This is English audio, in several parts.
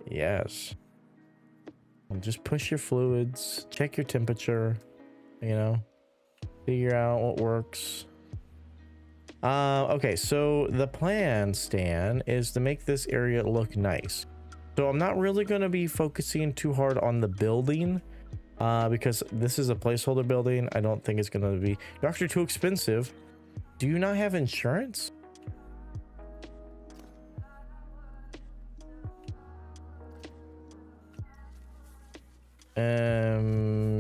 Yes. And just push your fluids, check your temperature, you know, figure out what works. Okay, so the plan, Stan, is to make this area look nice. So I'm not really going to be focusing too hard on the building, because this is a placeholder building. I don't think it's going to be... Doctor, too expensive. Do you not have insurance?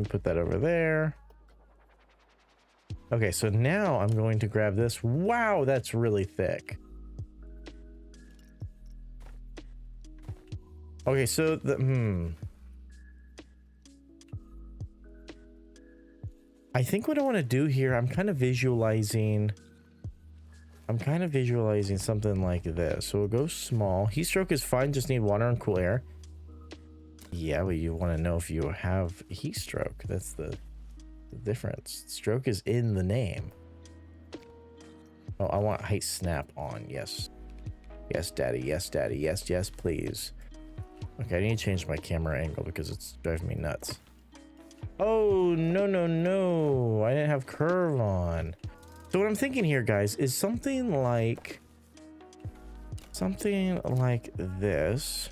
Put that over there. Okay, so now I'm going to grab this. Wow, that's really thick. Okay, so the I think what I want to do here, I'm kind of visualizing something like this. So we'll go small. Heat stroke is fine, just need water and cool air. Yeah, but you want to know if you have heat stroke. That's the difference. Stroke is in the name. Oh, I want height snap on. Yes. Yes, daddy. Yes, daddy. Yes, yes, please. Okay, I need to change my camera angle because it's driving me nuts. Oh, no, no, no. I didn't have curve on. So what I'm thinking here, guys, is something like this.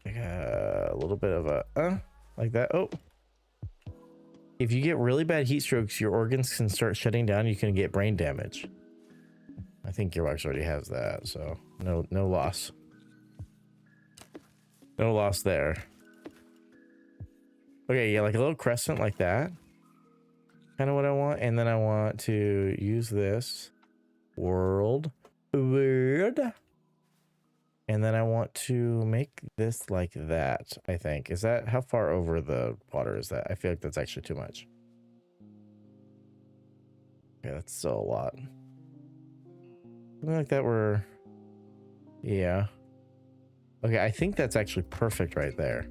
Like a little bit of a like that. Oh, if you get really bad heat strokes, your organs can start shutting down. You can get brain damage. I think Gearbox already has that, so no loss. No loss there. Okay, yeah, like a little crescent like that. Kind of what I want. And then I want to use this world. And then I want to make this like that, I think. Is that, how far over the water is that? I feel like that's actually too much. Okay, that's still a lot. Something like that where, yeah. Okay, I think that's actually perfect right there.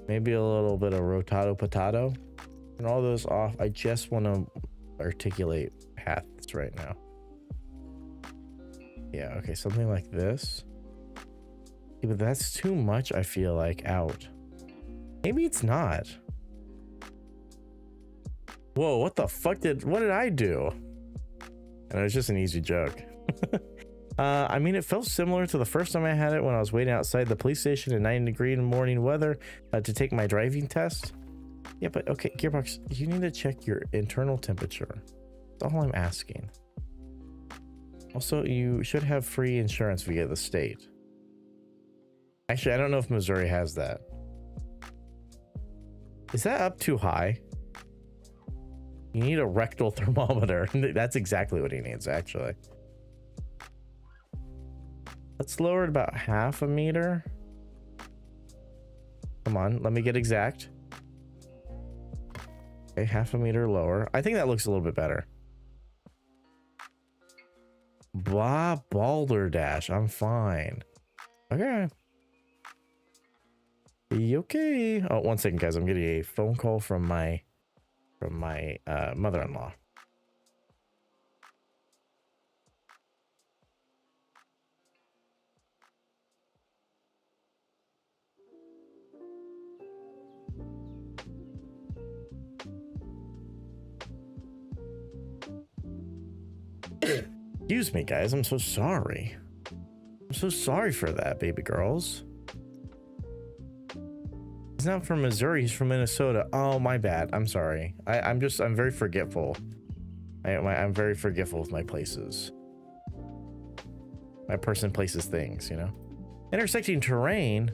Maybe a little bit of rotato potato. And all those off. I just want to articulate paths right now. Yeah, okay, something like this. Yeah, but that's too much, I feel like, out. Maybe it's not. Whoa, what the fuck what did I do? And it was just an easy joke. I mean, it felt similar to the first time I had it when I was waiting outside the police station in 90-degree morning weather to take my driving test. Yeah, but okay, Gearbox, you need to check your internal temperature. That's all I'm asking. Also, you should have free insurance via the state. Actually, I don't know if Missouri has that. Is that up too high? You need a rectal thermometer. That's exactly what he needs, actually. Let's lower it about 1/2 meter. Come on, let me get exact. Okay, 1/2 meter lower. I think that looks a little bit better. Blah, balderdash. I'm fine. Okay. Okay. Oh, 1 second, guys. I'm getting a phone call from my mother-in-law. Excuse me, guys. I'm so sorry. I'm so sorry for that, baby girls. He's not from Missouri. He's from Minnesota. Oh, my bad. I'm sorry. I'm very forgetful. I'm very forgetful with my places. My person, places, things, you know? Intersecting terrain.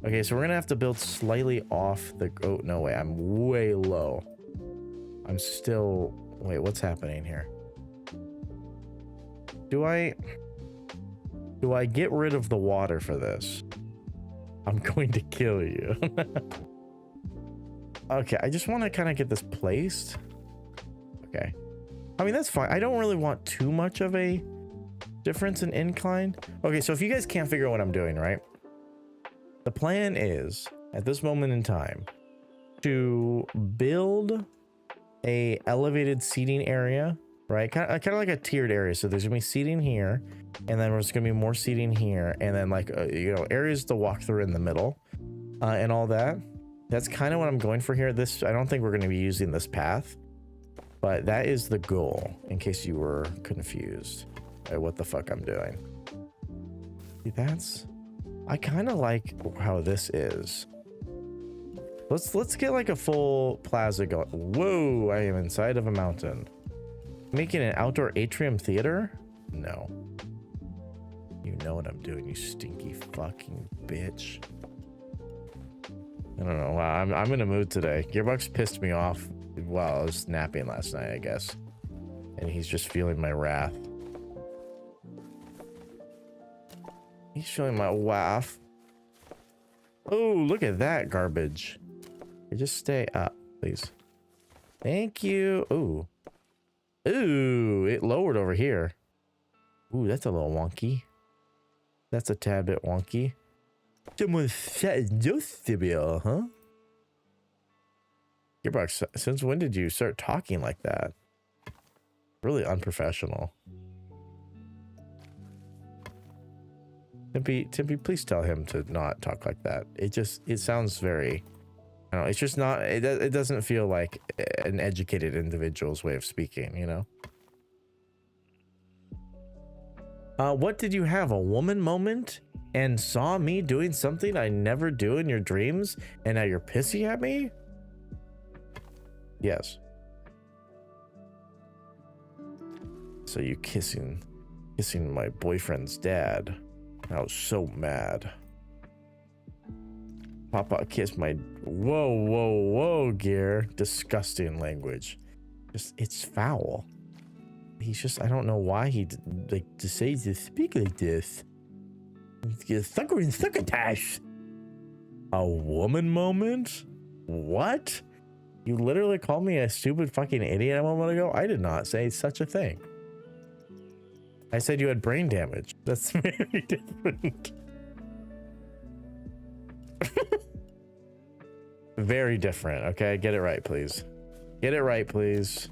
Okay, so we're going to have to build slightly off the... Oh, no way. I'm way low. I'm still... Wait, what's happening here? Do I get rid of the water for this? I'm going to kill you. Okay, I just want to kind of get this placed. Okay. I mean, that's fine. I don't really want too much of a difference in incline. Okay, so if you guys can't figure out what I'm doing, right? The plan is, at this moment in time, to build a elevated seating area right? Kind of like a tiered area. So there's gonna be seating here, and then there's gonna be more seating here, and then like you know, areas to walk through in the middle, and all that. That's kind of what I'm going for here. This, I don't think we're gonna be using this path, but that is the goal. In case you were confused by what the fuck I'm doing. See, that's, I kind of like how this is. Let's get like a full plaza going. Whoa, I am inside of a mountain. Making an outdoor atrium theater? No. You know what I'm doing, you stinky fucking bitch. I don't know. Wow, I'm in a mood today. Gearbox pissed me off while I was napping last night, I guess. And he's just feeling my wrath. He's feeling my wrath. Oh, look at that garbage. Just stay up, please. Thank you. Ooh. Ooh, it lowered over here. Ooh, that's a little wonky. That's a tad bit wonky. Someone said Josibio, huh? Gearbox, since when did you start talking like that? Really unprofessional. Timpy, please tell him to not talk like that. It sounds very, I don't know, it's just not, it doesn't feel like an educated individual's way of speaking, you know? What did you have, a woman moment? And saw me doing something I never do in your dreams, and now you're pissy at me? Yes. So you kissing my boyfriend's dad. I was so mad. Papa kissed my, whoa, Gear. Disgusting language. Just, it's foul. He's just, I don't know why he like decides to speak like this. Sucker and succotash. A woman moment? What? You literally called me a stupid fucking idiot a moment ago? I did not say such a thing. I said you had brain damage. That's very different. Very different, okay? Get it right, please. Get it right, please.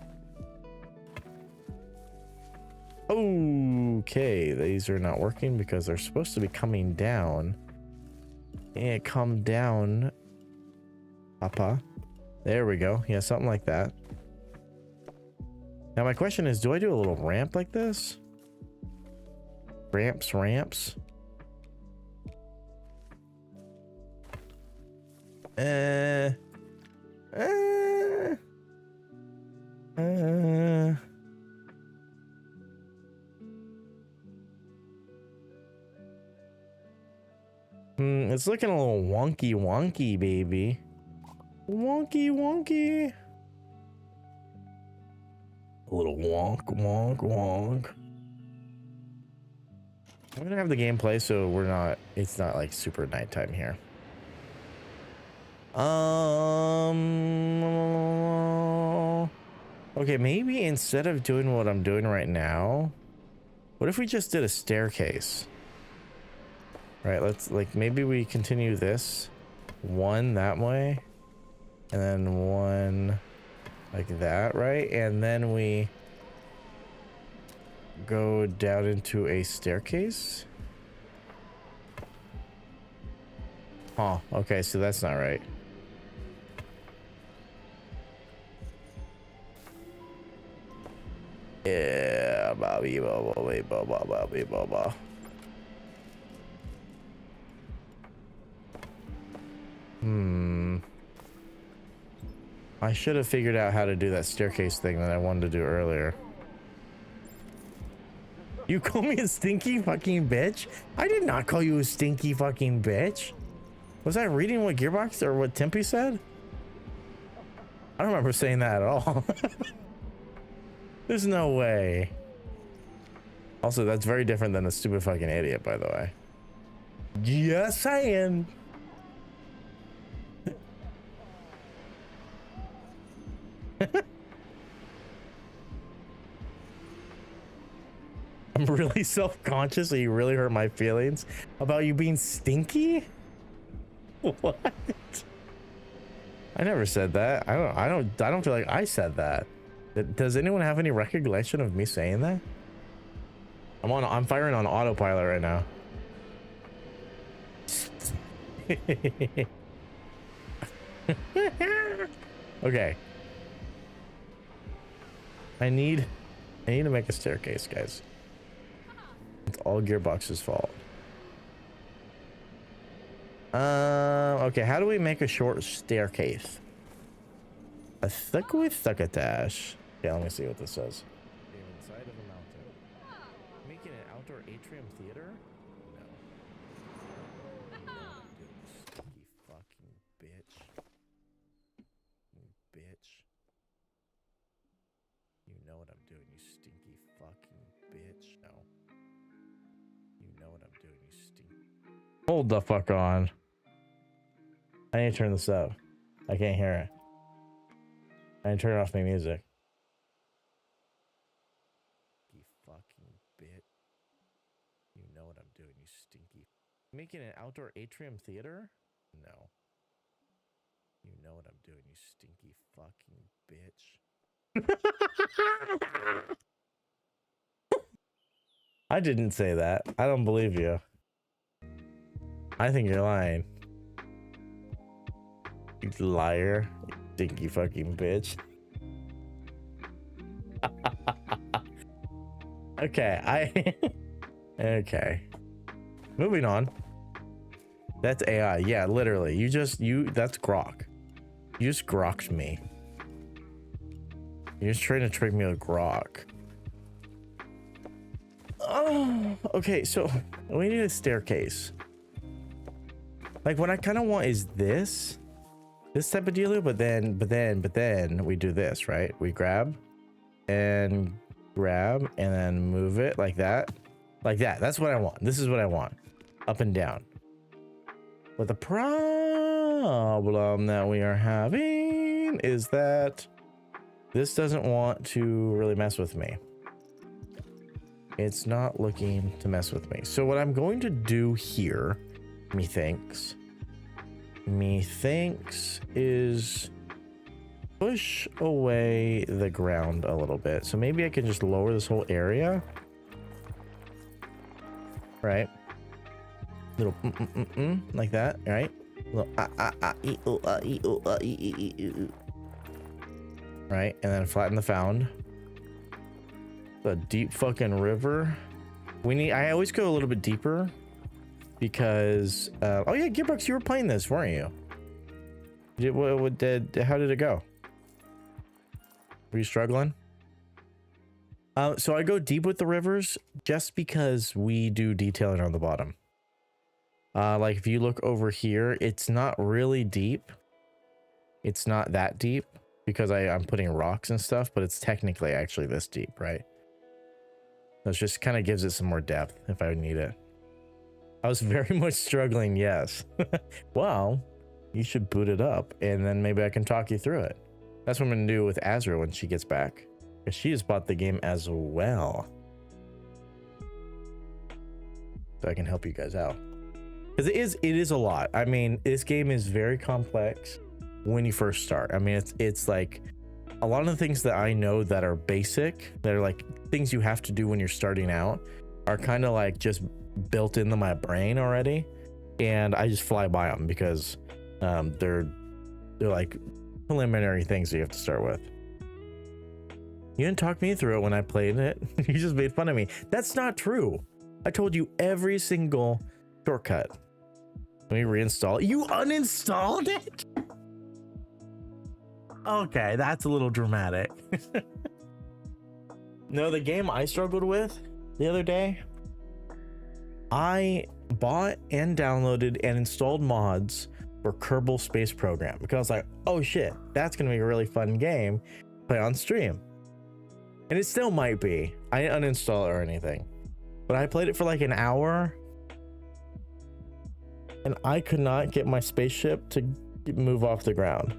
Okay, these are not working because they're supposed to be coming down. And come down, Papa. There we go. Yeah, something like that. Now my question is, do I do a little ramp like this? Ramps. It's looking a little wonky, baby. Wonky. A little wonk. I'm gonna have the gameplay so it's not like super nighttime here. Okay, maybe instead of doing what I'm doing right now, what if we just did a staircase? Right, let's, like, maybe we continue this one that way and then one like that, right? And then we go down into a staircase. Oh, okay, so that's not right. Yeah, Bobby. I should have figured out how to do that staircase thing that I wanted to do earlier. You call me a stinky fucking bitch? I did not call you a stinky fucking bitch. Was I reading what Gearbox or what Tempe said? I don't remember saying that at all. There's no way. Also, that's very different than a stupid fucking idiot, by the way. Just saying. I'm really self-conscious, so you really hurt my feelings about you being stinky? What? I never said that. I don't feel like I said that. Does anyone have any recollection of me saying that? I'm firing on autopilot right now. Okay. I need to make a staircase, guys. It's all Gearbox's fault. Okay, how do we make a short staircase? A thick with succotash. Okay, let me see what this says. Inside of a mountain. Making an outdoor atrium theater? No. Stinky fucking bitch. You bitch. You know what I'm doing, you stinky fucking bitch. No. You know what I'm doing, you stinky. Hold the fuck on. I need to turn this up. I can't hear it. I need to turn off my music. You fucking bitch. You know what I'm doing, you stinky. Making an outdoor atrium theater? No. You know what I'm doing, you stinky fucking bitch. I didn't say that. I don't believe you. I think you're lying. You liar. You stinky fucking bitch. Okay, okay. Moving on. That's AI. Yeah, literally. That's Grok. You just grokked me. You're just trying to trick me with Grok. Oh, okay, so we need a staircase. Like what I kind of want is this type of deal, but then we do this, right? We grab and then move it like that. That's what I want. This is what I want. Up and down. But the problem that we are having is that this doesn't want to really mess with me. It's not looking to mess with me. So what I'm going to do here, methinks, is push away the ground a little bit. So maybe I can just lower this whole area. Right? Little like that, right? Little right? And then flatten the found. A deep fucking river. I always go a little bit deeper because oh yeah, Gearbox, you were playing this, weren't you? How did it go? Were you struggling? So I go deep with the rivers just because we do detailing on the bottom. Like if you look over here, it's not really deep. It's not that deep because I'm putting rocks and stuff, but it's technically actually this deep, right? It just kind of gives it some more depth if I need it. I was very much struggling, yes. Well, you should boot it up and then maybe I can talk you through it. That's what I'm going to do with Azra when she gets back. Because she has bought the game as well. So I can help you guys out. Because it is a lot. I mean, this game is very complex when you first start. I mean, it's like a lot of the things that I know that are basic, that are like things you have to do when you're starting out, are kind of like just built into my brain already. And I just fly by them because they're like preliminary things that you have to start with. You didn't talk me through it when I played it. You just made fun of me. That's not true. I told you every single shortcut. Let me reinstall it. You uninstalled it? Okay, that's a little dramatic. No, the game I struggled with the other day, I bought and downloaded and installed mods for Kerbal Space Program because I was like, oh shit, that's gonna be a really fun game to play on stream. And it still might be. I didn't uninstall it or anything, but I played it for like an hour and I could not get my spaceship to move off the ground.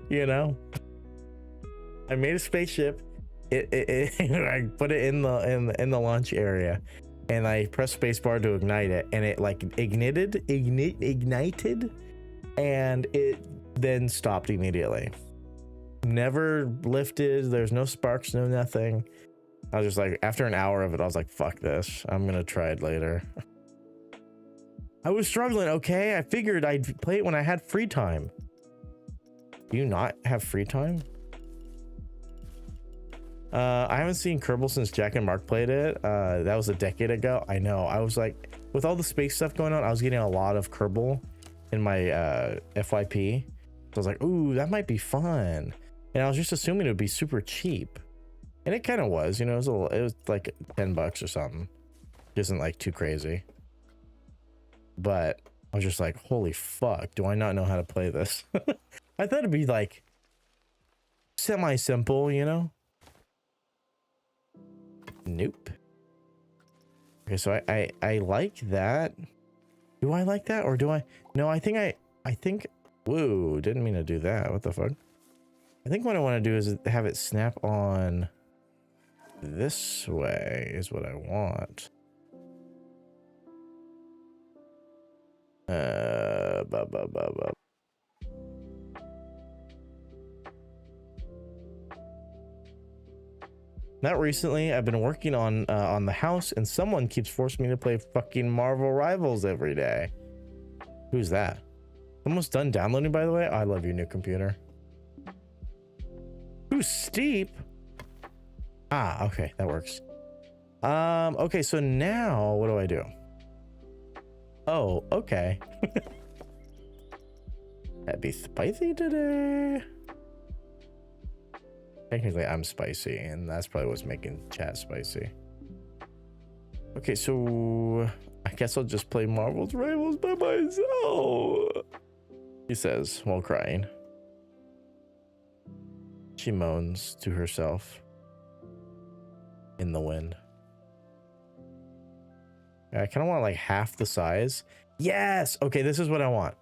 You know, I made a spaceship. I put it in the launch area, and I pressed spacebar to ignite it, and it like ignited, and it then stopped immediately. never lifted. There's no sparks, no nothing. I was just like, after an hour of it, I was like, fuck this. I'm gonna try it later. I was struggling, okay? I figured I'd play it when I had free time. Do you not have free time? I haven't seen Kerbal since Jack and Mark played it. That was a decade ago. I know. I was like, with all the space stuff going on, I was getting a lot of Kerbal in my FYP. So I was like, ooh, that might be fun. And I was just assuming it would be super cheap. And it kind of was, you know, it was like $10 or something. It isn't like too crazy. But I was just like, holy fuck, do I not know how to play this? I thought it'd be like semi-simple, you know? Nope. Okay, so I like that. Do I like that or do I? No, I think, whoa, didn't mean to do that. What the fuck? I think what I want to do is have it snap on this way is what I want. Not recently. I've been working on the house, and someone keeps forcing me to play fucking Marvel Rivals every day. Who's that? Almost done downloading, by the way. I love your new computer. Who's Steep? Ah, okay, that works. Okay, so now what do I do? Oh, okay. That'd be spicy today. Technically, I'm spicy, and that's probably what's making chat spicy. Okay, so I guess I'll just play Marvel's Rivals by myself, he says while crying. She moans to herself in the wind. I kind of want like half the size. Yes! Okay, this is what I want.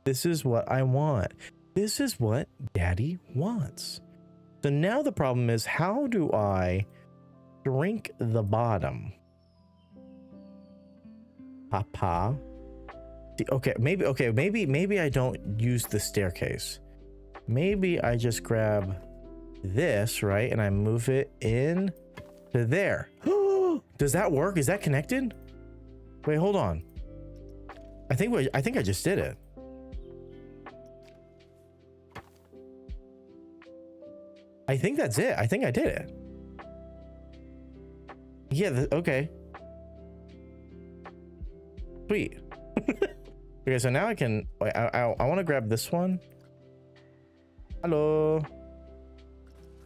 This is what I want. This is what Daddy wants. So now the problem is, how do I shrink the bottom? Papa. Okay, maybe I don't use the staircase. Maybe I just grab this, right? And I move it in to there. Does that work? Is that connected? Wait, hold on. I think I just did it. I think that's it. I think I did it. Yeah, okay. Sweet. Okay, so now I can... Wait, I want to grab this one. Hello.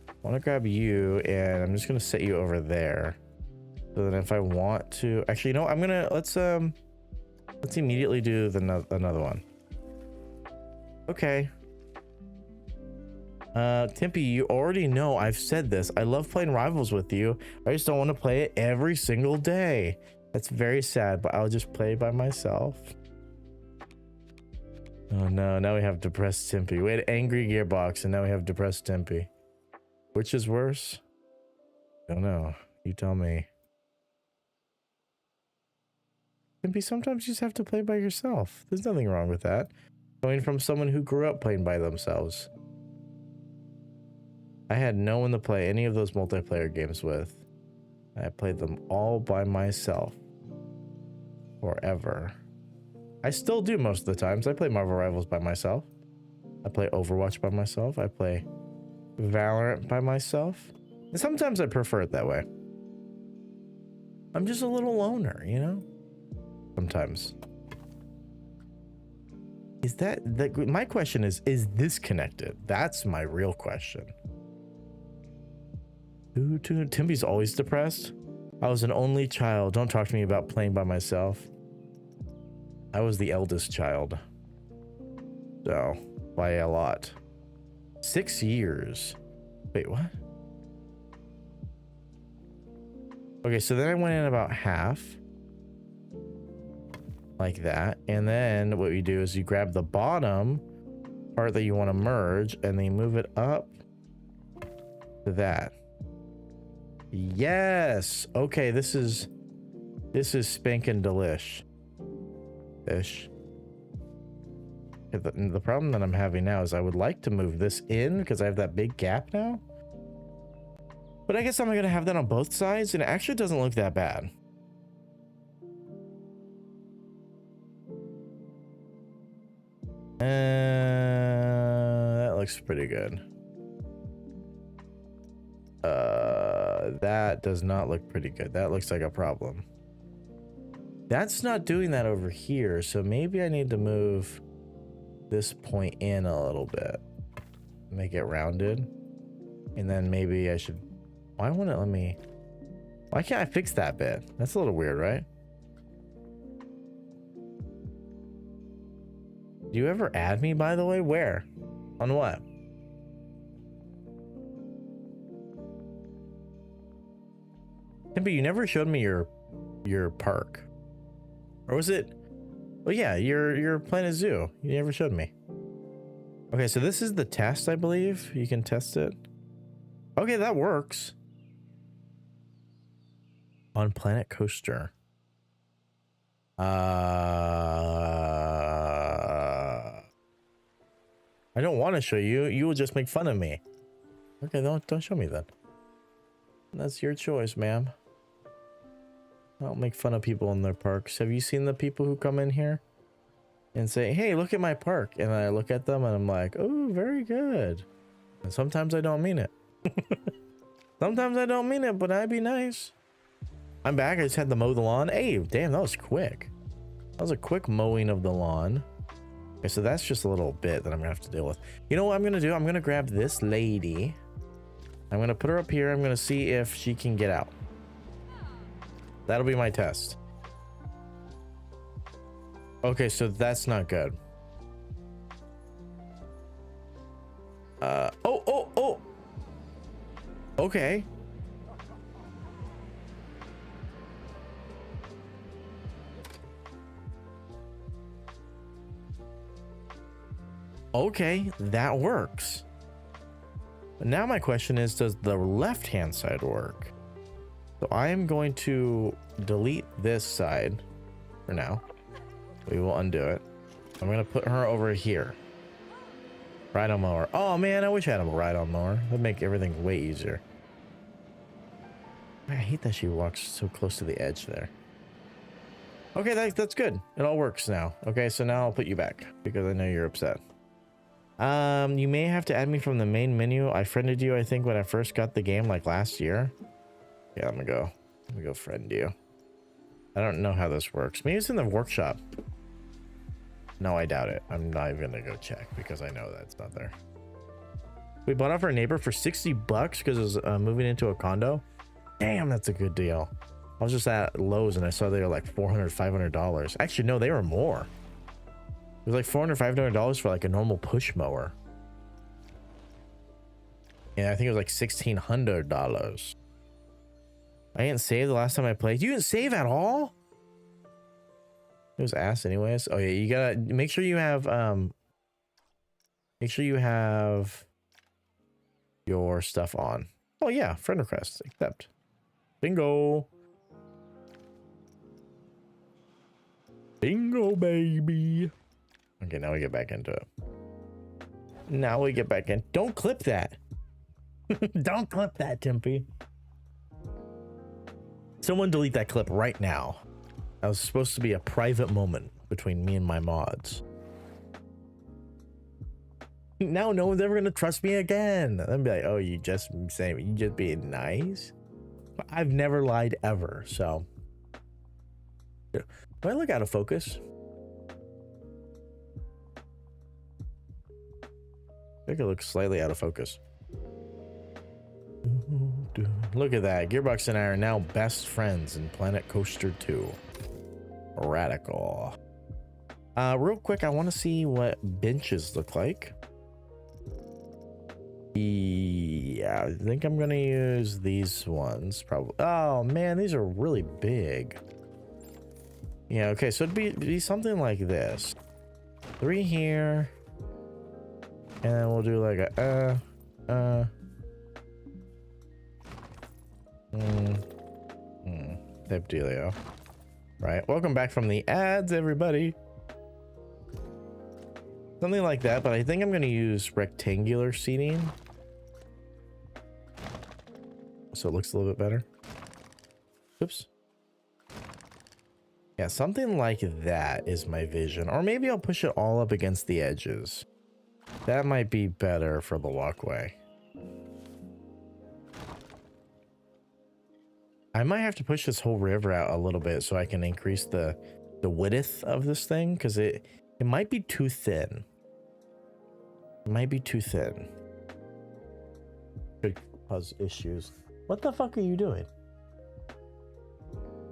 I want to grab you, and I'm just going to set you over there. So then if I want to... Actually, you know what? I'm going to... Let's immediately do another one. Okay. Timpy, you already know I've said this. I love playing Rivals with you. I just don't want to play it every single day. That's very sad, but I'll just play by myself. Oh no, now we have depressed Timpy. We had angry Gearbox, and now we have depressed Timpy. Which is worse? Don't know. You tell me. Timpy, sometimes you just have to play by yourself. There's nothing wrong with that. Coming from someone who grew up playing by themselves. I had no one to play any of those multiplayer games with. I played them all by myself. Forever. I still do most of the times. I play Marvel Rivals by myself. I play Overwatch by myself. I play Valorant by myself. And sometimes I prefer it that way. I'm just a little loner, you know? Sometimes. Is that my question is this connected? That's my real question. Timpy's always depressed. I was an only child. Don't talk to me about playing by myself. I was the eldest child. So, by a lot. 6 years. Wait, what? Okay, so then I went in about half. Like that. And then what you do is you grab the bottom part that you want to merge and then you move it up to that. Yes. Okay, this is spankin' delish. Ish. The problem that I'm having now is I would like to move this in because I have that big gap now. But I guess I'm going to have that on both sides, and it actually doesn't look that bad. That looks pretty good. That does not look pretty good. That looks like a problem. That's not doing that over here, so maybe I need to move this point in a little bit. Make it rounded. And then maybe I should... Why won't it let me... Why can't I fix that bit? That's a little weird, right? Do you ever add me, by the way? Where? On what? But you never showed me your park. Or was it? Oh yeah, your Planet Zoo. You never showed me. Okay, so this is the test, I believe. You can test it. Okay, that works. On Planet Coaster. I don't want to show you. You will just make fun of me. Okay, don't show me then. That's your choice, ma'am. I don't make fun of people in their parks. Have you seen the people who come in here and say, hey, look at my park? And I look at them and I'm like, oh, very good. And sometimes I don't mean it. Sometimes I don't mean it, but I'd be nice. I'm back. I just had to mow the lawn. Hey, damn, that was quick. That was a quick mowing of the lawn. Okay, so that's just a little bit that I'm gonna have to deal with. You know what I'm gonna do? I'm gonna grab this lady. I'm gonna put her up here. I'm gonna see if she can get out. That'll be my test. Okay, so that's not good. Oh. Okay. Okay, that works. Now my question is, does the left-hand side work? So I am going to delete this side for now. We will undo it. I'm going to put her over here. Ride-on mower. Oh man, I wish I had a ride-on mower. That'd make everything way easier. I hate that she walks so close to the edge there. Okay, that's good. It all works now. Okay, so now I'll put you back because I know you're upset. You may have to add me from the main menu. I friended you, I think, when I first got the game, like last year. Yeah, let me go friend you. I don't know how this works. Maybe it's in the workshop. No, I doubt it. I'm not even gonna go check because I know that's not there. We bought off our neighbor for 60 bucks because it was moving into a condo. Damn, that's a good deal. I was just at Lowe's and I saw they were like $400, $500. Actually, no, they were more. It was like $400, $500 for like a normal push mower. Yeah, I think it was like $1,600. I didn't save the last time I played. You didn't save at all? It was ass anyways. Oh yeah, you gotta make sure you have your stuff on. Oh yeah, friend request accept. Bingo. Bingo, baby. Okay, now we get back into it. Now we get back in. Don't clip that. Don't clip that, Timpy. Someone delete that clip right now. That was supposed to be a private moment between me and my mods. Now no one's ever gonna trust me again. They'll be like, oh, you just saying, you just being nice. I've never lied ever, so. Do I look out of focus? I think it looks slightly out of focus. Look at that. Gearbox and I are now best friends in Planet Coaster 2. Radical. Real quick, I want to see what benches look like. Yeah, I think I'm gonna use these ones probably. Oh man, these are really big. Yeah, okay, so it'd be something like this. 3 here. And then we'll do like a type dealio. Right, welcome back from the ads, everybody. Something like that, but I think I'm going to use rectangular seating. So it looks a little bit better. Oops. Yeah, something like that is my vision. Or maybe I'll push it all up against the edges. That might be better for the walkway. I might have to push this whole river out a little bit so I can increase the width of this thing, because it might be too thin. It might be too thin. Could cause issues. What the fuck are you doing?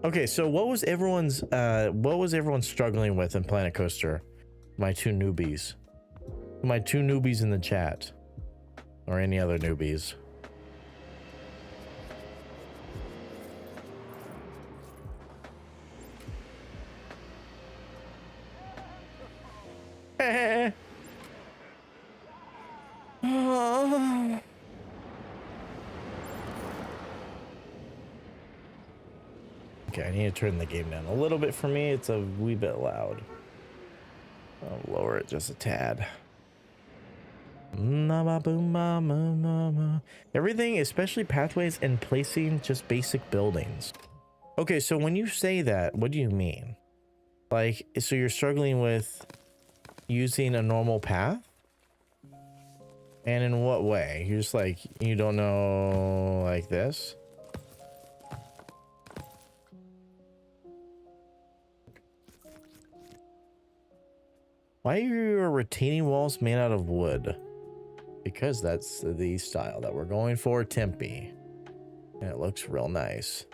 Okay, so what was everyone's struggling with in Planet Coaster? My two newbies. My two newbies in the chat. Or any other newbies. Okay, I need to turn the game down a little bit for me. It's a wee bit loud. I'll lower it just a tad. Everything, especially pathways and placing just basic buildings. Okay, so when you say that, what do you mean? Like, so you're struggling with using a normal path? And in what way? You're just like, you don't know, like this? Why are your retaining walls made out of wood? Because that's the style that we're going for, Tempe. And it looks real nice.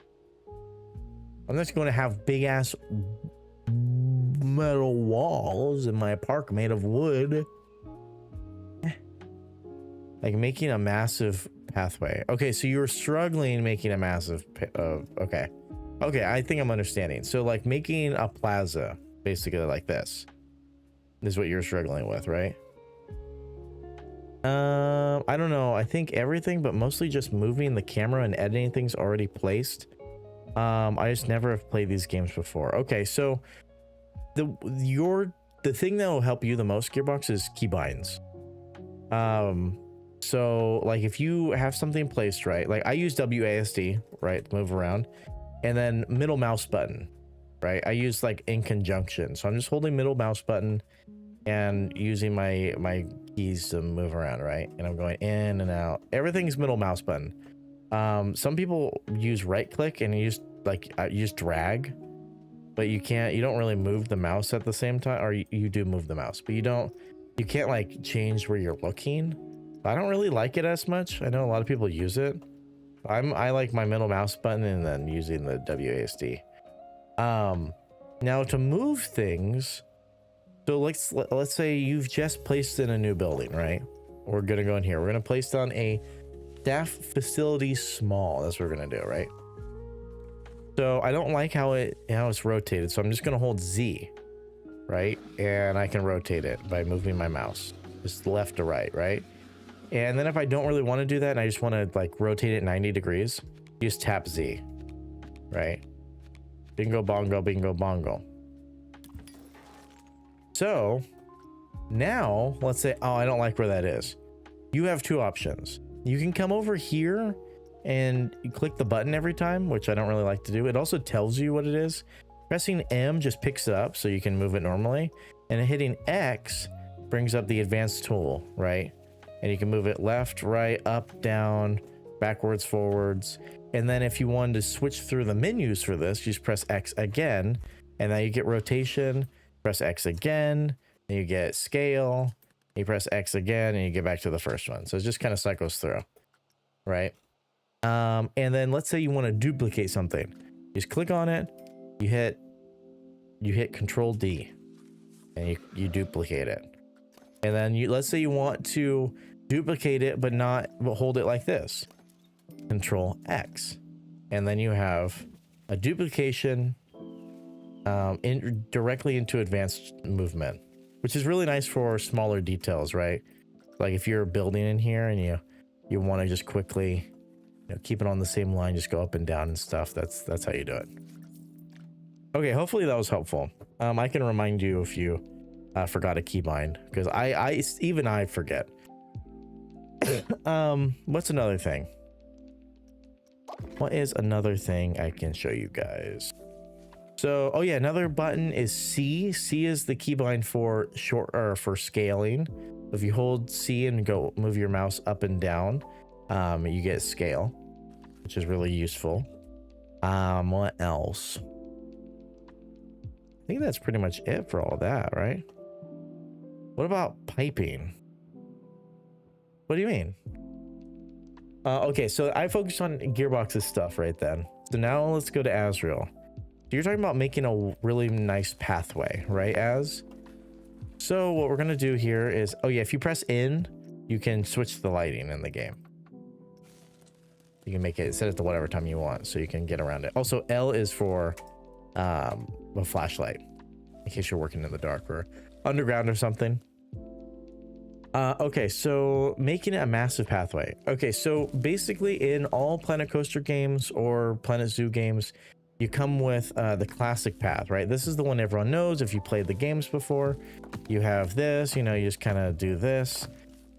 I'm just going to have big ass metal walls in my park made of wood. Like making a massive pathway. Okay, so you were struggling making a massive okay. Okay, I think I'm understanding. So like making a plaza, basically like this, is what you're struggling with, right? I don't know. I think everything, but mostly just moving the camera and editing things already placed. I just never have played these games before. Okay, so the thing that will help you the most, Gearbox, is keybinds. So like if you have something placed right, like I use WASD, right, to move around, and then middle mouse button, right? I use like in conjunction. So I'm just holding middle mouse button and using my keys to move around, right? And I'm going in and out. Everything's middle mouse button. Some people use right click and you just drag, but you don't really move the mouse at the same time, or you do move the mouse, but you can't like change where you're looking. I don't really like it as much. I know a lot of people use it. I like my middle mouse button and then using the WASD. Now to move things, so let's say you've just placed in a new building, right? We're gonna go in here. We're gonna place on a staff facility small. That's what we're gonna do, right? So I don't like how it's rotated, so I'm just gonna hold Z, right? And I can rotate it by moving my mouse, just left to right, right? And then if I don't really want to do that and I just want to like rotate it 90 degrees, just tap Z, right? Bingo bongo, bingo bongo. So now let's say, oh, I don't like where that is. You have two options. You can come over here and click the button every time, which I don't really like to do. It also tells you what it is. Pressing M just picks it up so you can move it normally. And hitting X brings up the advanced tool, right? And you can move it left, right, up, down, backwards, forwards. And then if you wanted to switch through the menus for this, you just press X again. And now you get rotation, press X again, and you get scale. You press X again, and you get back to the first one. So it just kind of cycles through, right? And then let's say you want to duplicate something. You just click on it, you hit Control D, and you duplicate it. And then let's say you want to duplicate it, but hold it like this. Control X. And then you have a duplication directly into advanced movement, which is really nice for smaller details, right? Like if you're building in here and you want to just quickly keep it on the same line, just go up and down and stuff. That's how you do it. Okay, hopefully that was helpful. I can remind you if you forgot a keybind, because even I forget. What's another thing? What is another thing I can show you guys? So, oh yeah, another button is C. C is the keybind for for scaling. If you hold C and go move your mouse up and down, you get scale, which is really useful. What else? I think that's pretty much it for all that, right? What about piping? What do you mean? Okay, so I focused on Gearbox's stuff right then. So now let's go to Azrael. So you're talking about making a really nice pathway, right, Az? So what we're gonna do here is, oh yeah, if you press in, you can switch the lighting in the game. You can make it set it to whatever time you want, so you can get around it. Also, L is for a flashlight, in case you're working in the dark or underground or something. Okay, so making it a massive pathway. Okay, so basically in all Planet Coaster games or Planet Zoo games, you come with the classic path, right? This is the one everyone knows if you played the games before. You have this, you know, you just kind of do this.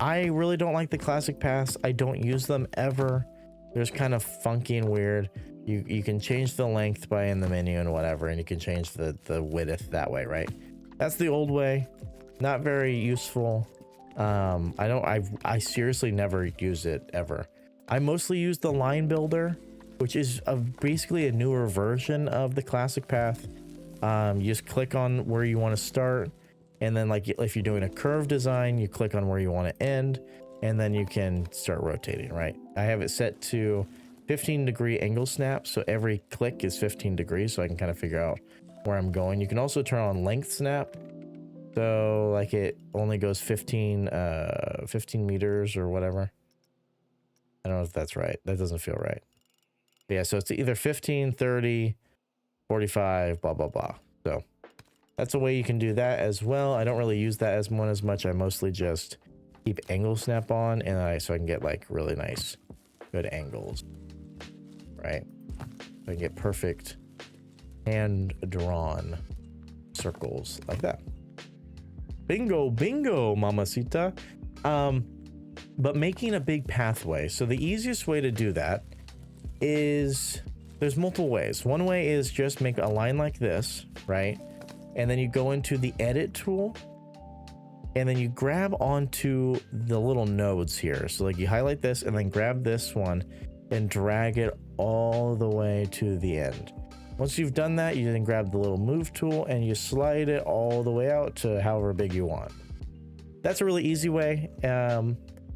I really don't like the classic paths. I don't use them ever. They're just kind of funky and weird. You can change the length by in the menu and whatever, and you can change the width that way, right? That's the old way. Not very useful. I seriously never use it ever. I mostly use the line builder, which is basically a newer version of the classic path. You just click on where you want to start, and then like if you're doing a curve design, you click on where you want to end, and then you can start rotating, right? I have it set to 15-degree angle snap, so every click is 15 degrees, so I can kind of figure out where I'm going. You can also turn on length snap, so like it only goes 15 meters or whatever. I don't know if that's right. That doesn't feel right. Yeah, so it's either 15, 30, 45, blah, blah, blah. So that's a way you can do that as well. I don't really use that as much. I mostly just keep angle snap on, and so I can get like really nice, good angles, right? I can get perfect hand-drawn circles like that. Bingo, bingo, mamacita. But making a big pathway. So the easiest way to do that is, there's multiple ways. One way is just make a line like this, right? And then you go into the edit tool, and then you grab onto the little nodes here. So like you highlight this and then grab this one and drag it all the way to the end. Once you've done that, you then grab the little move tool and you slide it all the way out to however big you want. That's a really easy way.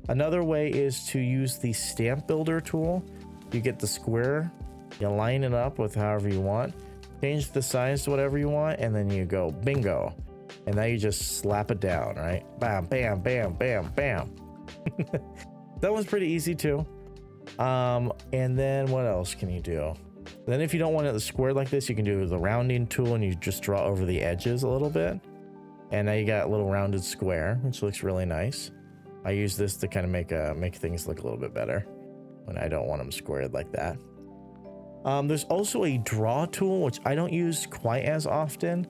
Another way is to use the stamp builder tool. You get the square, you line it up with however you want, change the size to whatever you want, and then you go bingo. And now you just slap it down, right? Bam, bam, bam, bam, bam. That one's pretty easy too. And then what else can you do? Then if you don't want it squared like this, you can do the rounding tool and you just draw over the edges a little bit. And now you got a little rounded square, which looks really nice. I use this to kind of make things look a little bit better when I don't want them squared like that. There's also a draw tool, which I don't use quite as often.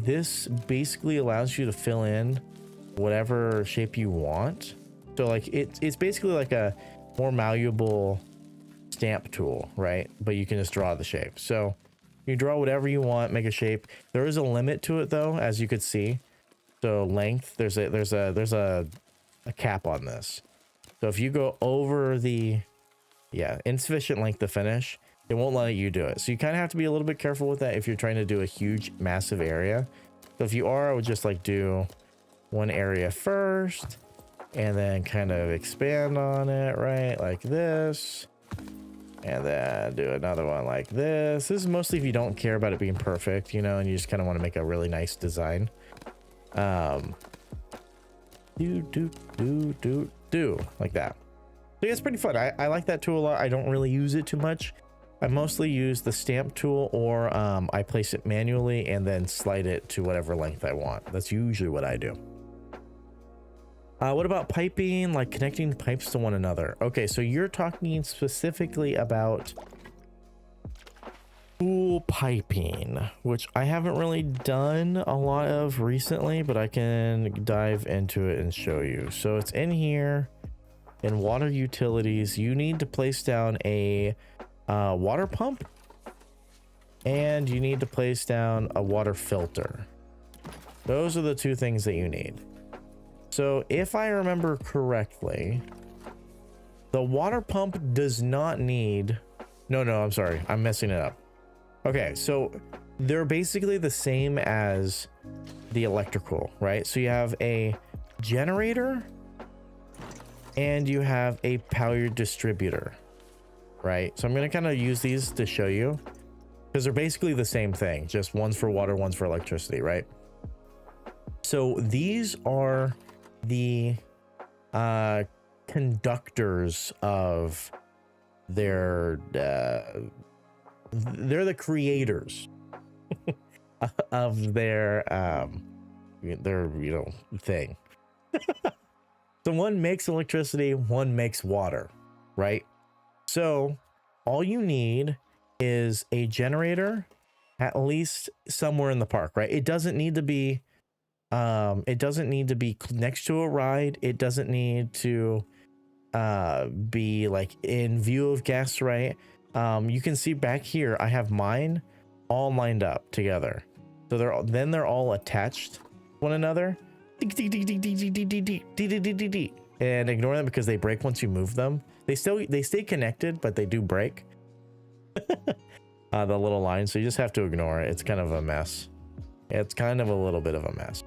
This basically allows you to fill in whatever shape you want. So like it's basically like a more malleable stamp tool, right? But you can just draw the shape. So you draw whatever you want, make a shape. There is a limit to it though, as you could see. So length, there's a cap on this. So if you go over the insufficient length to finish, it won't let you do it. So you kind of have to be a little bit careful with that if you're trying to do a huge, massive area. So if you are, I would just like do one area first and then kind of expand on it, right? Like this. And then do another one like this. This is mostly if you don't care about it being perfect, you know, and you just kind of want to make a really nice design. Like that. So yeah, it's pretty fun. I like that tool a lot. I don't really use it too much. I mostly use the stamp tool, or I place it manually and then slide it to whatever length I want. That's usually what I do. What about piping, like connecting pipes to one another? Okay, so you're talking specifically about Pool piping, which I haven't really done a lot of recently, but I can dive into it and show you. So it's in here in water utilities. You need to place down a water pump, and you need to place down a water filter. Those are the two things that you need. So if I remember correctly, the water pump does not need... No, I'm sorry. I'm messing it up. Okay, so they're basically the same as the electrical, right? So you have a generator and you have a power distributor, right? So I'm going to kind of use these to show you because they're basically the same thing, just one's for water, one's for electricity, right? So these are the conductors of their they're the creators of their thing. So one makes electricity, one makes water, right? So all you need is a generator, at least somewhere in the park, right? It doesn't need to be next to a ride. It doesn't need to be like in view of guests, right? You can see back here I have mine all lined up together, so they're all attached to one another, and ignore them because they break once you move them. They stay connected, but they do break. The little line, so you just have to ignore it. It's kind of a mess. It's kind of a little bit of a mess.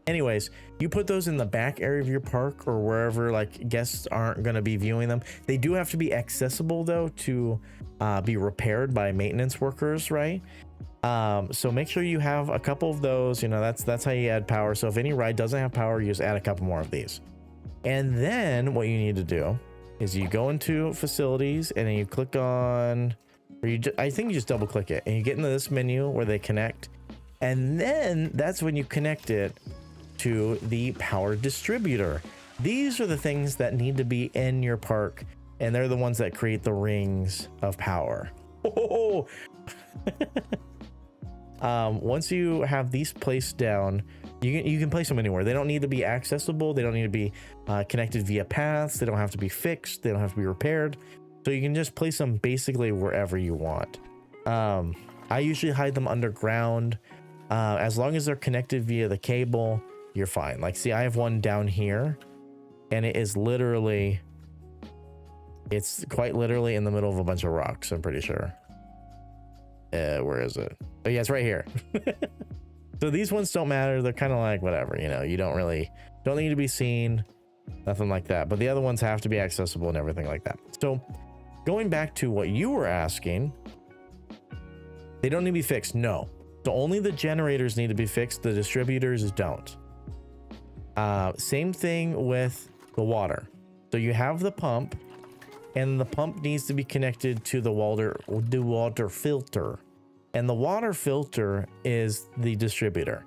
Anyways, you put those in the back area of your park or wherever like guests aren't going to be viewing them. They do have to be accessible though to be repaired by maintenance workers, right? So make sure you have a couple of those. You know, that's how you add power. So if any ride doesn't have power, you just add a couple more of these. And then what you need to do is you go into facilities and then you click on, or I think you just double click it and you get into this menu where they connect. And then that's when you connect it to the power distributor. These are the things that need to be in your park, and they're the ones that create the rings of power. Oh. Once you have these placed down, you can place them anywhere. They don't need to be accessible. They don't need to be connected via paths. They don't have to be fixed. They don't have to be repaired. So you can just place them basically wherever you want. I usually hide them underground. As long as they're connected via the cable, you're fine. Like, see, I have one down here, and it's quite literally in the middle of a bunch of rocks, I'm pretty sure. Where is it? Oh yeah, it's right here. So these ones don't matter. They're kind of like whatever, you know, you don't need to be seen, nothing like that. But the other ones have to be accessible and everything like that. So going back to what you were asking, they don't need to be fixed. No. So only the generators need to be fixed. The distributors don't. Same thing with the water. So you have the pump, and the pump needs to be connected to the water filter. And the water filter is the distributor.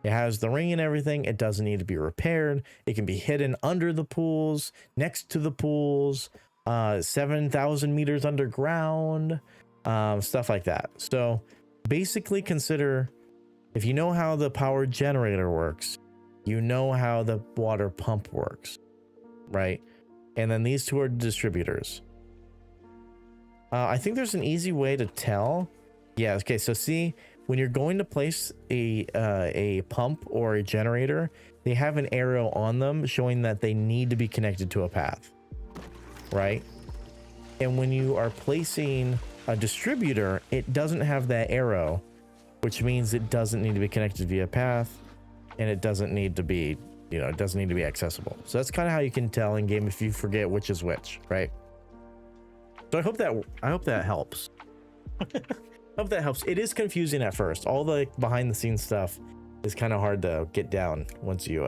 It has the ring and everything. It doesn't need to be repaired. It can be hidden under the pools, next to the pools, 7,000 meters underground, stuff like that. So basically consider, if you know how the power generator works, you know how the water pump works, right? And then these two are distributors. I think there's an easy way to tell. Yeah, okay, so see, when you're going to place a pump or a generator, they have an arrow on them showing that they need to be connected to a path, right? And when you are placing a distributor, it doesn't have that arrow, which means it doesn't need to be connected via path, and it doesn't need to be, you know, it doesn't need to be accessible. So that's kind of how you can tell in game if you forget which is which, right? So I hope that helps. Hope that helps. It is confusing at first. All the behind the scenes stuff is kind of hard to get down once you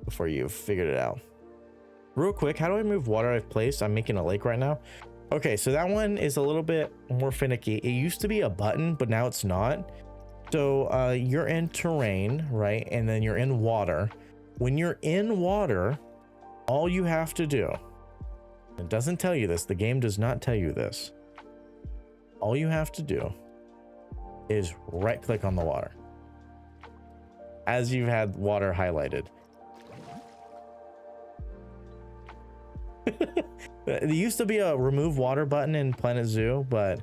before you've figured it out. Real quick, how do I move water I've placed? I'm making a lake right now. Okay, so that one is a little bit more finicky. It used to be a button, but now it's not. So you're in terrain, right? And then you're in water. When you're in water, all you have to do, it doesn't tell you this, the game does not tell you this, all you have to do is right click on the water as you've had water highlighted. There used to be a remove water button in Planet Zoo, but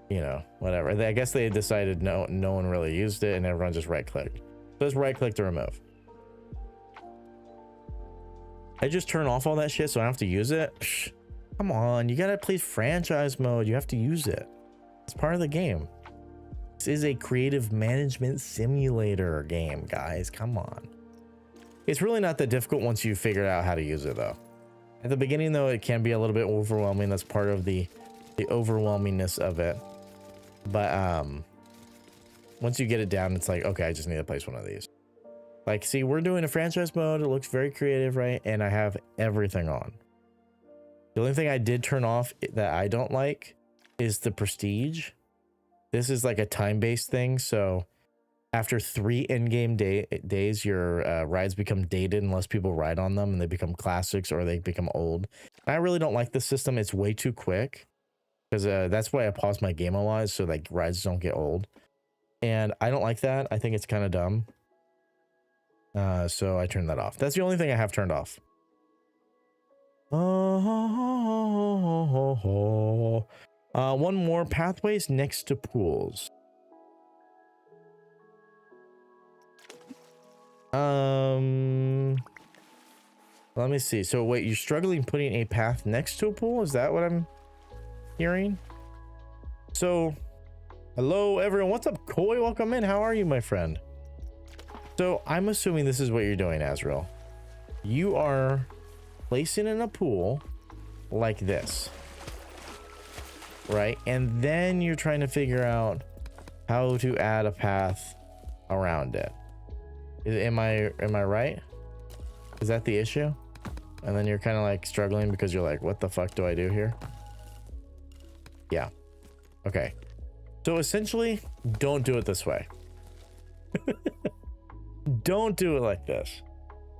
you know, whatever. I guess they decided no one really used it and everyone just right clicked. So just right click to remove. I just turn off all that shit so I don't have to use it. Psh, come on, you gotta play franchise mode. You have to use it. It's part of the game. This is a creative management simulator game, guys. Come on. It's really not that difficult once you figure out how to use it, though. At the beginning, though, it can be a little bit overwhelming. That's part of the overwhelmingness of it. But once you get it down, it's like, okay, I just need to place one of these. Like, see, we're doing a franchise mode. It looks very creative, right? And I have everything on. The only thing I did turn off that I don't like is the prestige. This is like a time-based thing. So after 3 in-game days, your rides become dated unless people ride on them and they become classics or they become old. I really don't like this system. It's way too quick because that's why I pause my game a lot, so like rides don't get old. And I don't like that. I think it's kind of dumb. So I turned that off. That's the only thing I have turned off. One more, pathways next to pools. Let me see. So wait, you're struggling putting a path next to a pool? Is that what I'm hearing? So, hello everyone. What's up, Koi? Welcome in. How are you, my friend? So I'm assuming this is what you're doing, Azrael. You are placing in a pool like this, right? And then you're trying to figure out how to add a path around it. Am I right? Is that the issue? And then you're kind of like struggling because you're like, what the fuck do I do here? Yeah. Okay. So essentially, don't do it this way. Don't do it like this,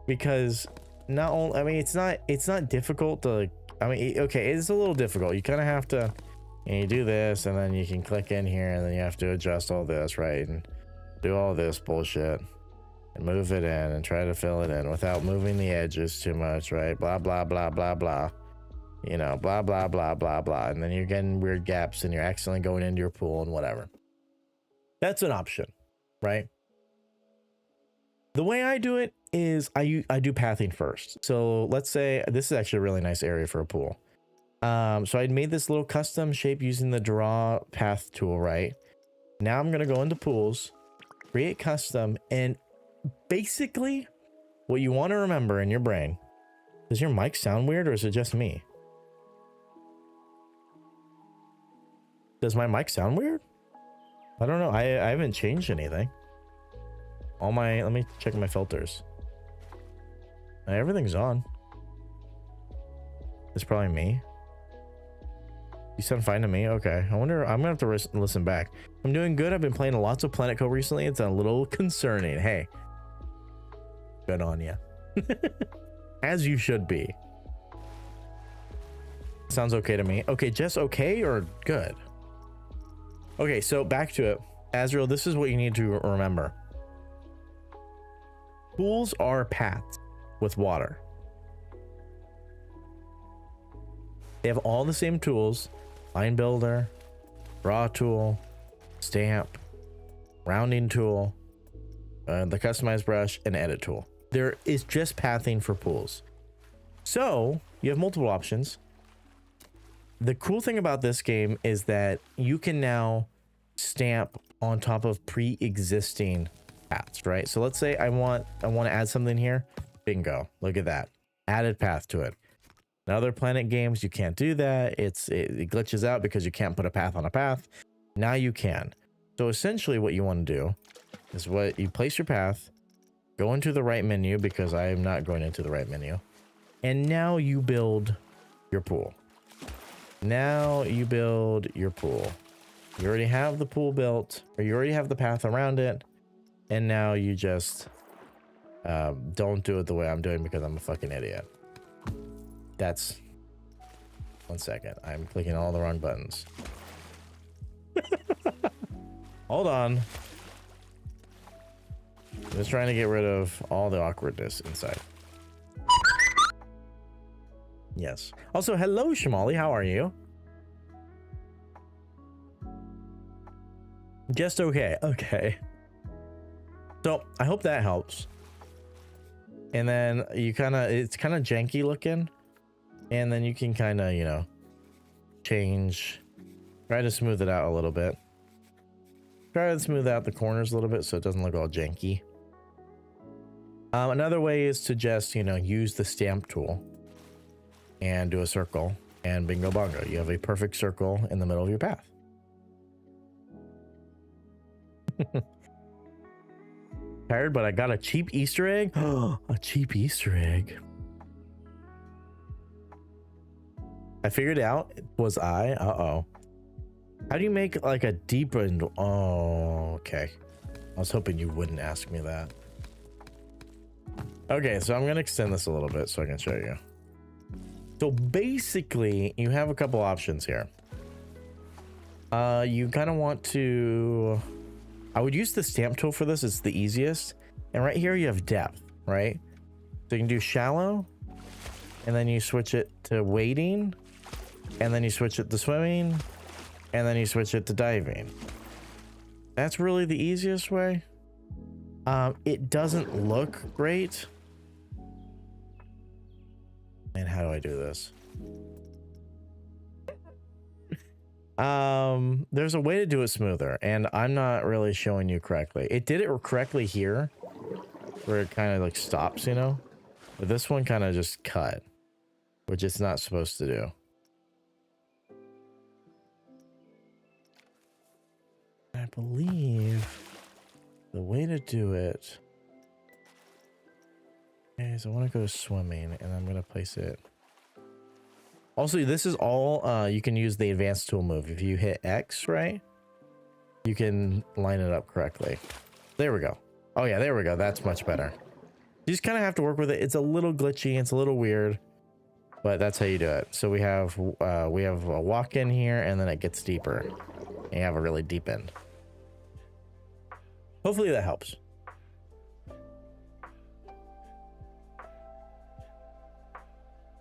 because not only, I mean, it's not difficult to, I mean, okay, it's a little difficult. You kind of have to, and you do this, and then you can click in here, and then you have to adjust all this, right? And do all this bullshit and move it in and try to fill it in without moving the edges too much, right? Blah, blah, blah, blah, blah. You know, blah, blah, blah, blah, blah. And then you're getting weird gaps and you're accidentally going into your pool and whatever. That's an option, right? The way I do it is I do pathing first. So let's say this is actually a really nice area for a pool. So I made this little custom shape using the draw path tool, right? Now I'm going to go into pools, create custom, and basically what you want to remember in your brain, does your mic sound weird or is it just me? Does my mic sound weird? I don't know. I haven't changed anything. Let me check my filters. Everything's on. It's probably me. You sound fine to me. Okay. I wonder, I'm gonna have to listen back. I'm doing good. I've been playing lots of Planet Co recently. It's a little concerning. Hey, good on you. As you should be. Sounds okay to me. Okay, just okay or good? Okay, so back to it. Azrael, this is what you need to remember. Pools are paths with water. They have all the same tools: line builder, draw tool, stamp, rounding tool, the customized brush, and edit tool. There is just pathing for pools. So you have multiple options. The cool thing about this game is that you can now stamp on top of pre-existing paths, right? So let's say I want to add something here. Bingo. Look at that. Added path to it. In other Planet games, you can't do that. It glitches out because you can't put a path on a path. Now you can. So essentially what you want to do is you place your path, go into the right menu, because I am not going into the right menu. And now you build your pool. Now you build your pool. You already have the pool built, or you already have the path around it. And now you just don't do it the way I'm doing because I'm a fucking idiot. That's... One second. I'm clicking all the wrong buttons. Hold on. I'm just trying to get rid of all the awkwardness inside. Yes. Also, hello, Shamali. How are you? Just okay. Okay. So I hope that helps. And then you it's kind of janky looking. And then you can kind of, you know, try to smooth it out a little bit. Try to smooth out the corners a little bit so it doesn't look all janky. Another way is to just, you know, use the stamp tool and do a circle, and bingo bongo, you have a perfect circle in the middle of your path. Tired, but I got a cheap Easter egg. A cheap Easter egg. I figured it out. Was I? Uh-oh. How do you make like a deepened? Oh, okay. I was hoping you wouldn't ask me that. Okay, so I'm gonna extend this a little bit so I can show you. So basically, you have a couple options here. You kind of want to... I would use the stamp tool for this. It's the easiest. And right here you have depth, right? So you can do shallow, and then you switch it to wading, and then you switch it to swimming, and then you switch it to diving. That's really the easiest way. It doesn't look great. And how do I do this? There's a way to do it smoother, and I'm not really showing you correctly. It did it correctly here, where it kind of like stops, you know? But this one kind of just cut, which it's not supposed to do. I believe the way to do it. Okay, so I want to go swimming, and I'm going to place it. Also, this is all, you can use the advanced tool move. If you hit X, right, you can line it up correctly. There we go. Oh yeah, there we go. That's much better. You just kind of have to work with it. It's a little glitchy. It's a little weird, but that's how you do it. So we have a walk in here, and then it gets deeper. And you have a really deep end. Hopefully that helps.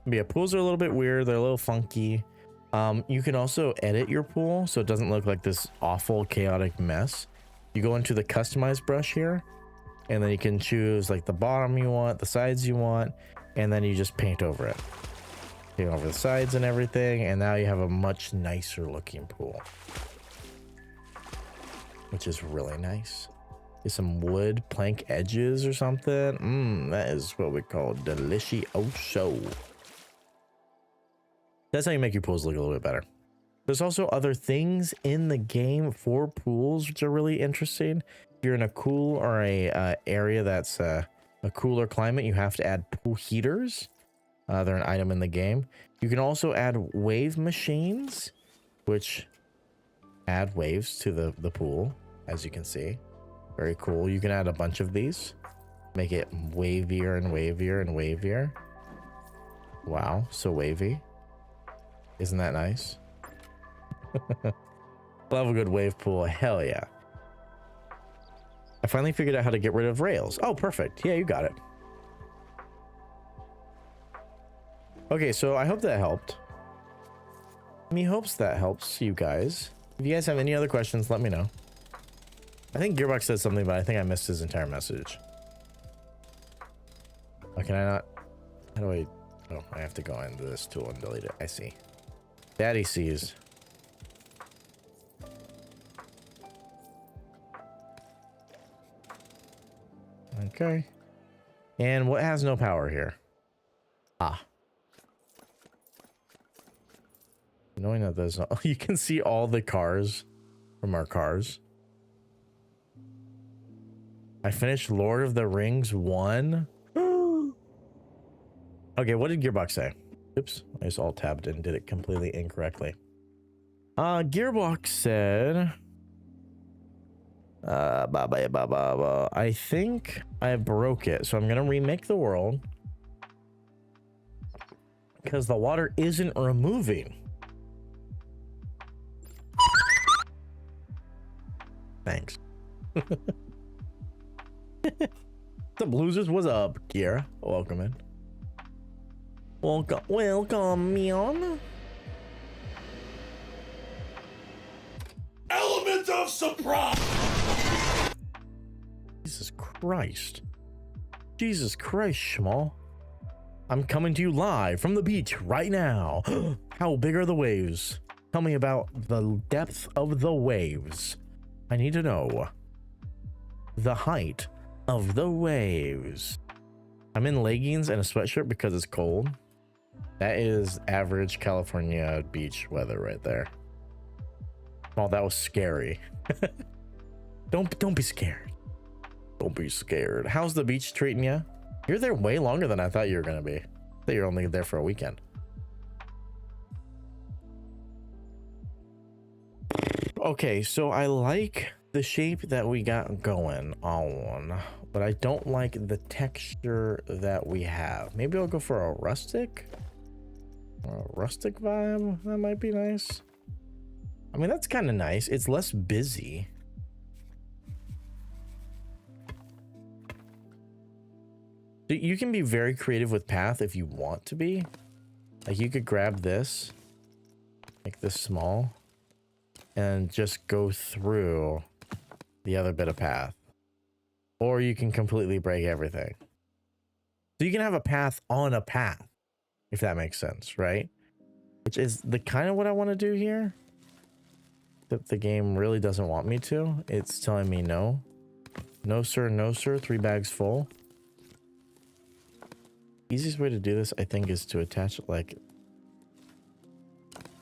But yeah, pools are a little bit weird. They're a little funky. You can also edit your pool so it doesn't look like this awful chaotic mess. You go into the customize brush here, and then you can choose like the bottom you want, the sides you want, and then you just paint over it. Paint over the sides and everything, and now you have a much nicer looking pool, which is really nice. Get some wood plank edges or something. That is what we call delicioso. That's how you make your pools look a little bit better. There's also other things in the game for pools, which are really interesting. If you're in a cool or a area that's a cooler climate, you have to add pool heaters. They're an item in the game. You can also add wave machines, which add waves to the pool, as you can see. Very cool. You can add a bunch of these. Make it wavier and wavier and wavier. Wow, so wavy. Isn't that nice? Love a good wave pool. Hell yeah. I finally figured out how to get rid of rails. Oh, perfect. Yeah, you got it. Okay, so I hope that helped. Me hopes that helps you guys. If you guys have any other questions, let me know. I think Gearbox said something, but I think I missed his entire message. Oh, can I not? How do I? Oh, I have to go into this tool and delete it. I see. Daddy sees. Okay. And what has no power here? Ah. Knowing that there's no... You can see all the cars from our cars. I finished Lord of the Rings 1. Okay, what did Gearbox say? Oops, I just alt tabbed and did it completely incorrectly. Gearbox said... I think I broke it, so I'm gonna remake the world. Because the water isn't removing. Thanks. The losers, what's up, Kiera? Welcome in. Welcome, Mion. Element of surprise. Jesus Christ. Jesus Christ, Schmal. I'm coming to you live from the beach right now. How big are the waves? Tell me about the depth of the waves. I need to know the height of the waves. I'm in leggings and a sweatshirt because it's cold. That is average California beach weather right there. Oh, that was scary. Don't be scared. Don't be scared. How's the beach treating you? You're there way longer than I thought you were gonna be. I thought you were only there for a weekend. Okay, so I like the shape that we got going on, but I don't like the texture that we have. Maybe I'll go for a rustic vibe. That might be nice. I mean, that's kind of nice. It's less busy. You can be very creative with path if you want to be. Like, you could grab this, make this small, and just go through the other bit of path. Or you can completely break everything. So you can have a path on a path, if that makes sense, right? Which is the kind of what I want to do here. That the game really doesn't want me to. It's telling me no. No sir, no sir. 3 bags full. Easiest way to do this, I think, is to attach it like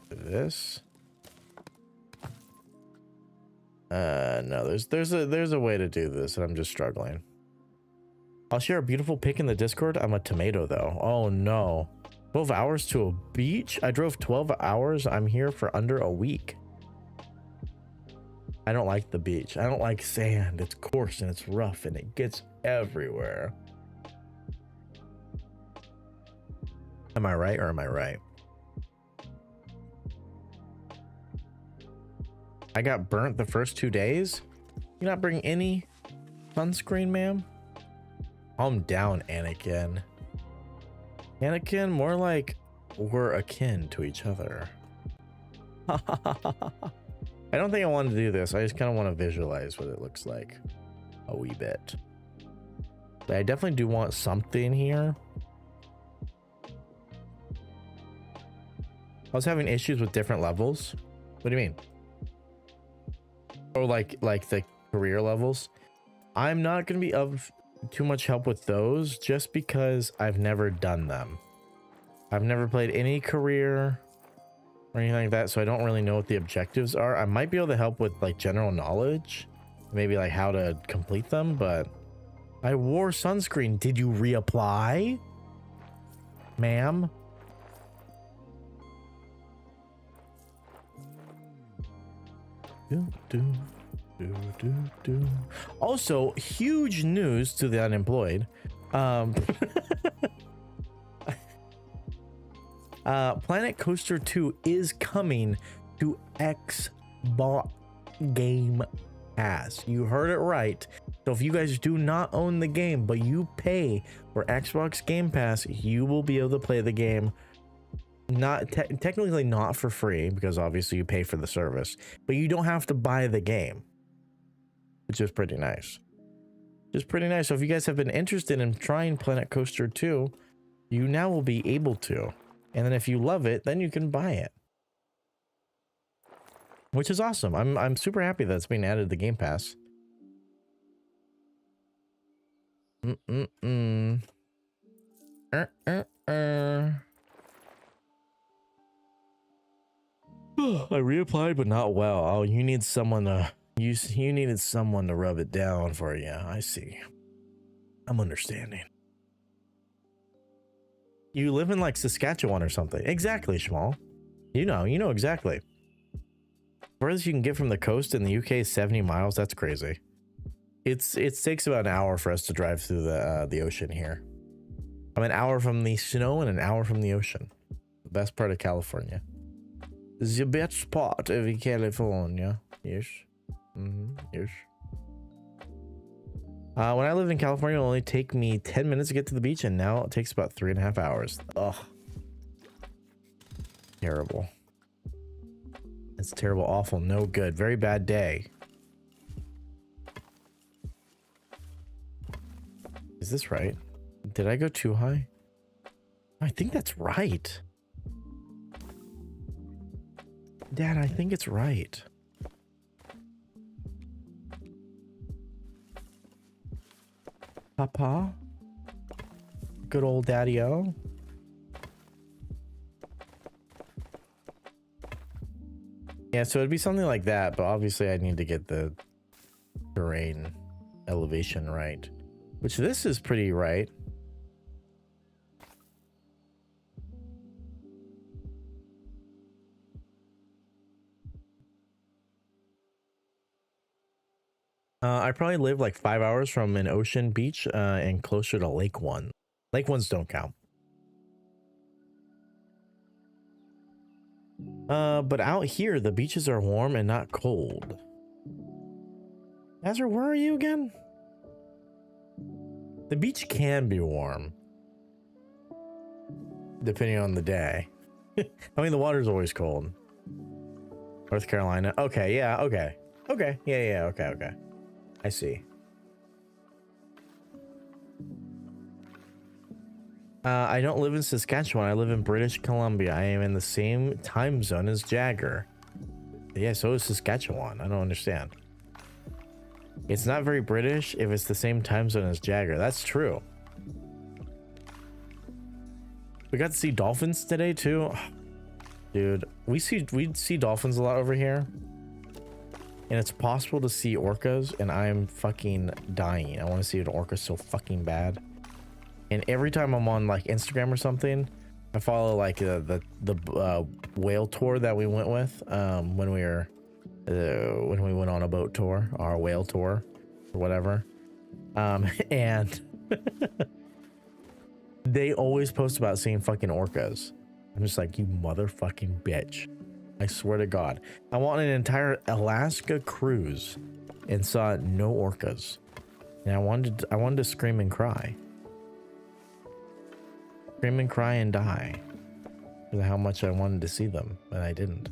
this. No, there's a way to do this, and I'm just struggling. I'll share a beautiful pic in the Discord. I'm a tomato though. Oh no. 12 hours to a beach? I drove 12 hours. I'm here for under a week. I don't like the beach. I don't like sand. It's coarse and it's rough and it gets everywhere. Am I right or am I right? I got burnt the first 2 days. You not bring any sunscreen, ma'am? Calm down, Anakin. Anakin, more like we're akin to each other. I don't think I want to do this. I just kind of want to visualize what it looks like a wee bit. But I definitely do want something here. I was having issues with different levels. What do you mean? Oh, like the career levels. I'm not going to be of too much help with those just because I've never done them. I've never played any career or anything like that, so I don't really know what the objectives are. I might be able to help with like general knowledge, maybe like how to complete them, but I wore sunscreen. Did you reapply, ma'am? Also, huge news to the unemployed. Planet Coaster 2 is coming to Xbox Game Pass. You heard it right. So if you guys do not own the game, but you pay for Xbox Game Pass, you will be able to play the game. Not technically not for free, because obviously you pay for the service, but you don't have to buy the game, which is pretty nice. Just pretty nice. So if you guys have been interested in trying Planet Coaster 2, you now will be able to. And then if you love it, then you can buy it, which is awesome. I'm super happy that's being added to the Game Pass. I reapplied, but not well. Oh, you need someone to you needed someone to rub it down for you. I see. I'm understanding. You live in like Saskatchewan or something. Exactly, Schmal. You know exactly. Furthest you can get from the coast in the UK is 70 miles. That's crazy. It takes about an hour for us to drive through the ocean here. I'm an hour from the snow and an hour from the ocean. The best part of California. The best part of California. Yes. Ish. When I lived in California, it would only take me 10 minutes to get to the beach, and now it takes about 3.5 hours. Ugh. Terrible. It's terrible, awful, no good. Very bad day. Is this right? Did I go too high? I think that's right. Dad, I think it's right. Papa? Good old daddy-o. Yeah, so it'd be something like that, but obviously I need to get the terrain elevation right. Which this is pretty right. I probably live like 5 hours from an ocean beach and closer to Lake One. Lake Ones don't count. But out here, the beaches are warm and not cold. Azra, where are you again? The beach can be warm. Depending on the day. I mean, the water's always cold. North Carolina. Okay, yeah, okay. Okay, yeah, okay. I see. I don't live in Saskatchewan. I live in British Columbia. I am in the same time zone as Jagger. Yeah, so is Saskatchewan. I don't understand. It's not very British if it's the same time zone as Jagger. That's true. We got to see dolphins today too. Dude, we see dolphins a lot over here. And it's possible to see orcas, and I'm fucking dying. I want to see an orca so fucking bad. And every time I'm on like Instagram or something, I follow like the whale tour that we went with when we went on a boat tour, our whale tour or whatever. And they always post about seeing fucking orcas. I'm just like, you motherfucking bitch. I swear to God. I went on an entire Alaska cruise and saw no orcas. And I wanted to scream and cry. Scream and cry and die. Because of how much I wanted to see them, but I didn't.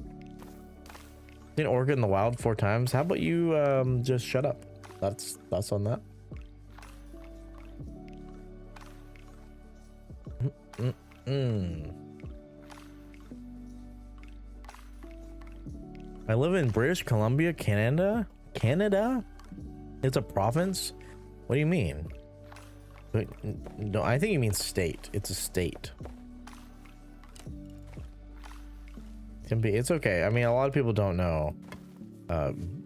Seen orca in the wild 4 times. How about you just shut up? That's on that. I live in British Columbia, Canada. Canada? It's a province? What do you mean? No, I think you mean state. It's a state. It's okay. I mean, a lot of people don't know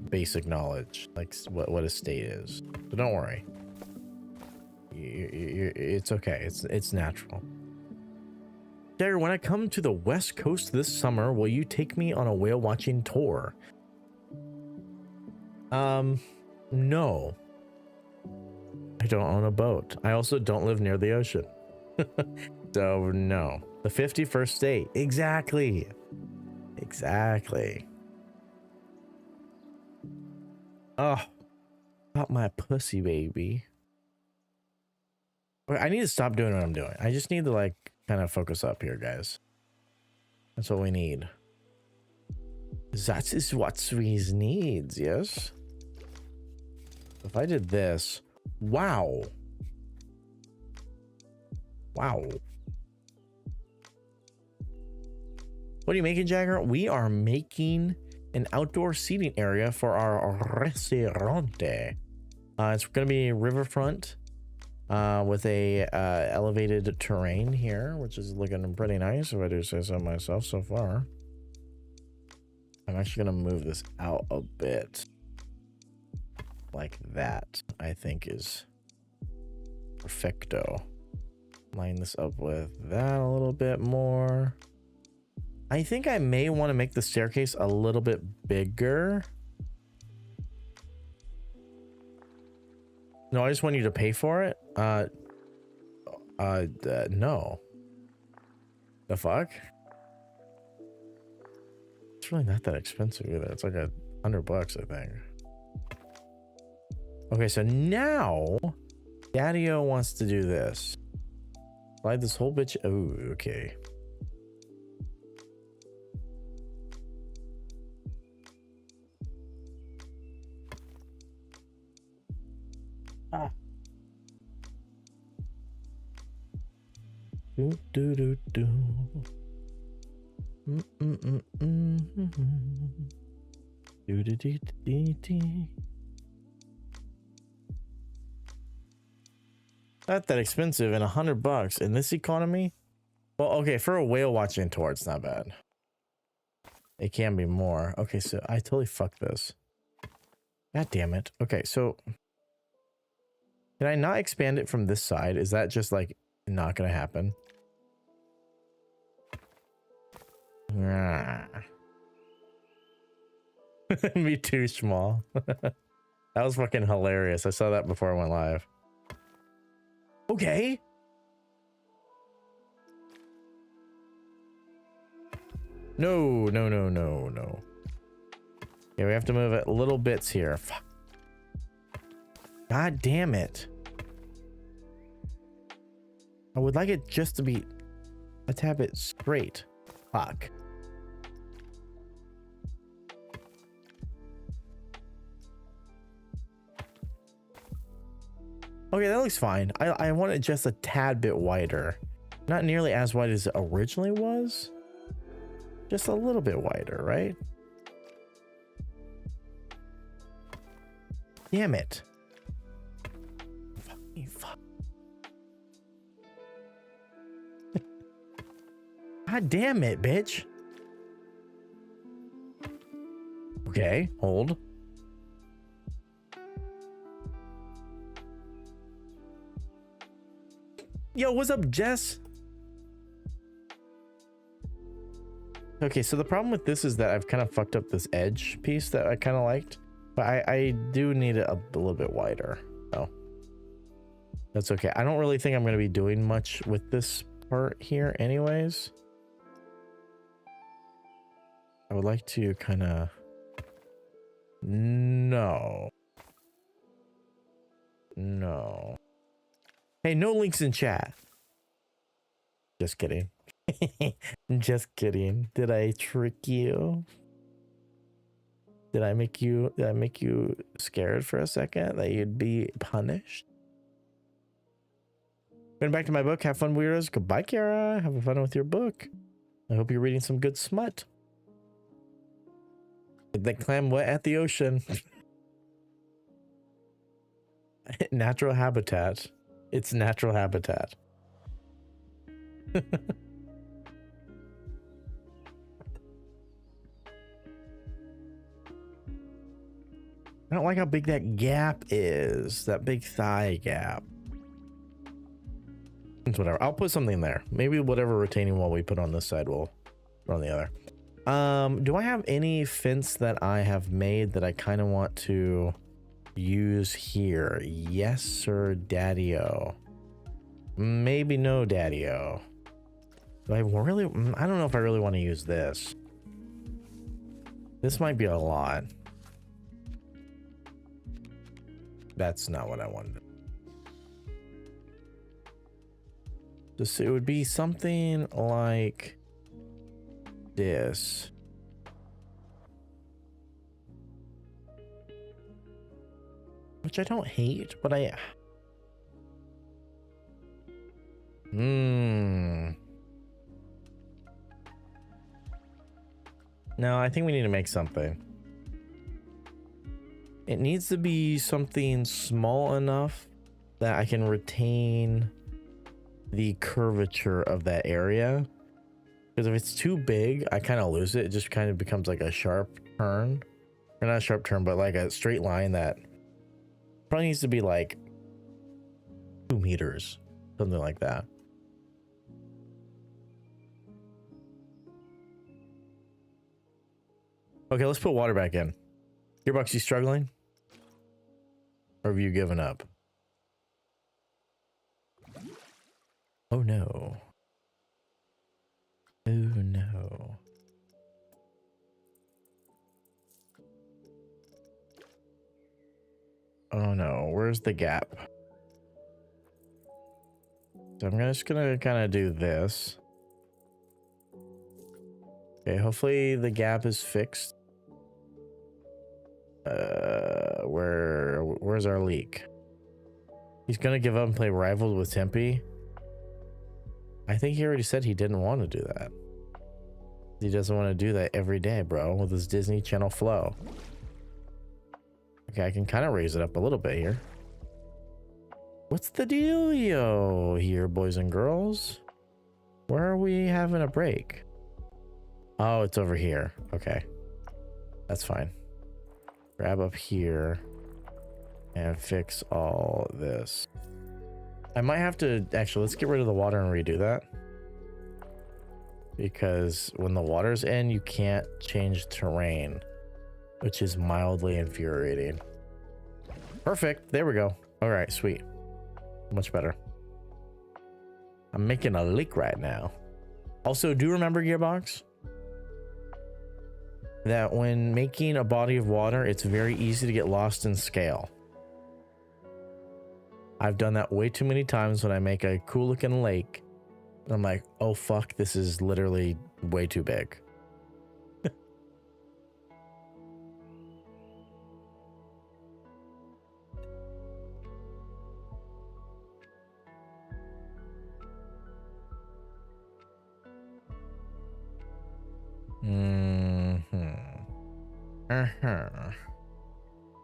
basic knowledge, like what a state is. So don't worry. It's okay. It's natural. Dagger, when I come to the West Coast this summer, will you take me on a whale watching tour? No. I don't own a boat. I also don't live near the ocean. So no. The 51st state. Exactly. Exactly. Oh, got my pussy, baby. I need to stop doing what I'm doing. I just need to like kind of focus up here, guys. That's what we need. That is what we needs, yes? If I did this, wow. Wow. What are you making, Jagger? We are making an outdoor seating area for our restaurant. It's going to be riverfront with a elevated terrain here, which is looking pretty nice if I do say so myself so far. I'm actually going to move this out a bit. Like that, I think is perfecto. Line this up with that a little bit more. I think I may want to make the staircase a little bit bigger. No, I just want you to pay for it. No. The fuck? It's really not that expensive either. It's like $100, I think. Okay, so now Daddy-O wants to do this. Slide this whole bitch. Oh, okay. Ah. Do do do do. Do do do do do. Not that expensive, and $100 in this economy. Well, okay, for a whale watching tour, it's not bad. It can be more. Okay, so I totally fucked this. God damn it. Okay, so can I not expand it from this side? Is that just like not gonna happen? Me too small. That was fucking hilarious. I saw that before I went live. Okay. No, no, no, no, no. Yeah, we have to move it little bits here. Fuck. God damn it. I would like it just to be a tad bit straight. Fuck. Okay, that looks fine. I want it just a tad bit wider. Not nearly as wide as it originally was. Just a little bit wider, right? Damn it. Fucking fuck. God damn it, bitch. Okay, hold. Yo, what's up, Jess? Okay, so the problem with this is that I've kind of fucked up this edge piece that I kind of liked, but I do need it a little bit wider. So that's okay. I don't really think I'm going to be doing much with this part here anyways. I would like to kind of... No. No. Hey, no links in chat. Just kidding. Just kidding. Did I trick you? Did I make you scared for a second that you'd be punished? Going back to my book. Have fun, weirdos. Goodbye, Kara. Have fun with your book. I hope you're reading some good smut. Get that clam wet at the ocean. Natural habitat. It's natural habitat. I don't like how big that gap is. That big thigh gap. It's whatever. I'll put something there. Maybe whatever retaining wall we put on this side will put on the other. Do I have any fence that I have made that I kind of want to use here? Yes, sir, Daddy-O. Maybe no, Daddy-O. Do I really? I don't know if I really want to use this. This might be a lot. That's not what I wanted. Just, it would be something like this. Which I don't hate, but I... No, I think we need to make something. It needs to be something small enough that I can retain the curvature of that area. Because if it's too big, I kind of lose it. It just kind of becomes like a sharp turn. Or not a sharp turn, but like a straight line that probably needs to be like 2 meters. Something like that. Okay, let's put water back in. Gearbox, you struggling? Or have you given up? Oh no. Oh no. Oh no, where's the gap? So I'm just gonna kind of do this. Okay, hopefully the gap is fixed. Where's our leak? He's gonna give up and play Rivals with Tempe. I think he already said he didn't want to do that. He doesn't want to do that every day, bro, with his Disney Channel flow. Okay, I can kind of raise it up a little bit here. What's the dealio here, boys and girls? Where are we having a break? Oh, it's over here. Okay, that's fine. Grab up here and fix all this. I might have to actually, let's get rid of the water and redo that, because when the water's in, you can't change terrain, which is mildly infuriating. Perfect. There we go. All right, sweet. Much better. I'm making a leak right now. Also, do remember, Gearbox, that when making a body of water, it's very easy to get lost in scale. I've done that way too many times when I make a cool looking lake. I'm like, oh fuck, this is literally way too big.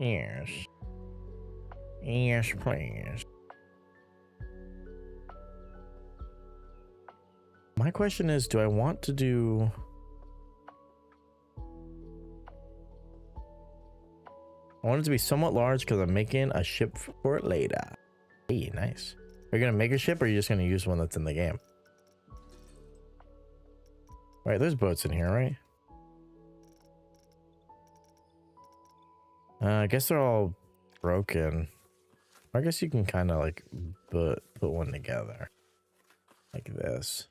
Yes. Yes, please. My question is, do I want to do... I want it to be somewhat large because I'm making a ship for it later. Hey, nice. Are you going to make a ship, or are you just going to use one that's in the game? Right, there's boats in here, right? I guess they're all broken. I guess you can kind of like put one together like this.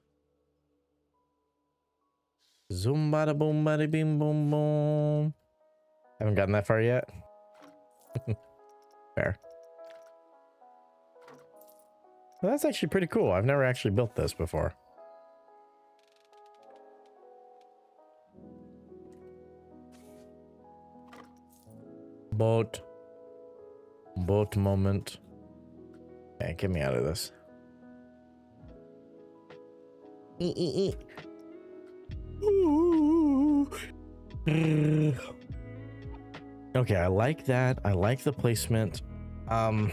Zoom bada boom bada bing boom boom. Haven't gotten that far yet. Fair. Well, that's actually pretty cool. I've never actually built this before. Boat moment. Okay, get me out of this. Okay, I like that. I like the placement. I'm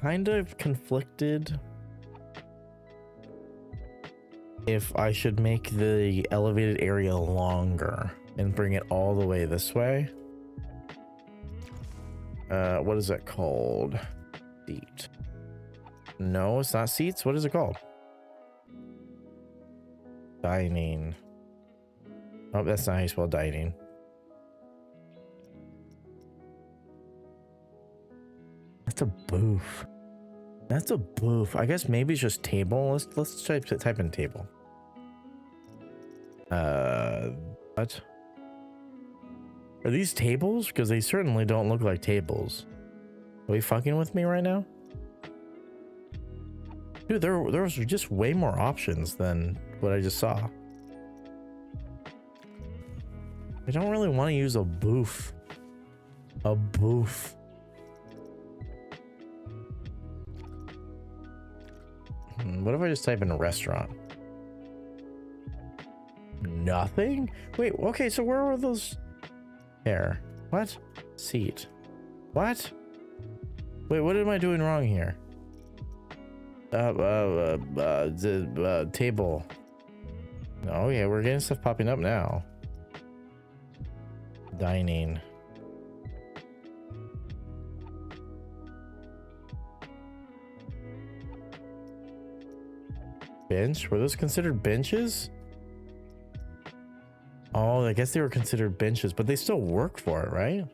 kind of conflicted if I should make the elevated area longer and bring it all the way this way. What is that called? Seat. No, it's not seats. What is it called? Dining. Oh, that's not how you spell dining. That's a booth. That's a booth. I guess maybe it's just table. Let's type in table. What? Are these tables? Because they certainly don't look like tables. Are you fucking with me right now? Dude, there was just way more options than what I just saw. I don't really want to use a booth. A booth. What if I just type in a restaurant? Nothing? Wait, okay, so where were those? There. What? Seat. What? Wait, what am I doing wrong here? Table. Oh yeah, we're getting stuff popping up now. Dining. Bench? Were those considered benches? Oh, I guess they were considered benches, but they still work for it, right?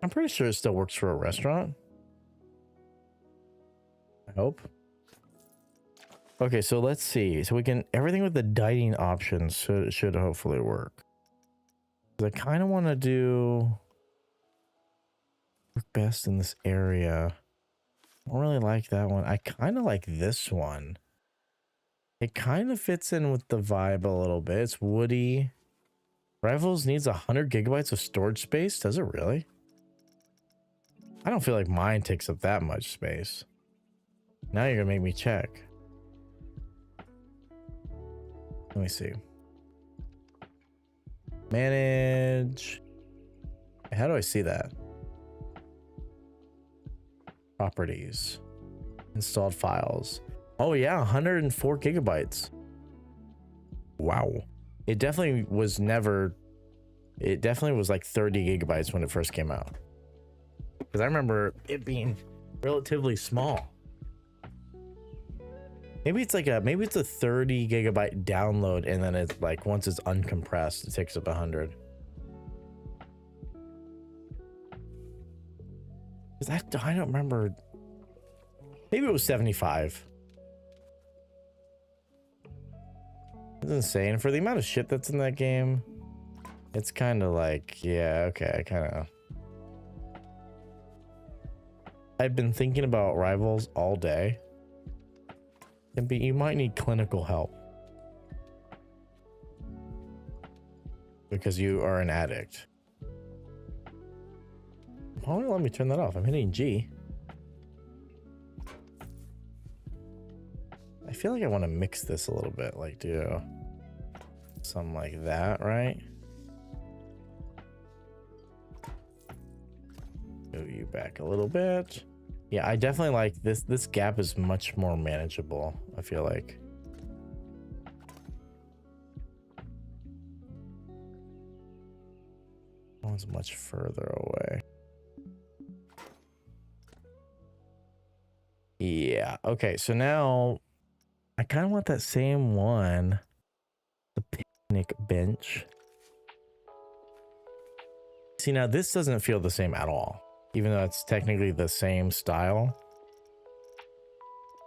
I'm pretty sure it still works for a restaurant. I hope. Okay, so let's see. So we can, everything with the dining options should hopefully work. I kind of want to do work best in this area. I don't really like that one. I kind of like this one. It kind of fits in with the vibe a little bit. It's woody. Rivals needs 100 gigabytes of storage space. Does it really? I don't feel like mine takes up that much space. Now you're gonna make me check. Let me see. Manage. How do I see that? Properties. Installed files. Oh yeah, 104 gigabytes. Wow. It definitely was like 30 gigabytes when it first came out. Because I remember it being relatively small. Maybe it's a 30 gigabyte download, and then it's like once it's uncompressed, it takes up 100. I don't remember. Maybe it was 75. It's insane for the amount of shit that's in that game. It's kind of like, yeah, okay, I've been thinking about Rivals all day. And you might need clinical help. Because you are an addict. Why don't you let me turn that off? I'm hitting G. I feel like I want to mix this a little bit, like do something like that, right? Move you back a little bit. Yeah, I definitely like this. This gap is much more manageable, I feel like. One's much further away. Yeah, okay, so now I kind of want that same one. The picnic bench. See, now this doesn't feel the same at all. Even though it's technically the same style.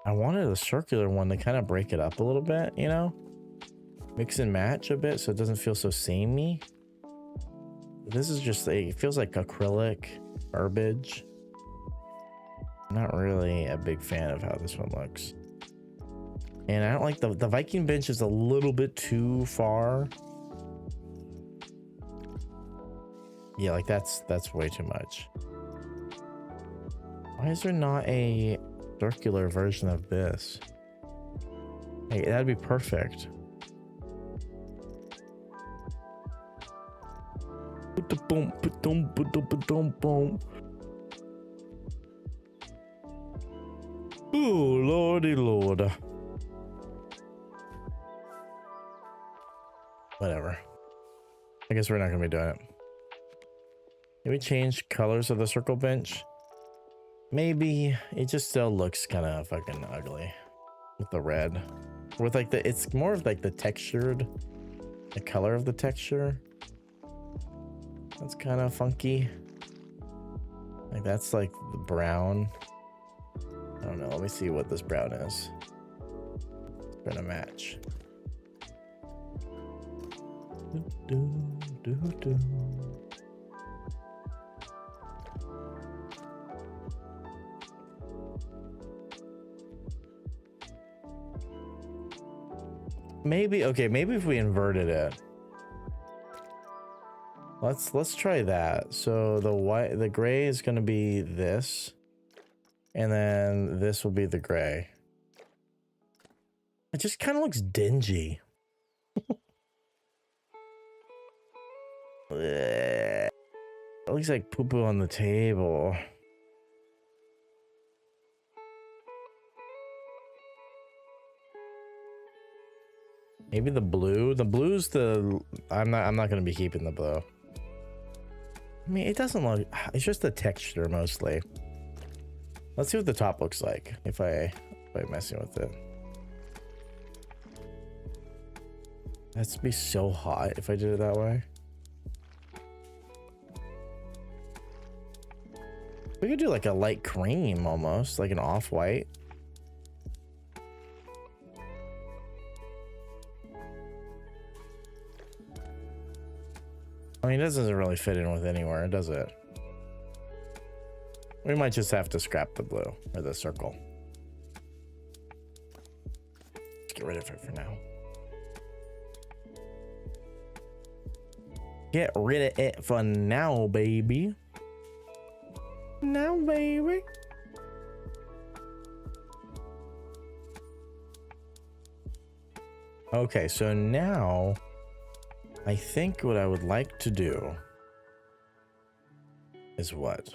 I wanted a circular one to kind of break it up a little bit, you know? Mix and match a bit so it doesn't feel so samey. This is just, it feels like acrylic, herbage. I'm not really a big fan of how this one looks. And I don't like the Viking bench is a little bit too far. Yeah, like that's way too much. Why is there not a circular version of this? Hey, that'd be perfect. Oh, lordy lord. Whatever. I guess we're not gonna be doing it. Can we change colors of the circle bench? Maybe. It just still looks kind of fucking ugly with the red. With like it's more of like the textured, the color of the texture. That's kind of funky. Like that's like the brown. I don't know. Let me see what this brown is. It's gonna match. Maybe, okay, maybe if we inverted it. Let's try that. So the gray is gonna be this. And then this will be the gray. It just kind of looks dingy. It looks like poo-poo on the table. Maybe the blue. The blue's the I'm not gonna be keeping the blue. I mean, it doesn't look, it's just the texture mostly. Let's see what the top looks like if I'm messing with it. That's be so hot if I did it that way. We could do like a light cream almost, like an off-white. I mean, it doesn't really fit in with anywhere, does it? We might just have to scrap the blue or the circle. Let's get rid of it for now. Get rid of it for now, baby. Now, baby. Okay, so now I think what I would like to do is what?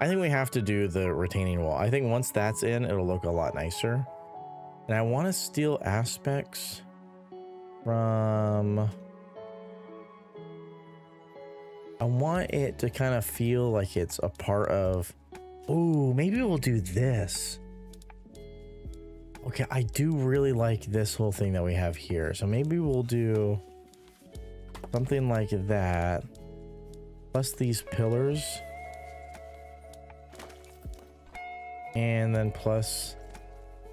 I think we have to do the retaining wall. I think once that's in, it'll look a lot nicer. And I want to steal aspects from... I want it to kind of feel like it's a part of... Oh, maybe we'll do this. Okay, I do really like this whole thing that we have here. So maybe we'll do something like that. Plus these pillars. And then plus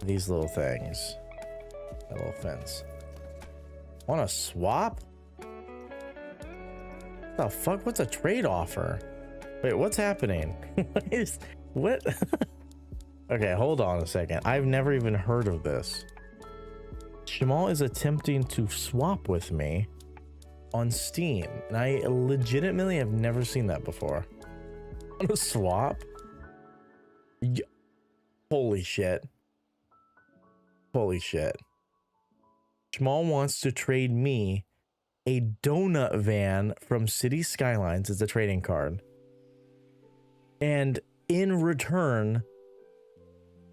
these little things. That little fence. Want to swap? What the fuck? What's a trade offer? Wait, what's happening? What? Okay, hold on a second. I've never even heard of this. Shamal is attempting to swap with me on Steam, and I legitimately have never seen that before. Want to swap? Holy shit. Holy shit. Shamal wants to trade me a donut van from City Skylines as a trading card. And in return,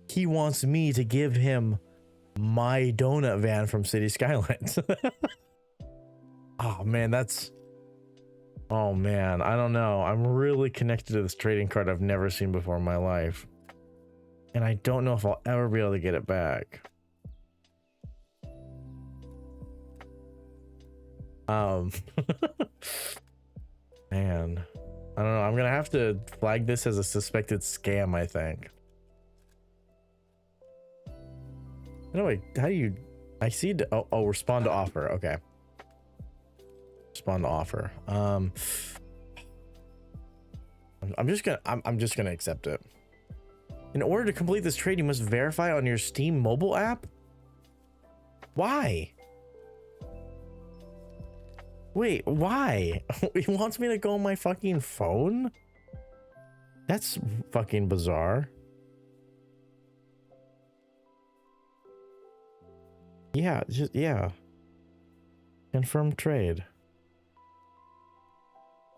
he wants me to give him my donut van from City Skylines. Oh man, that's... Oh man, I don't know. I'm really connected to this trading card I've never seen before in my life. And I don't know if I'll ever be able to get it back. Man, I don't know. I'm gonna have to flag this as a suspected scam, I think. Anyway, how do you... I see... Oh, respond to offer. Okay. Respond to offer. I'm just gonna accept it. In order to complete this trade, you must verify on your Steam mobile app? Why? Wait, why? He wants me to go on my fucking phone? That's fucking bizarre. Yeah, just, yeah. Confirm trade.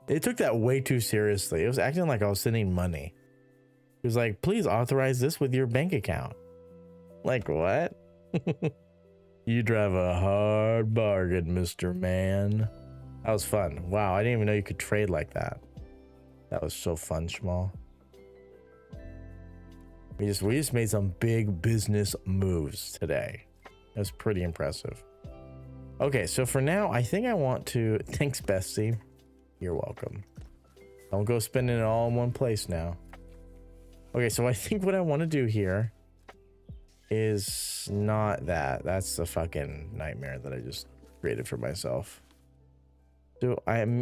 It took that way too seriously. It was acting like I was sending money. It was like, please authorize this with your bank account. Like, what? You drive a hard bargain, Mr. Man. That was fun. Wow, I didn't even know you could trade like that. That was so fun, Shamal. We just made some big business moves today. That was pretty impressive. Okay, so for now, I think I want to... Thanks, Bessie. You're welcome. Don't go spending it all in one place now. Okay, so I think what I want to do here is not that. That's the fucking nightmare that I just created for myself. So Daddy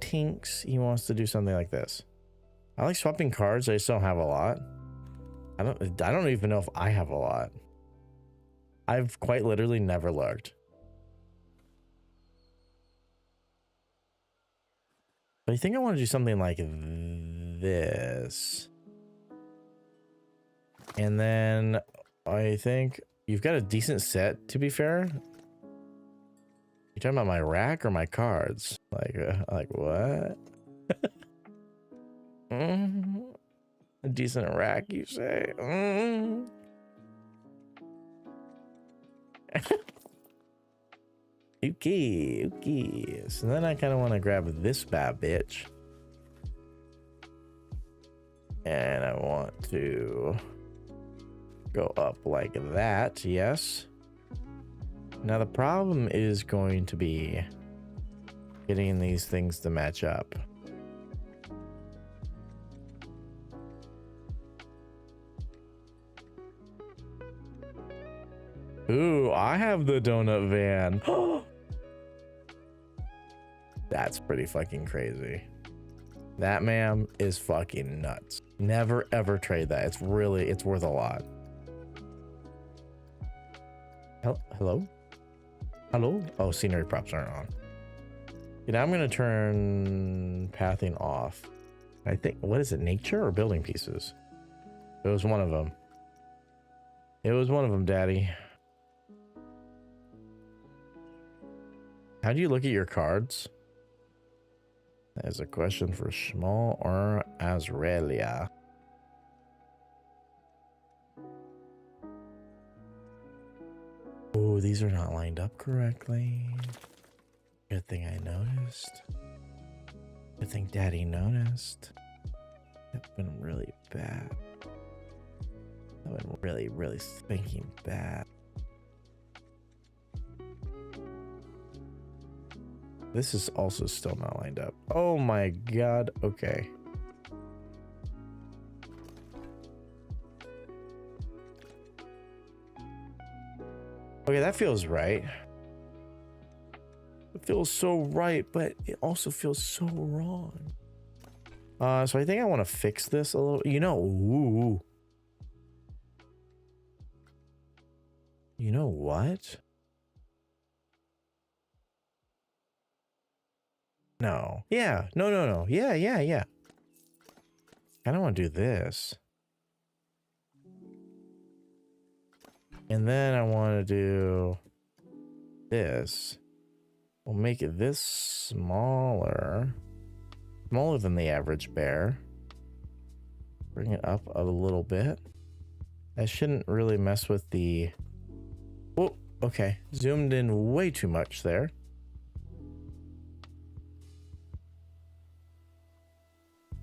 thinks he wants to do something like this. I like swapping cards. I just don't have a lot. I don't even know if I have a lot. I've quite literally never looked. But I think I want to do something like this. And then I think you've got a decent set, to be fair. You talking about my rack or my cards? Like what? A decent rack, you say? Okay. So then I kind of want to grab this bad bitch. And I want to go up like that, yes. Now the problem is going to be getting these things to match up. Ooh, I have the donut van. That's pretty fucking crazy. That, ma'am, is fucking nuts. Never ever trade that. It's worth a lot. Hello? Hello? Oh, scenery props aren't on. Now I'm gonna turn pathing off. I think, what is it, nature or building pieces? It was one of them. It was one of them, Daddy. How do you look at your cards? That is a question for Small or Azraelia. Oh, these are not lined up correctly. Good thing I noticed. Good thing Daddy noticed. That's been really bad. I've been really, really thinking bad. This is also still not lined up. Oh my god. Okay. Okay, that feels right. It feels so right, but it also feels so wrong. So I think I want to fix this a little. You know, ooh. You know what? No. Yeah. No. Yeah. I don't want to do this. And then I want to do this. We'll make it this smaller. Smaller than the average bear. Bring it up a little bit. I shouldn't really mess with the... Oh, okay. Zoomed in way too much there.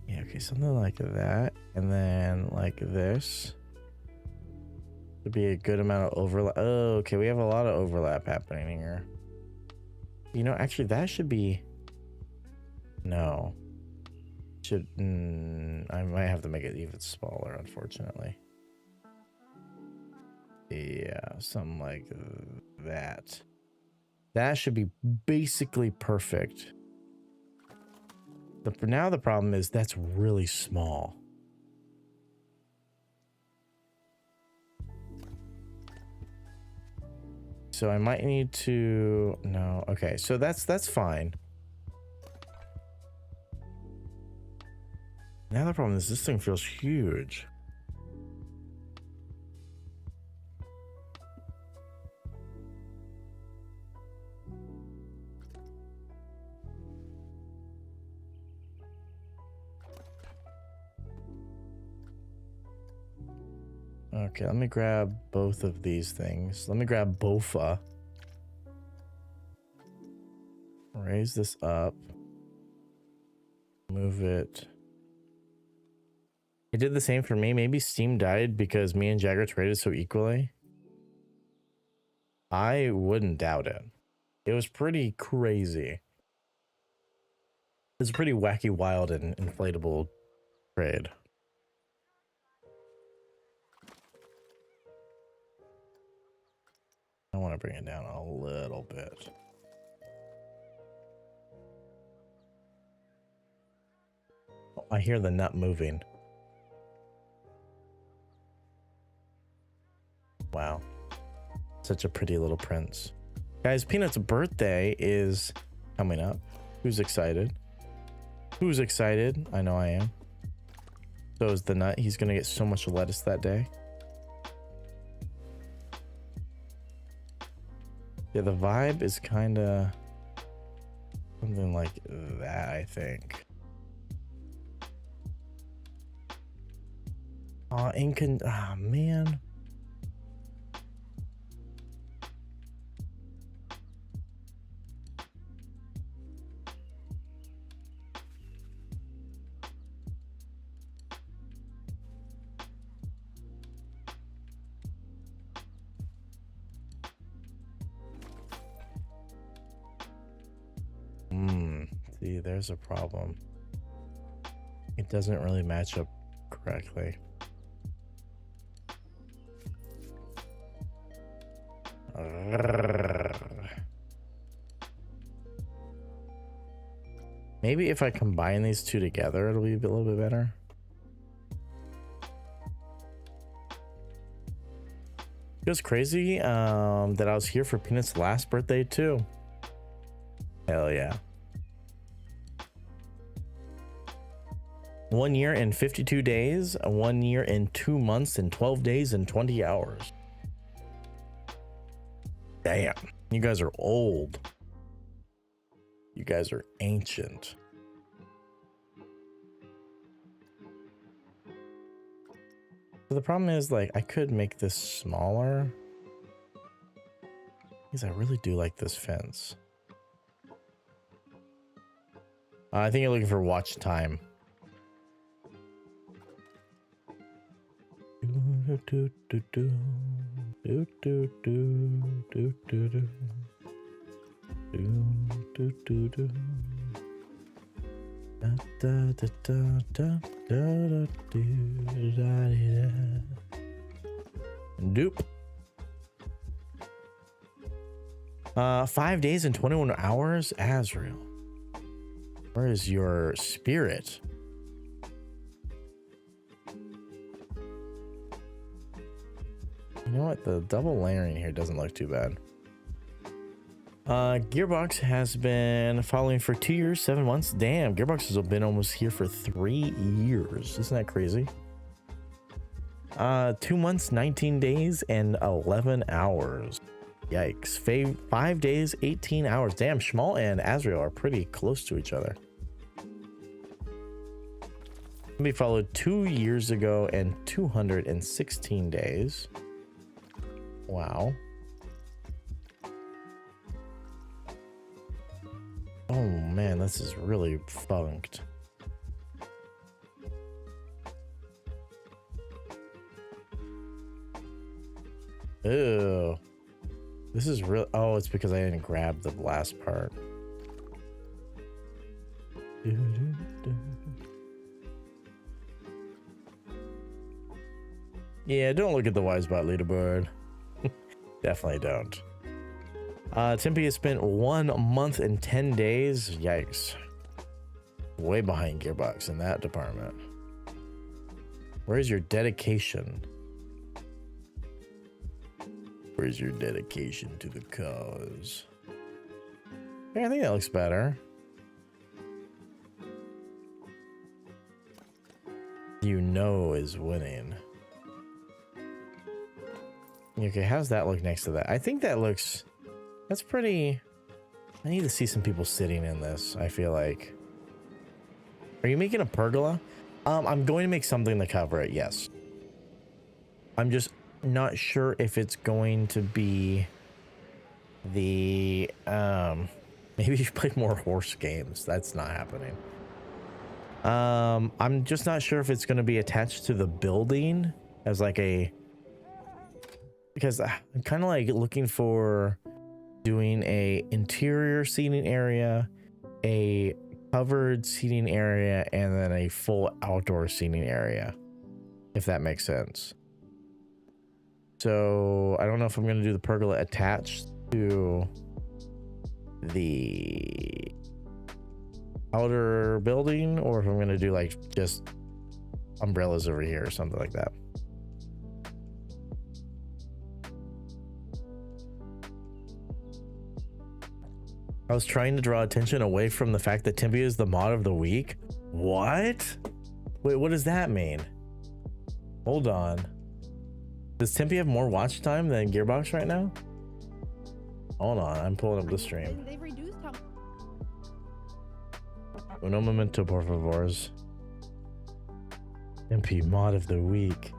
Yeah, okay, something like that. And then like this. Would be a good amount of overlap. Oh, okay, we have a lot of overlap happening here. You know, actually, that should be... No. Should... I might have to make it even smaller, unfortunately. Yeah, something like that. That should be basically perfect. But now the problem is that's really small. So I might need to... No, okay, so that's fine. Now the problem is this thing feels huge. Okay, let me grab both of these things. Let me grab Bofa. Raise this up. Move it. It did the same for me. Maybe Steam died because me and Jagger traded so equally. I wouldn't doubt it. It was pretty crazy. It's a pretty wacky, wild, and inflatable trade. I want to bring it down a little bit. Oh, I hear the nut moving. Wow. Such a pretty little prince. Guys, Peanut's birthday is coming up. Who's excited? Who's excited? I know I am. So is the nut. He's gonna get so much lettuce that day. Yeah, the vibe is kind of something like that, I think. Oh, man. See, there's a problem. It doesn't really match up correctly. Maybe if I combine these two together, it'll be a little bit better. It was crazy that I was here for Peanut's last birthday too. Hell yeah. 1 year and 52 days, 1 year and 2 months and 12 days and 20 hours. Damn, you guys are old. You guys are ancient. But the problem is, like, I could make this smaller. Because I really do like this fence. I think you're looking for watch time. Doop. 5 days and 21 hours, Azrael. Where is your spirit? You know what? The double layering here doesn't look too bad. Gearbox has been following for 2 years, 7 months. Damn, Gearbox has been almost here for 3 years. Isn't that crazy? 2 months, 19 days, and 11 hours. Yikes. 5 days, 18 hours. Damn, Schmal and Azrael are pretty close to each other. We followed 2 years ago and 216 days. Wow. Oh man, this is really funked. Ew. This is real. Oh, it's because I didn't grab the last part. Yeah, don't look at the Wisebot leaderboard. Definitely don't. Tempe has spent 1 month and 10 days. Yikes. Way behind Gearbox in that department. Where's your dedication? Where's your dedication to the cause? Yeah, I think that looks better. You know is winning. Okay, how's that look next to that? I think that looks... That's pretty... I need to see some people sitting in this, I feel like. Are you making a pergola? I'm going to make something to cover it, yes. I'm just not sure if it's going to be the... Maybe you should play more horse games. That's not happening. I'm just not sure if it's going to be attached to the building as like a... Because I'm kind of like looking for doing a interior seating area, a covered seating area, and then a full outdoor seating area, if that makes sense. So I don't know if I'm going to do the pergola attached to the outer building, or if I'm going to do like just umbrellas over here or something like that. I was trying to draw attention away from the fact that Tempe is the mod of the week. What? Wait, what does that mean? Hold on. Does Tempe have more watch time than Gearbox right now? Hold on, I'm pulling up the stream. They've reduced how... Uno momento, por favors. Tempe mod of the week.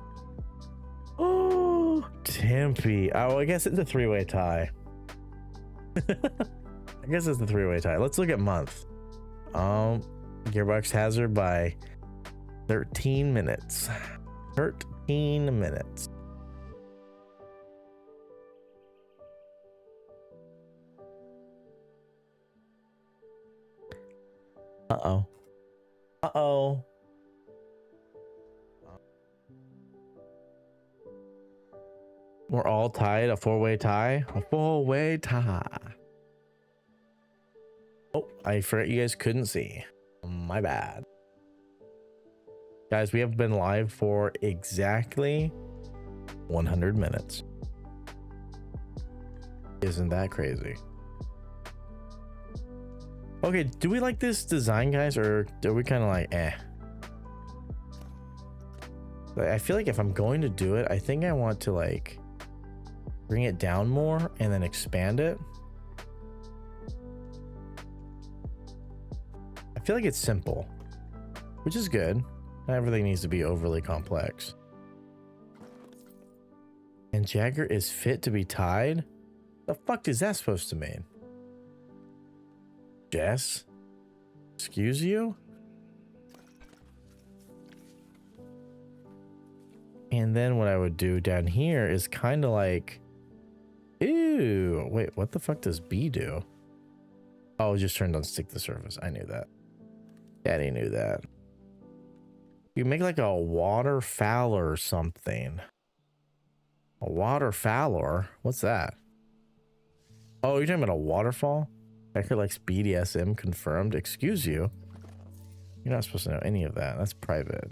Oh, Tempe. Oh, I guess it's a three-way tie. I guess it's the three-way tie. Let's look at month. Gearbox has her by 13 minutes. 13 minutes. Uh-oh. Uh-oh. We're all tied. A four-way tie. A four-way tie. Oh, Oh, I forgot you guys couldn't see. My bad. Guys, we have been live for exactly 100 minutes. Isn't that crazy? Okay, do we like this design, guys, or are we kind of like, eh? I feel like if I'm going to do it, I think I want to like bring it down more and then expand it. I feel like it's simple, which is good. Not everything needs to be overly complex. And Jagger is fit to be tied? The fuck is that supposed to mean? Jess? Excuse you? And then what I would do down here is kind of like, ew, wait, what the fuck does B do? Oh, it just turned on stick to surface. I knew that. Daddy knew that. You make like a waterfowl or something. A waterfowler? What's that? Oh, you're talking about a waterfall? Becker likes BDSM confirmed. Excuse you. You're not supposed to know any of that. That's private.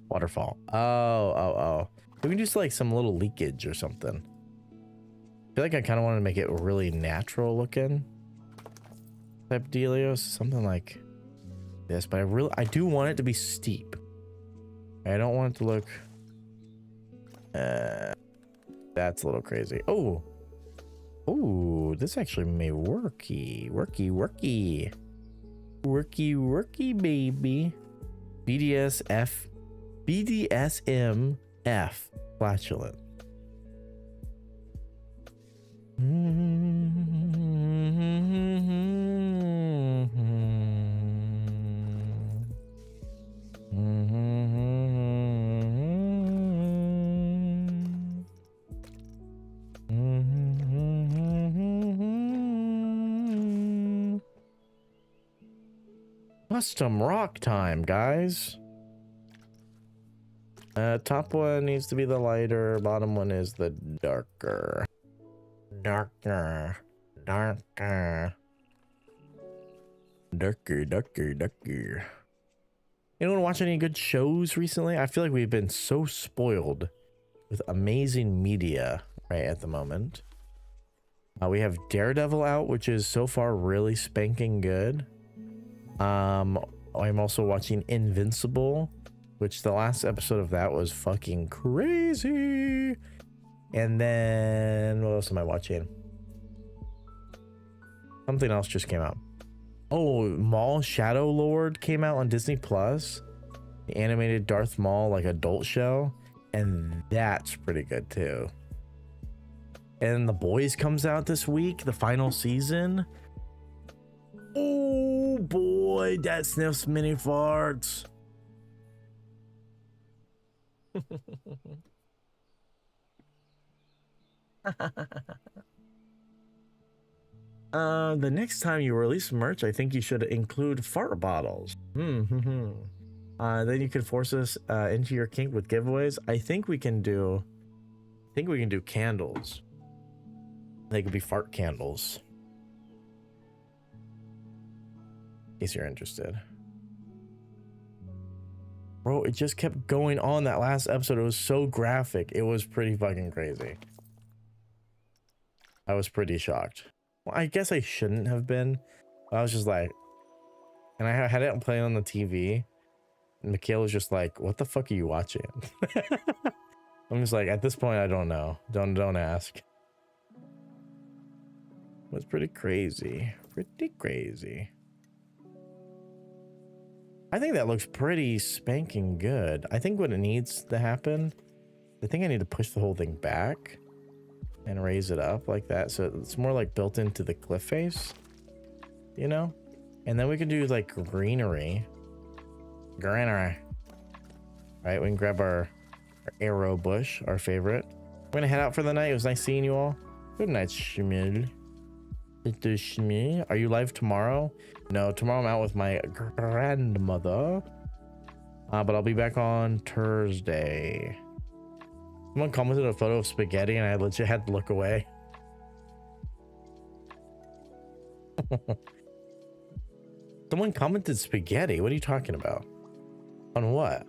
Waterfall. Oh. We can do like some little leakage or something. I feel like I kind of want to make it really natural looking. Type dealios. Something like this. But I do want it to be steep. I don't want it to look... that's a little crazy. Oh, this actually may worky, baby. BDSMF flatulent. Custom rock time, guys. Top one needs to be the lighter, bottom one is the darker. Darker. Anyone watch any good shows recently? I feel like we've been so spoiled with amazing media right at the moment. We have Daredevil out, which is so far really spanking good. I'm also watching Invincible, which the last episode of that was fucking crazy. And then what else am I watching? Something else just came out. Oh, Maul Shadow Lord came out on Disney Plus. The animated Darth Maul like adult show, and that's pretty good too. And The Boys comes out this week, the final season. Oh boy, Dad sniffs mini farts. The next time you release merch, I think you should include fart bottles. Then you can force us into your kink with giveaways. I think we can do candles. They could be fart candles. In case you're interested. Bro, it just kept going on that last episode. It was so graphic. It was pretty fucking crazy. I was pretty shocked. Well, I guess I shouldn't have been. I was just like, and I had it playing on the TV. And Mikhail was just like, what the fuck are you watching? I'm just like, at this point, I don't know. Don't ask. It was pretty crazy. Pretty crazy. I think that looks pretty spanking good. I think what it needs to happen, I think I need to push the whole thing back and raise it up like that. So it's more like built into the cliff face, you know? And then we can do like greenery. Right? We can grab our arrow bush, our favorite. We're gonna head out for the night. It was nice seeing you all. Good night, Shmil. Are you live tomorrow? No, tomorrow I'm out with my grandmother. But I'll be back on Thursday. Someone commented a photo of spaghetti and I legit had to look away. Someone commented spaghetti. What are you talking about? On what?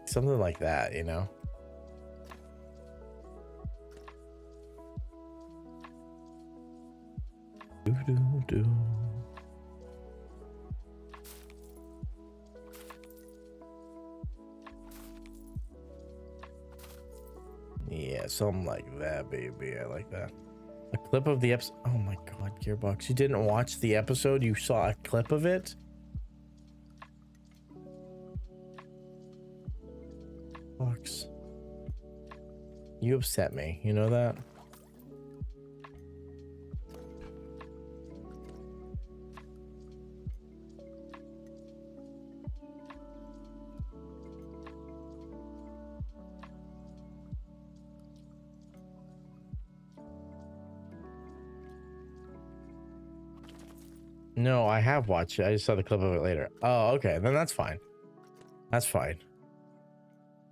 Something like that, you know? Do. Yeah, something like that, baby. I like that. A clip of the episode. Oh my god, Gearbox. You didn't watch the episode? You saw a clip of it? Box. You upset me. You know that? No, I have watched it. I just saw the clip of it later. Oh, okay. Then that's fine. That's fine.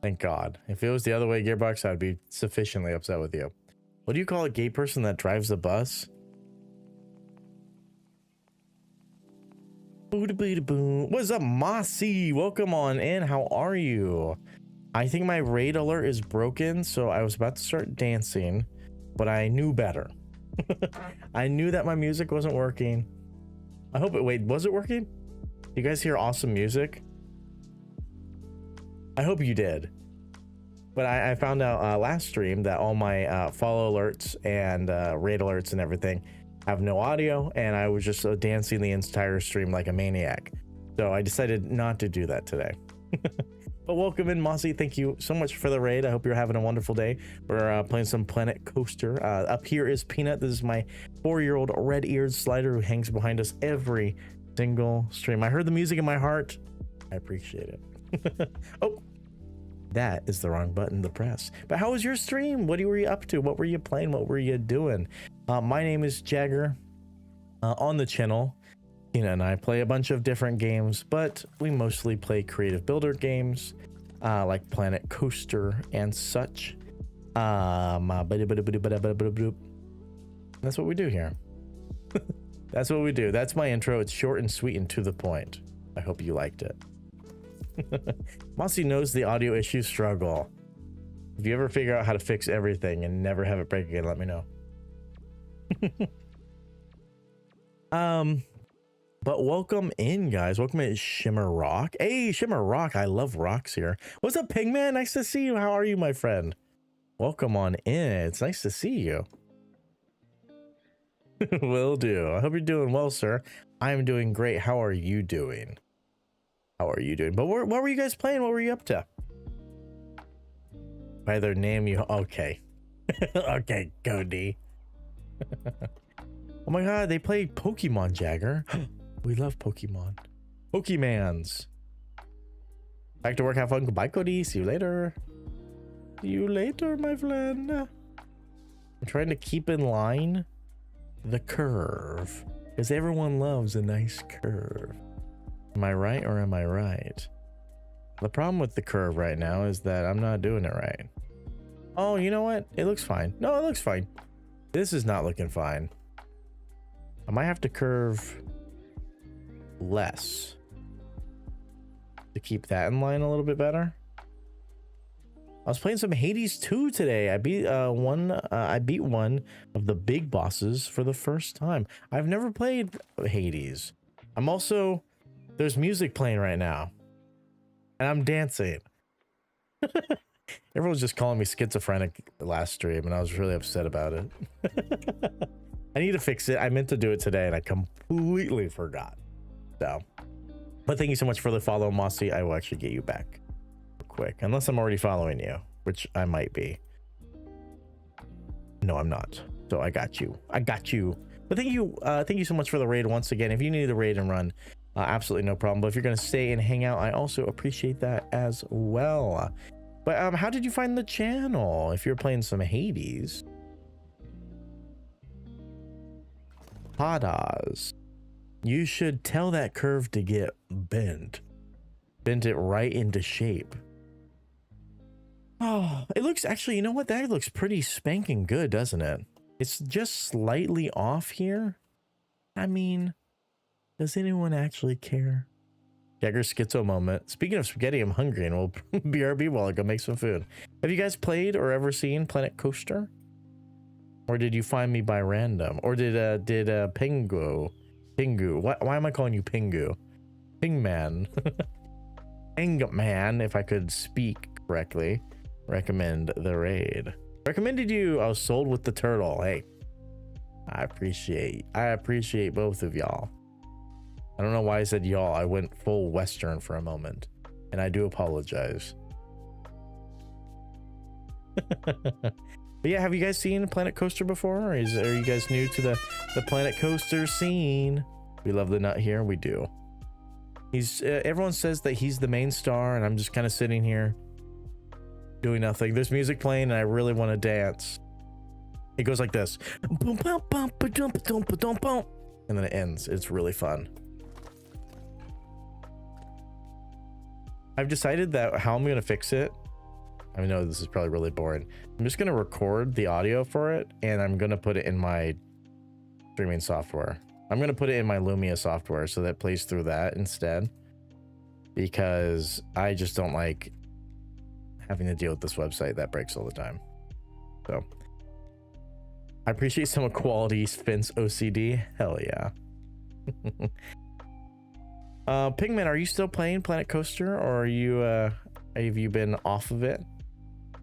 Thank God. If it was the other way, Gearbox, I'd be sufficiently upset with you. What do you call a gay person that drives a bus? What's up, Mossy? Welcome on in. How are you? I think my raid alert is broken, so I was about to start dancing, but I knew better. I knew that my music wasn't working. I hope it, wait, was it working? You guys hear awesome music? I hope you did. But I found out last stream that all my follow alerts and raid alerts and everything have no audio, and I was just dancing the entire stream like a maniac. So I decided not to do that today. But welcome in, Mossy. Thank you so much for the raid. I hope you're having a wonderful day. We're playing some Planet Coaster. Up here is Peanut. This is my 4-year-old red-eared slider who hangs behind us every single stream. I heard the music in my heart. I appreciate it. Oh, that is the wrong button to press. But how was your stream? What were you up to? What were you playing? What were you doing? My name is Jagger. On the channel, Tina and I play a bunch of different games, but we mostly play creative builder games like Planet Coaster and such. That's what we do here. That's what we do. That's my intro. It's short and sweet and to the point. I hope you liked it. Mossy knows the audio issue struggle. If you ever figure out how to fix everything and never have it break again, let me know. But welcome in, guys. Welcome in, Shimmer Rock. Hey, Shimmer Rock. I love rocks here. What's up, Pigman? Nice to see you. How are you, my friend? Welcome on in. It's nice to see you. Will do. I hope you're doing well, sir. I'm doing great. How are you doing? How are you doing? But what were you guys playing? What were you up to? By their name, you... Okay. Okay, go D. Oh my god, they played Pokemon, Jagger. We love Pokemon. Pokemans. Back to work, have fun. Goodbye, Cody. See you later. See you later, my friend. I'm trying to keep in line the curve, because everyone loves a nice curve. Am I right or am I right? The problem with the curve right now is that I'm not doing it right. Oh, you know what? It looks fine. No, it looks fine. This is not looking fine. I might have to curve less to keep that in line a little bit better. I was playing some Hades 2 today. I beat one of the big bosses for the first time. I've never played Hades. I'm also, there's music playing right now and I'm dancing. Everyone's just calling me schizophrenic last stream and I was really upset about it. I need to fix it. I meant to do it today and I completely forgot. So, but thank you so much for the follow, Mossy. I will actually get you back real quick, unless I'm already following you, which I might be. No, I'm not. So I got you. I got you. But thank you so much for the raid once again. If you need a raid and run, absolutely no problem. But if you're gonna stay and hang out, I also appreciate that as well. But how did you find the channel? If you're playing some Hades. Hadas. You should tell that curve to get bent. Bent it right into shape. Oh, it looks actually, you know what? That looks pretty spanking good, doesn't it? It's just slightly off here. I mean, does anyone actually care? Jagger schizo moment. Speaking of spaghetti, I'm hungry and we'll BRB while I go make some food. Have you guys played or ever seen Planet Coaster? Or did you find me by random? Or did Pingu? Why am I calling you Pingu? Pingman. Pingman, if I could speak correctly. Recommend the raid. Recommended you. I was sold with the turtle. Hey, I appreciate both of y'all. I don't know why I said y'all. I went full Western for a moment, and I do apologize. But yeah, have you guys seen Planet Coaster before? Or are you guys new to the Planet Coaster scene? We love the nut here. We do. He's everyone says that he's the main star, and I'm just kind of sitting here doing nothing. There's music playing, and I really want to dance. It goes like this, and then it ends. It's really fun. I've decided that how I'm gonna fix it. I know this is probably really boring. I'm just gonna record the audio for it, and I'm gonna put it in my streaming software. I'm gonna put it in my Lumia software so that it plays through that instead, because I just don't like having to deal with this website that breaks all the time. So I appreciate some quality fence OCD. Hell yeah. Pigman, are you still playing Planet Coaster, or are you have you been off of it?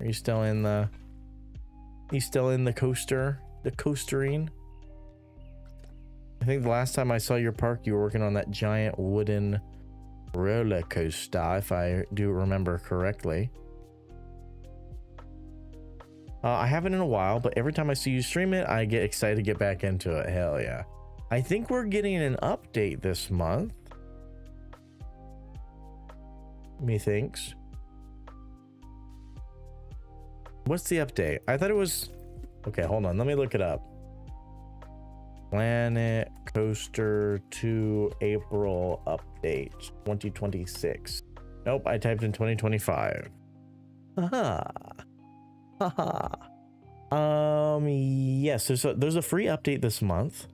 Are you still in the coastering? I think the last time I saw your park, you were working on that giant wooden roller coaster, if I do remember correctly. I haven't in a while, but every time I see you stream it, I get excited to get back into it. Hell yeah. I think we're getting an update this month. Methinks. What's the update? I thought it was... Okay, hold on. Let me look it up. Planet Coaster 2 April update 2026. Nope, I typed in 2025. Haha. Yes, there's a free update this month,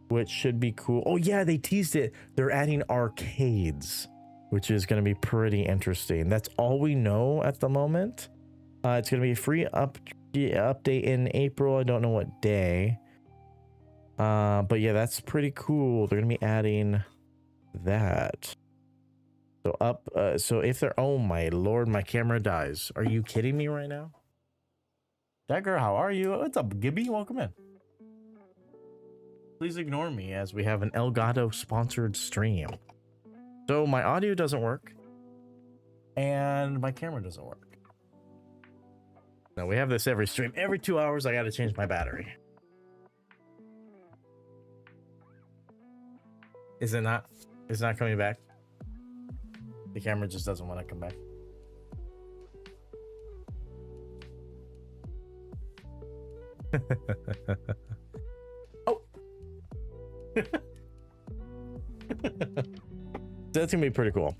which should be cool. Oh yeah, they teased it. They're adding arcades, which is going to be pretty interesting. That's all we know at the moment. It's going to be a free update in April. I don't know what day. But yeah, that's pretty cool. They're going to be adding that. So if they're... Oh my lord, my camera dies. Are you kidding me right now? Dagger, how are you? What's up, Gibby? Welcome in. Please ignore me as we have an Elgato sponsored stream. So my audio doesn't work, and my camera doesn't work. Now we have this every stream. Every 2 hours, I got to change my battery. Is it not? It's not coming back. The camera just doesn't want to come back. Oh. That's gonna be pretty cool.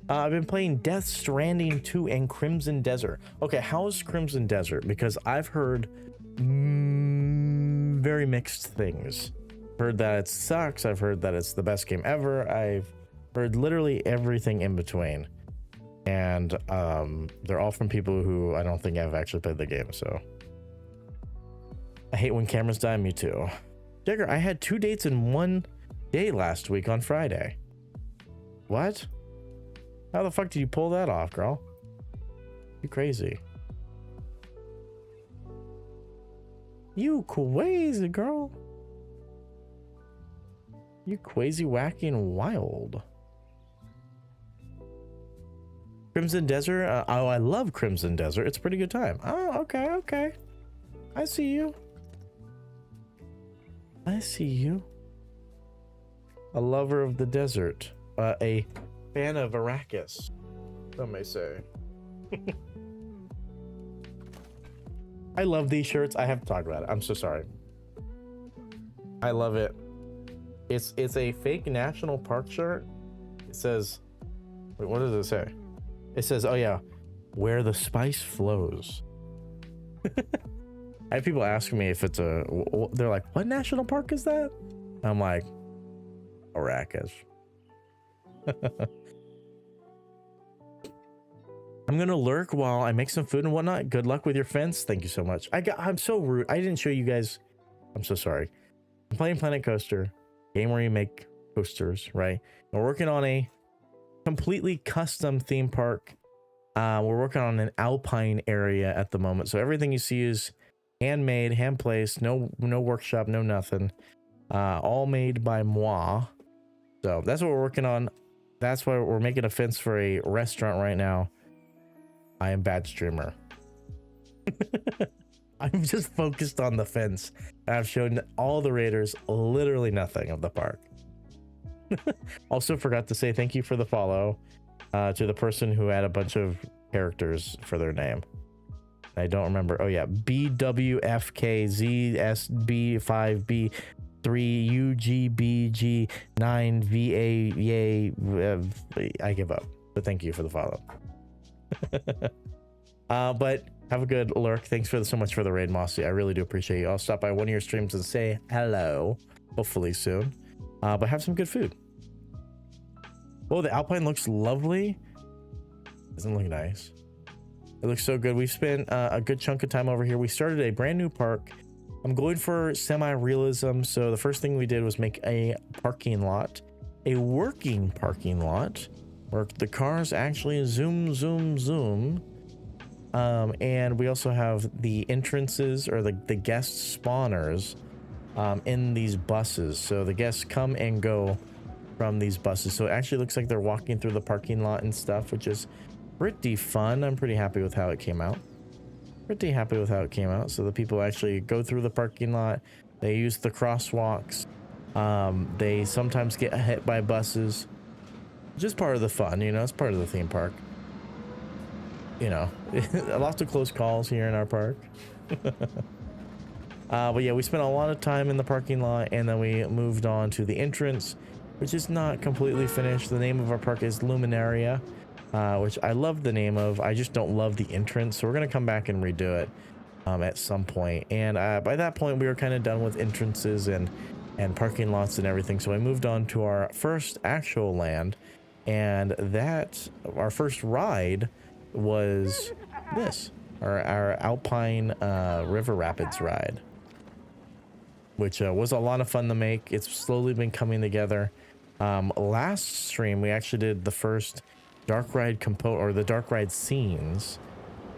I've been playing Death Stranding 2 and Crimson Desert. Okay, how's Crimson Desert? Because I've heard very mixed things. Heard that it sucks. I've heard that it's the best game ever. I've heard literally everything in between. And they're all from people who I don't think have actually played the game, so... I hate when cameras die. Me too. Jagger, I had 2 dates in 1 day last week on Friday. What? How the fuck did you pull that off, girl? You crazy. You crazy, girl. You crazy, wacky, and wild. Crimson Desert? Oh, I love Crimson Desert. It's a pretty good time. Oh, okay, okay. I see you. I see you. A lover of the desert. A fan of Arrakis, some may say. I love these shirts. I have to talk about it. I'm so sorry. I love it. It's a fake national park shirt. It says... Wait, what does it say? It says, oh yeah, where the spice flows. I have people asking me if it's a, they're like, what national park is that? I'm like, Arrakis. I'm gonna lurk while I make some food and whatnot. Good luck with your fence. Thank you so much. I'm so rude. I didn't show you guys. I'm so sorry. I'm playing Planet Coaster, game where you make coasters, right? We're working on a completely custom theme park. We're working on an alpine area at the moment, so everything you see is handmade, hand placed, no workshop, no nothing. All made by moi. So that's what we're working on. That's why we're making a fence for a restaurant right now. I am bad streamer. I'm just focused on the fence. I've shown all the raiders literally nothing of the park. Also forgot to say thank you for the follow to the person who had a bunch of characters for their name. I don't remember. Oh yeah, BWFKZSB5B3UGBG9VA. I give up. But thank you for the follow. But have a good lurk. Thanks so much for the raid, Mossy. I really do appreciate you. I'll stop by one of your streams and say hello, hopefully soon. But have some good food. Oh, the Alpine looks lovely. Doesn't look nice. It looks so good. We've spent a good chunk of time over here. We started a brand new park. I'm going for semi-realism. So the first thing we did was make a parking lot, a working parking lot, where the cars actually zoom. And we also have the entrances or the guest spawners in these buses. So the guests come and go from these buses. So it actually looks like they're walking through the parking lot and stuff, which is pretty fun. I'm pretty happy with how it came out. So the people actually go through the parking lot. They use the crosswalks. They sometimes get hit by buses. Just part of the fun, you know, it's part of the theme park. You know, lots of close calls here in our park. But yeah, we spent a lot of time in the parking lot, and then we moved on to the entrance, which is not completely finished. The name of our park is Luminaria, which I love the name of. I just don't love the entrance, so we're gonna come back and redo it at some point. And by that point, we were kind of done with entrances and parking lots and everything. So I moved on to our first actual land, and our first ride was this, our Alpine River Rapids ride, which was a lot of fun to make. It's slowly been coming together. Last stream we actually did the first dark ride the dark ride scenes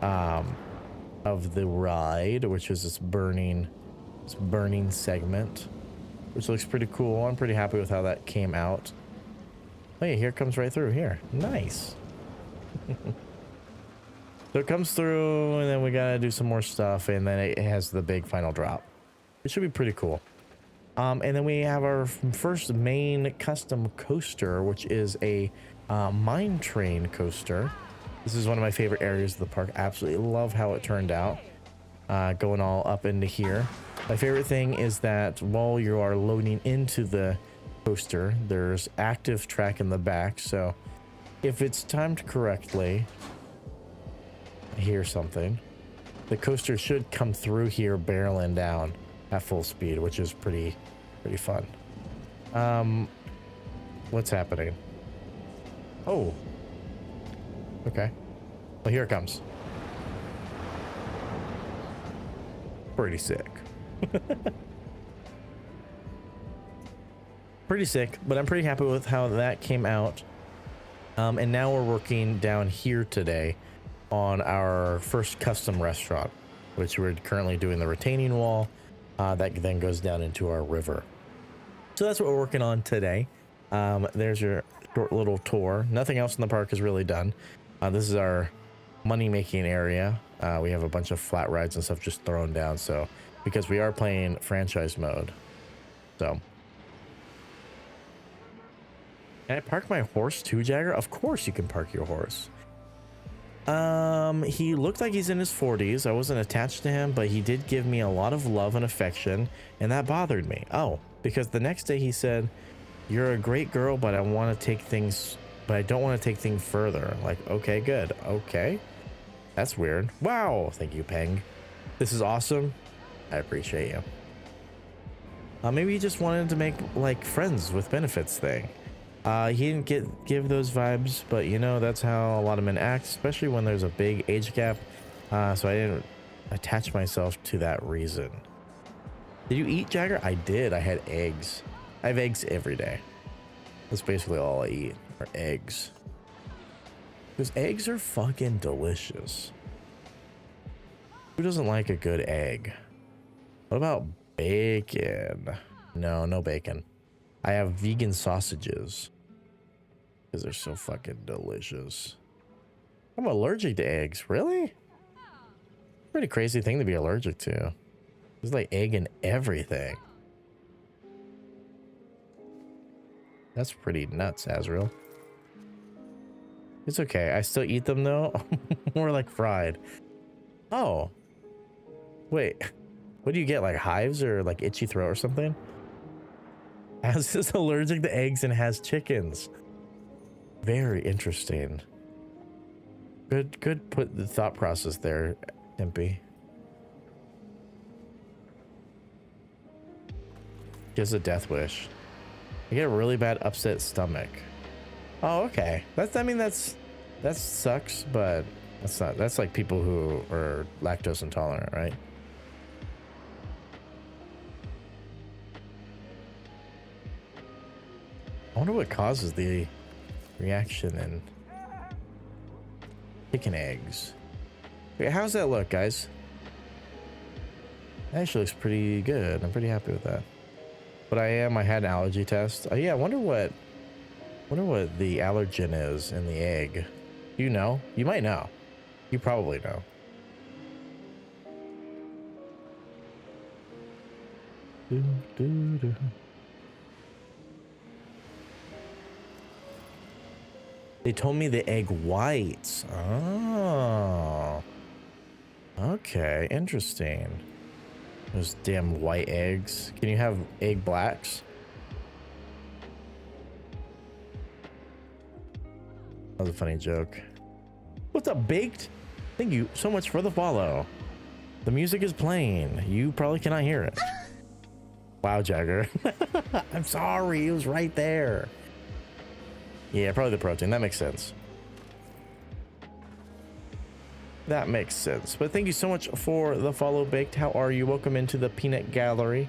of the ride, which is this burning segment, which looks pretty cool. I'm pretty happy with how that came out. Oh yeah, here it comes right through here. Nice. So it comes through, and then we gotta do some more stuff, and then it has the big final drop. It should be pretty cool. And then we have our first main custom coaster, which is a mine train coaster. This is one of my favorite areas of the park. Absolutely love how it turned out, going all up into here. My favorite thing is that while you are loading into the coaster, there's active track in the back. So if it's timed correctly, I hear something. The coaster should come through here barreling down at full speed, which is pretty fun. What's happening? Oh, okay. Well, here it comes. Pretty sick. Pretty sick, but I'm pretty happy with how that came out. And now we're working down here today on our first custom restaurant, which we're currently doing the retaining wall that then goes down into our river. So that's what we're working on today. There's your short little tour. Nothing else in the park is really done. This is our money-making area. We have a bunch of flat rides and stuff just thrown down, so because we are playing franchise mode. So can I park my horse too, Jagger? Of course you can park your horse. He looked like he's in his 40s. I wasn't attached to him, but he did give me a lot of love and affection, and that bothered me. Oh, because the next day he said, "You're a great girl, but I want to take things, but I don't want to take things further." Like, okay, good. Okay. That's weird. Wow. Thank you, Peng. This is awesome. I appreciate you. Maybe he just wanted to make like friends with benefits thing. He didn't give those vibes, but you know, that's how a lot of men act, especially when there's a big age gap. So I didn't attach myself to that reason. Did you eat, Jagger? I did. I had eggs. I have eggs every day. That's basically all I eat are eggs. Because eggs are fucking delicious. Who doesn't like a good egg? What about bacon? No, no bacon. I have vegan sausages. Because they're so fucking delicious. I'm allergic to eggs. Really? Pretty crazy thing to be allergic to. There's like egg in everything. That's pretty nuts, Azrael. It's okay. I still eat them though. More like fried. Oh. Wait. What do you get? Like hives or like itchy throat or something? Az is allergic to eggs and has chickens. Very interesting. Good put the thought process there, Tempe. Gives a death wish. I get a really bad upset stomach. Oh, okay. That sucks, but that's like people who are lactose intolerant, right? I wonder what causes the reaction in chicken eggs. Wait, how's that look, guys? That actually looks pretty good. I'm pretty happy with that. But I had an allergy test. Yeah, I wonder what the allergen is in the egg. You know? You might know. You probably know. They told me the egg whites. Oh. Okay, interesting. Those damn white eggs. Can you have egg blacks? That was a funny joke. What's up, Baked? Thank you so much for the follow. The music is playing. You probably cannot hear it. Wow, Jagger. I'm sorry. It was right there. Yeah, probably the protein. That makes sense. That makes sense. But thank you so much for the follow, Baked. How are you? Welcome into the Peanut Gallery.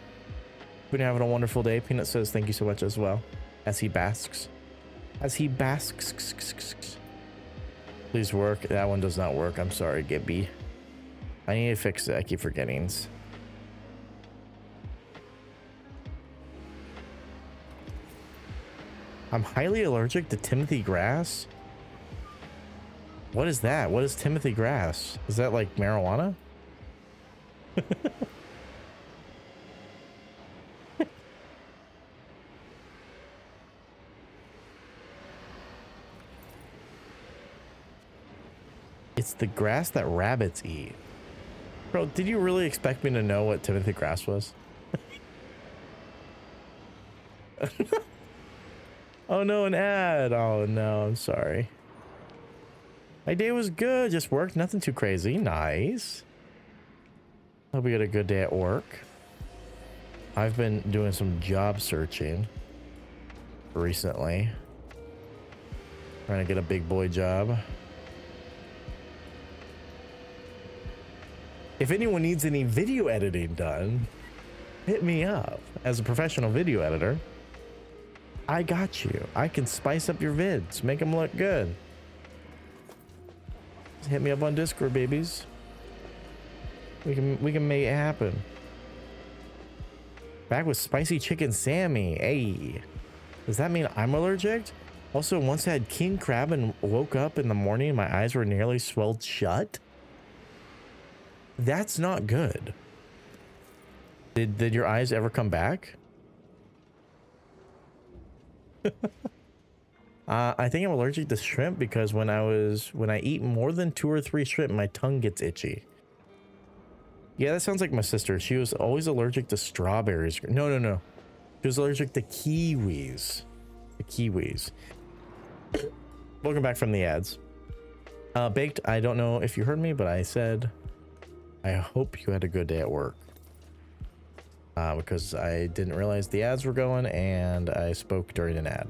Been having a wonderful day. Peanut says thank you so much as well. As he basks. As he basks. Please work. That one does not work. I'm sorry, Gibby. I need to fix it. I keep forgetting. I'm highly allergic to Timothy grass. What is that? What is Timothy grass? Is that like marijuana? It's the grass that rabbits eat. Bro, did you really expect me to know what Timothy grass was? Oh no, an ad. Oh no, I'm sorry. My day was good, just worked, nothing too crazy. Nice. Hope you had a good day at work. I've been doing some job searching recently. Trying to get a big boy job. If anyone needs any video editing done, hit me up. As a professional video editor, I got you. I can spice up your vids, make them look good. Just hit me up on Discord, babies. We can make it happen. Back with spicy chicken Sammy. Hey, does that mean I'm allergic? Also, once I had king crab and woke up in the morning, my eyes were nearly swelled shut. That's not good. Did your eyes ever come back? I think I'm allergic to shrimp because when I eat more than 2 or 3 shrimp, my tongue gets itchy. Yeah, that sounds like my sister. She was always allergic to strawberries. No. She was allergic to kiwis. The kiwis. Welcome back from the ads. Baked, I don't know if you heard me, but I said I hope you had a good day at work. Because I didn't realize the ads were going and I spoke during an ad.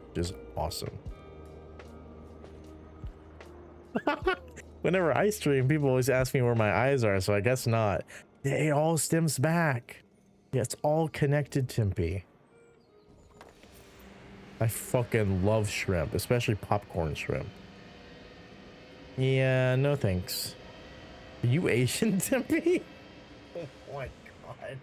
Which is awesome. Whenever I stream, people always ask me where my eyes are, so I guess not. It all stems back. Yeah, it's all connected, Timpy. I fucking love shrimp, especially popcorn shrimp. Yeah, no thanks. Are you Asian, Timpy? Oh my god.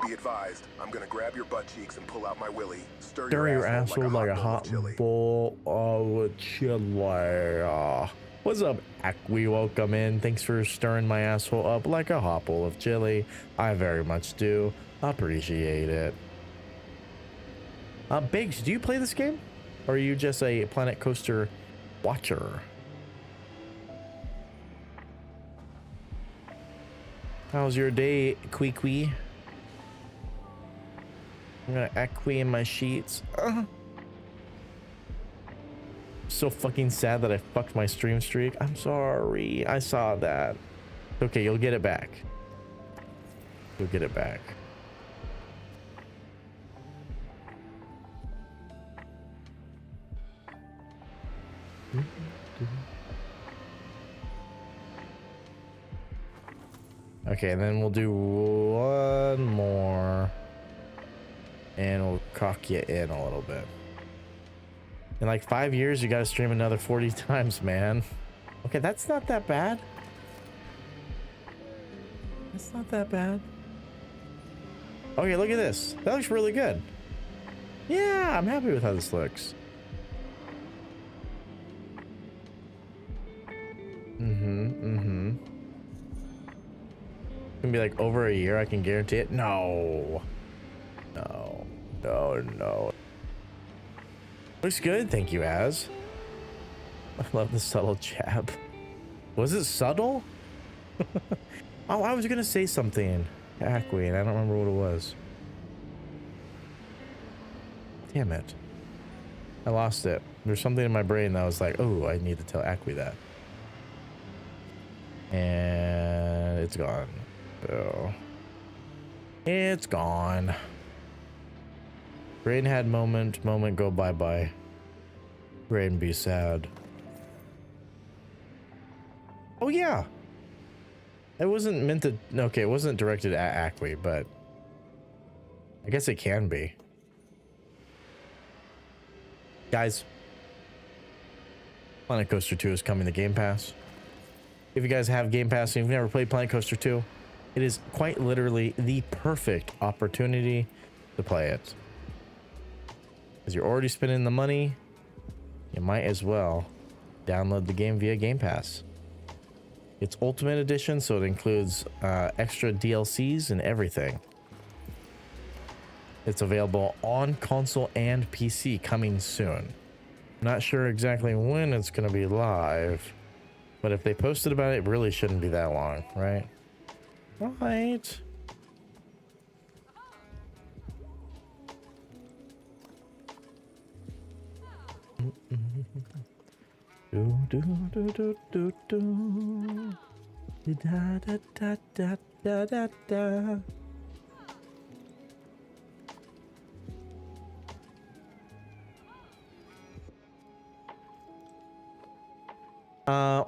Be advised, I'm gonna grab your butt cheeks and pull out my willy. Stir your asshole like a hot bowl of chili. What's up, Acqui? Welcome in. Thanks for stirring my asshole up like a hot bowl of chili. I very much do appreciate it. Biggs, do you play this game? Or are you just a Planet Coaster watcher? How's your day, Quee? I'm gonna Acqui in my sheets. So fucking sad that I fucked my stream streak. I'm sorry. I saw that. Okay, you'll get it back. You'll get it back. Okay, and then we'll do one more. And we'll cock you in a little bit. In like 5 years, you gotta stream another 40 times, man. Okay, that's not that bad. That's not that bad. Okay, look at this. That looks really good. Yeah, I'm happy with how this looks. It's gonna be like over a year, I can guarantee it. No. No. Looks good, thank you, Az. I love the subtle jab. Was it subtle? Oh, I was gonna say something. Acqui, and I don't remember what it was. Damn it. I lost it. There's something in my brain that was like, oh, I need to tell Acqui that. And it's gone. So it's gone. Brain had moment go bye-bye. Brain be sad. Oh yeah. It wasn't meant to, okay, it wasn't directed at Acqui, but I guess it can be. Guys, Planet Coaster 2 is coming to Game Pass. If you guys have Game Pass and you've never played Planet Coaster 2, it is quite literally the perfect opportunity to play it. Because you're already spending the money, you might as well download the game via Game Pass. It's Ultimate Edition, so it includes extra DLCs and everything. It's available on console and PC coming soon. Not sure exactly when it's going to be live, but if they posted about it, it really shouldn't be that long, right? Right.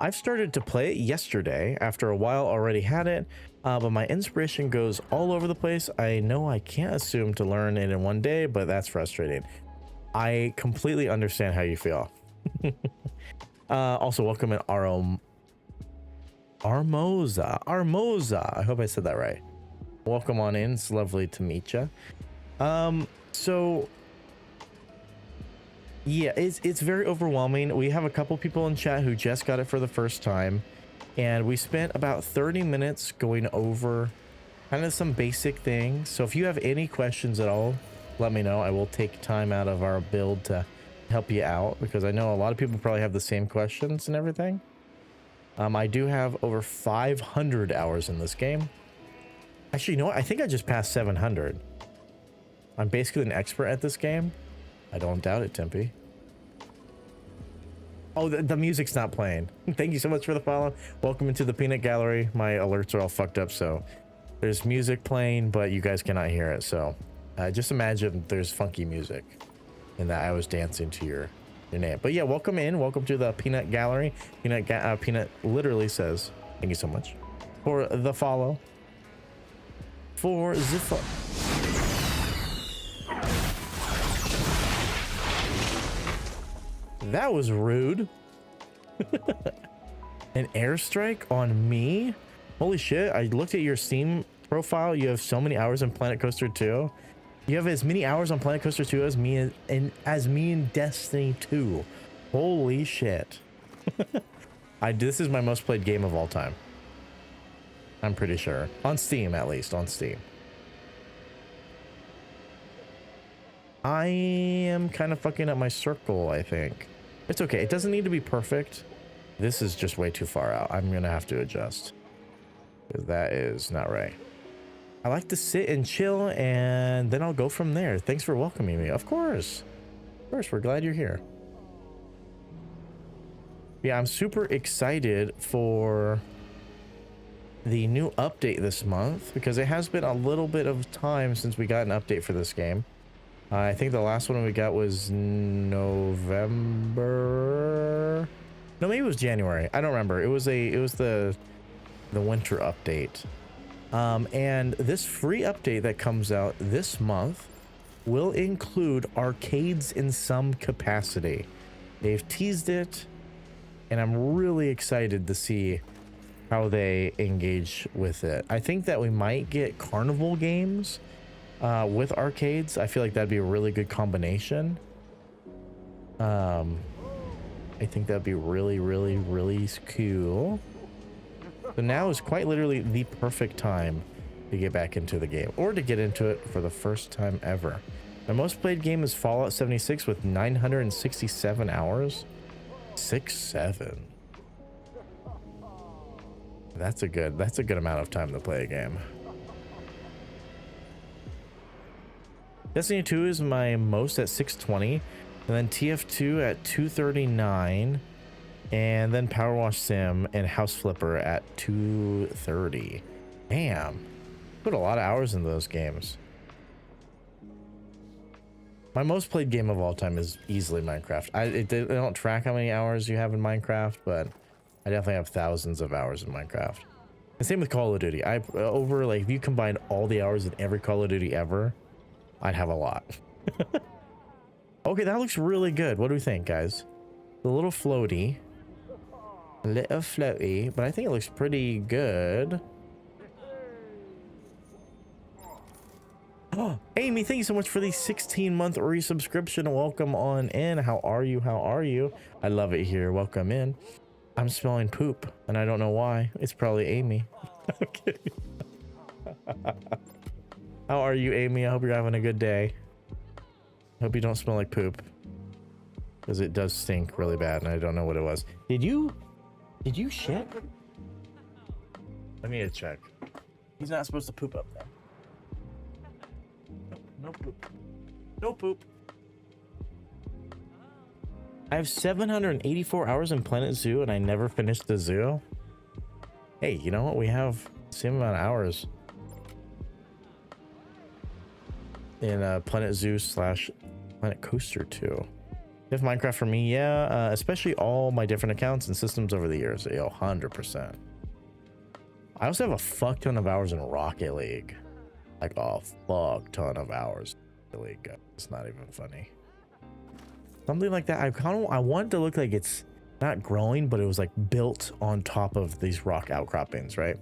I've started to play it yesterday. After a while, already had it, but my inspiration goes all over the place. I know I can't assume to learn it in one day, but that's frustrating. I completely understand how you feel. Also, welcome in Armoza. I hope I said that right. Welcome on in. It's lovely to meet you. So yeah, it's very overwhelming. We have a couple people in chat who just got it for the first time, and we spent about 30 minutes going over kind of some basic things. So if you have any questions at all, let me know. I will take time out of our build to help you out, because I know a lot of people probably have the same questions and everything. I do have over 500 hours in this game. Actually, you know what? I think I just passed 700. I'm basically an expert at this game. I don't doubt it, Tempe. Oh, the music's not playing. Thank you so much for the follow. Welcome into the peanut gallery. My alerts are all fucked up, so there's music playing, but you guys cannot hear it. So just imagine there's funky music and that I was dancing to your name. But yeah, welcome in. Welcome to the peanut gallery. Peanut literally says, thank you so much for the follow. For the That was rude. An airstrike on me? Holy shit, I looked at your Steam profile. You have so many hours in Planet Coaster 2. You have as many hours on Planet Coaster 2 as me in Destiny 2. Holy shit. This is my most played game of all time. I'm pretty sure. On Steam, at least. On Steam. I am kind of fucking up my circle, I think. It's okay. It doesn't need to be perfect. This is just way too far out. I'm going to have to adjust. Because that is not right. I like to sit and chill, and then I'll go from there. Thanks for welcoming me. Of course. Of course, we're glad you're here. Yeah, I'm super excited for the new update this month, because it has been a little bit of time since we got an update for this game. I think the last one we got was November. No, maybe it was January. I don't remember. It was the winter update. And this free update that comes out this month will include arcades in some capacity. They've teased it, and I'm really excited to see how they engage with it. I think that we might get carnival games with arcades. I feel like that'd be a really good combination. I think that'd be really, really, really cool. So now is quite literally the perfect time to get back into the game, or to get into it for the first time ever. My most played game is Fallout 76 with 967 hours. 6-7. That's a good amount of time to play a game. Destiny 2 is my most at 620, and then TF2 at 239, and then Power Wash Sim and House Flipper at 230. Damn, put a lot of hours into those games. My most played game of all time is easily Minecraft. I don't track how many hours you have in Minecraft, but I definitely have thousands of hours in Minecraft. And same with Call of Duty. Over, like, if you combine all the hours in every Call of Duty ever, I'd have a lot. Okay, that looks really good. What do we think, guys? A little floaty. A little floaty, but I think it looks pretty good. Oh, Amy, thank you so much for the 16-month resubscription. Welcome on in. How are you? How are you? I love it here. Welcome in. I'm smelling poop, and I don't know why. It's probably Amy. I'm kidding. How are you, Amy? I hope you're having a good day. Hope you don't smell like poop, because it does stink really bad, and I don't know what it was. Did you shit? I need to check. He's not supposed to poop up there. No poop. No poop. I have 784 hours in Planet Zoo, and I never finished the zoo. Hey, you know what? We have the same amount of hours in Planet Zoo / Planet Coaster 2. If Minecraft for me, yeah, especially all my different accounts and systems over the years. Yo, 100%. I also have a fuck ton of hours in Rocket League. Like a fuck ton of hours. It's not even funny. Something like that. I want it to look like it's not growing, but it was like built on top of these rock outcroppings, right?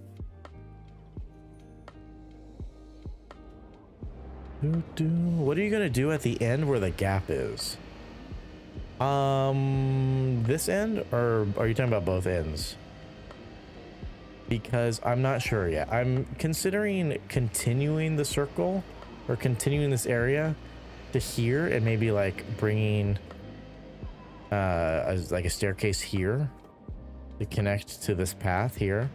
What are you gonna do at the end where the gap is? This end, or are you talking about both ends? Because I'm not sure yet. I'm considering continuing the circle, or continuing this area to here, and maybe like bringing like a staircase here to connect to this path here,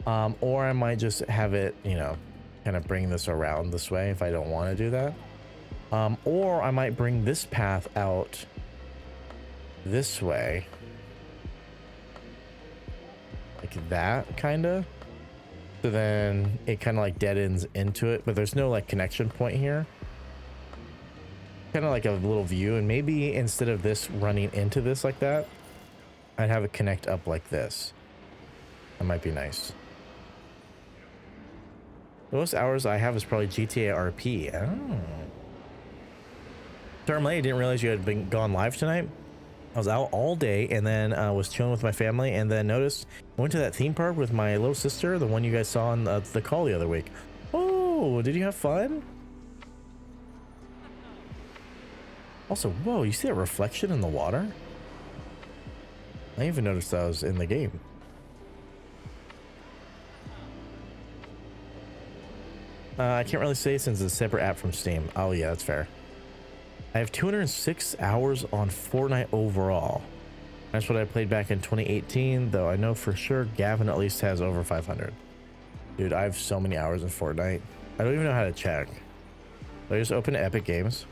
or I might just have it, you know, kind of bring this around this way if I don't want to do that. Or I might bring this path out this way. Like that, kind of. So then it kind of like dead ends into it, but there's no like connection point here. Kind of like a little view, and maybe instead of this running into this like that, I'd have it connect up like this. That might be nice. The most hours I have is probably GTA RP. Oh. Termlay, I didn't realize you had been gone live tonight. I was out all day and then was chilling with my family, and then noticed I went to that theme park with my little sister, the one you guys saw on the call the other week. Oh, did you have fun? Also, whoa, you see that reflection in the water? I didn't even noticed that was in the game. I can't really say since it's a separate app from Steam. Oh yeah, that's fair. I have 206 hours on Fortnite overall. That's what I played back in 2018, though I know for sure Gavin at least has over 500. Dude, I have so many hours in Fortnite. I don't even know how to check. So I just open Epic Games.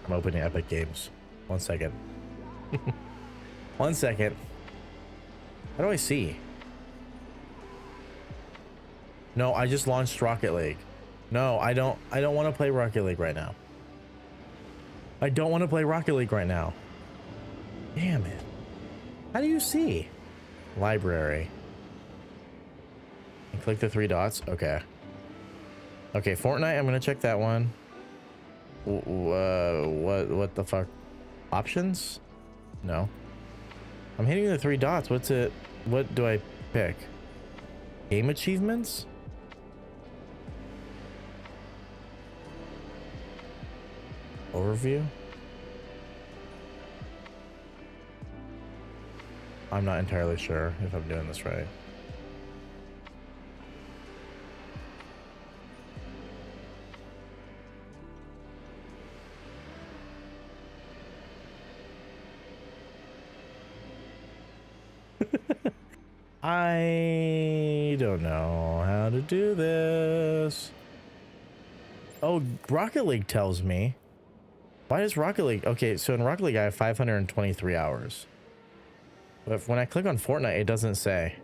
I'm opening Epic Games. 1 second. 1 second. How do I see? No, I just launched Rocket League. No, I don't want to play Rocket League right now. I don't want to play Rocket League right now. Damn it. How do you see? Library. And click the 3 dots. Okay. Okay, Fortnite, I'm gonna check that one. What the fuck? Options? No. I'm hitting the 3 dots. What's it? What do I pick? Game achievements? Overview? I'm not entirely sure if I'm doing this right. I don't know how to do this. Oh, Rocket League tells me. Why does Rocket League? Okay, so in Rocket League I have 523 hours. But when I click on Fortnite, it doesn't say.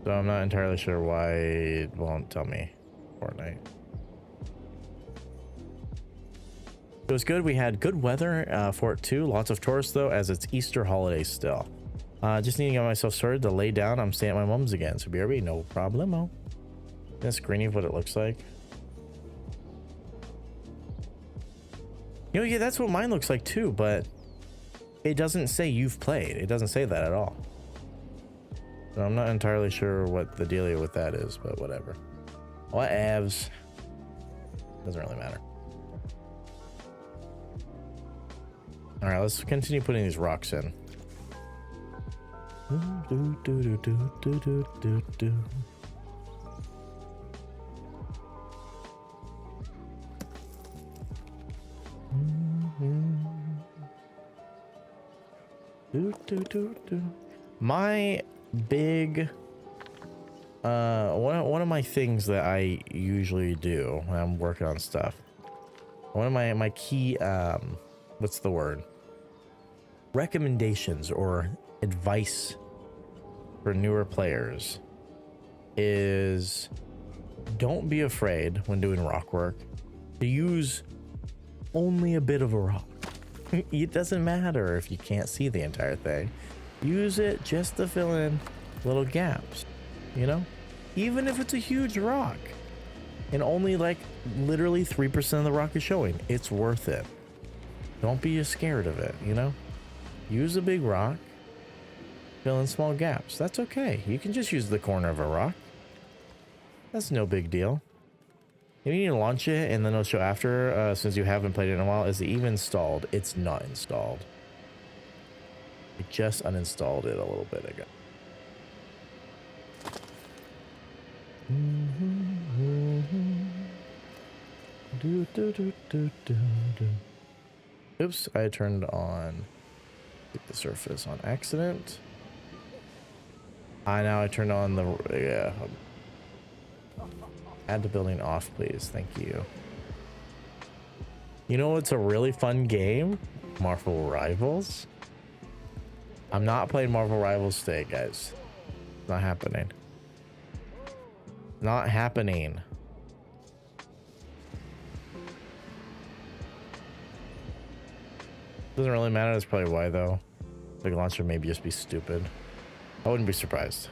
So I'm not entirely sure why it won't tell me Fortnite. It was good. We had good weather for it too. Lots of tourists though, as it's Easter holiday still. Just needing to get myself started to lay down. I'm staying at my mom's again. So BRB, no problemo. A screening of what it looks like. You know, yeah, that's what mine looks like too, but it doesn't say you've played. It doesn't say that at all. So I'm not entirely sure what the dealio with that is, but whatever. What avs? Doesn't really matter. All right, let's continue putting these rocks in. My big one of my things that I usually do when I'm working on stuff, one of my key what's the word, recommendations or advice for newer players is don't be afraid when doing rock work to use only a bit of a rock. It doesn't matter if you can't see the entire thing. Use it just to fill in little gaps, you know? Even if it's a huge rock and only like literally 3% of the rock is showing, it's worth it. Don't be scared of it, you know? Use a big rock, fill in small gaps. That's okay. You can just use the corner of a rock. That's no big deal. You need to launch it and then it'll show after, since you haven't played it in a while. Is it even installed? It's not installed. I just uninstalled it a little bit ago. Oops, I turned on the surface on accident. Now I turned on the, yeah. Add the building off, please. Thank you. You know what's a really fun game? Marvel Rivals. I'm not playing Marvel Rivals today, guys. It's not happening. Not happening. Doesn't really matter. That's probably why, though. The launcher maybe just be stupid. I wouldn't be surprised.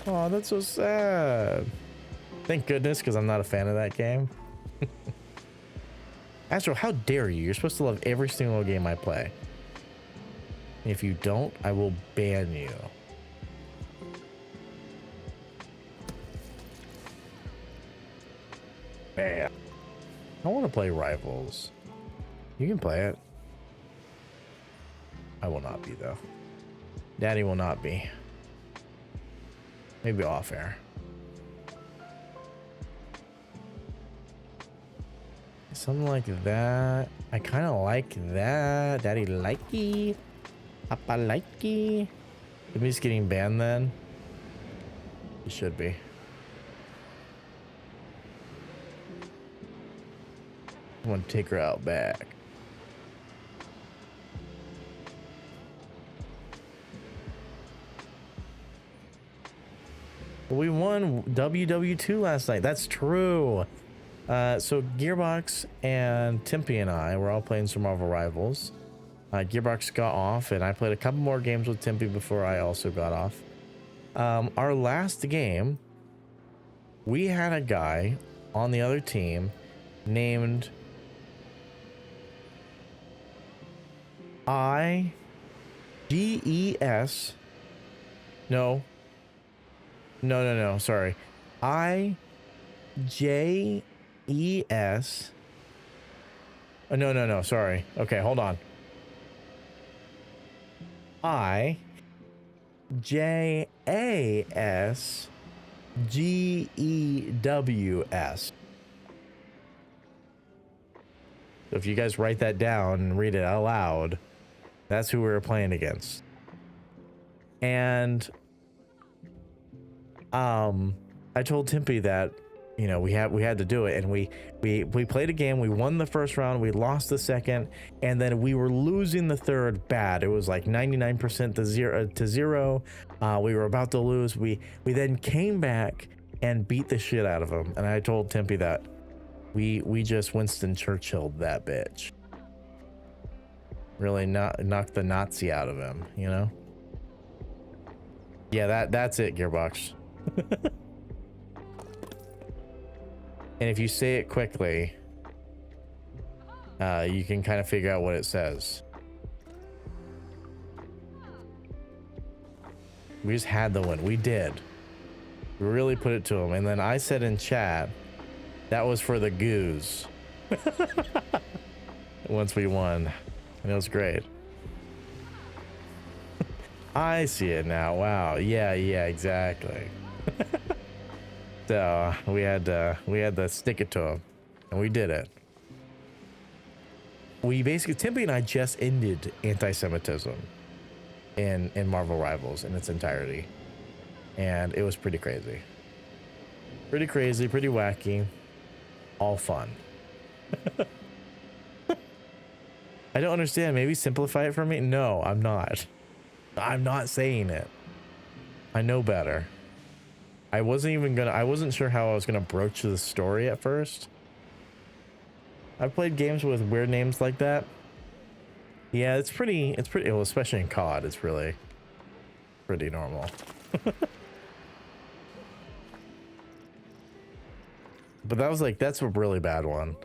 Oh, that's so sad. Thank goodness, because I'm not a fan of that game. Astro, how dare you? You're supposed to love every single game I play. If you don't, I will ban you. Man. I want to play Rivals. You can play it. I will not be, though. Daddy will not be. Maybe off air. Something like that. I kind of like that. Daddy likey. Papa likey. If he's getting banned then. He should be. I want to take her out back. We won WW2 last night. That's true. So Gearbox and Timpy and I were all playing some Marvel Rivals. Gearbox got off, and I played a couple more games with Timpy before I also got off. Our last game, we had a guy on the other team named IGES. No, sorry. IJES. Oh, no, sorry. Okay, hold on. IJASGEWS. So if you guys write that down and read it out loud, that's who we were playing against. And I told Timpy that, you know, we had to do it, and we played a game. We won the first round, we lost the second, and then we were losing the third bad. It was like 99% to zero. We were about to lose. We then came back and beat the shit out of him. And I told Timpy that we just Winston Churchill'd that bitch. Really knocked the Nazi out of him, you know? Yeah, that's it, Gearbox. And if you say it quickly, you can kind of figure out what it says. We just had the win. We did. We really put it to him. And then I said in chat, that was for the goose. Once we won. And it was great. I see it now. Wow. Yeah, exactly. So we had to stick it to him, and we did it. We basically, Timpy and I just ended anti-Semitism in Marvel Rivals in its entirety, and it was pretty crazy, pretty wacky, all fun. I don't understand. Maybe simplify it for me. No, I'm not saying it. I know better. I wasn't sure how I was gonna broach the story at first. I've played games with weird names like that. Yeah, it's pretty, well, especially in COD, it's really pretty normal. But that's a really bad one.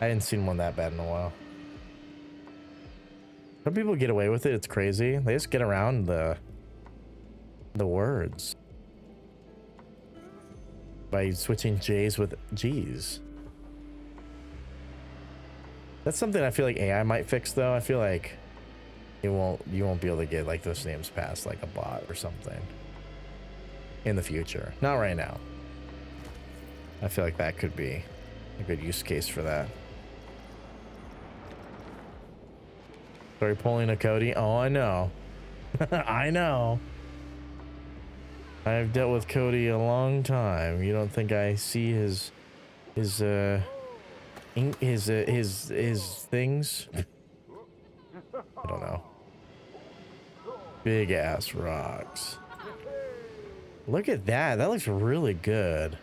I hadn't seen one that bad in a while. Some people get away with it. It's crazy. They just get around the words by switching J's with G's. That's something I feel like AI might fix, though. I feel like you won't be able to get like those names past like a bot or something in the future. Not right now. I feel like that could be a good use case for that. Sorry, pulling a Cody. Oh, I know. I know. I've dealt with Cody a long time. You don't think I see his things? I don't know. Big ass rocks. Look at that. That looks really good.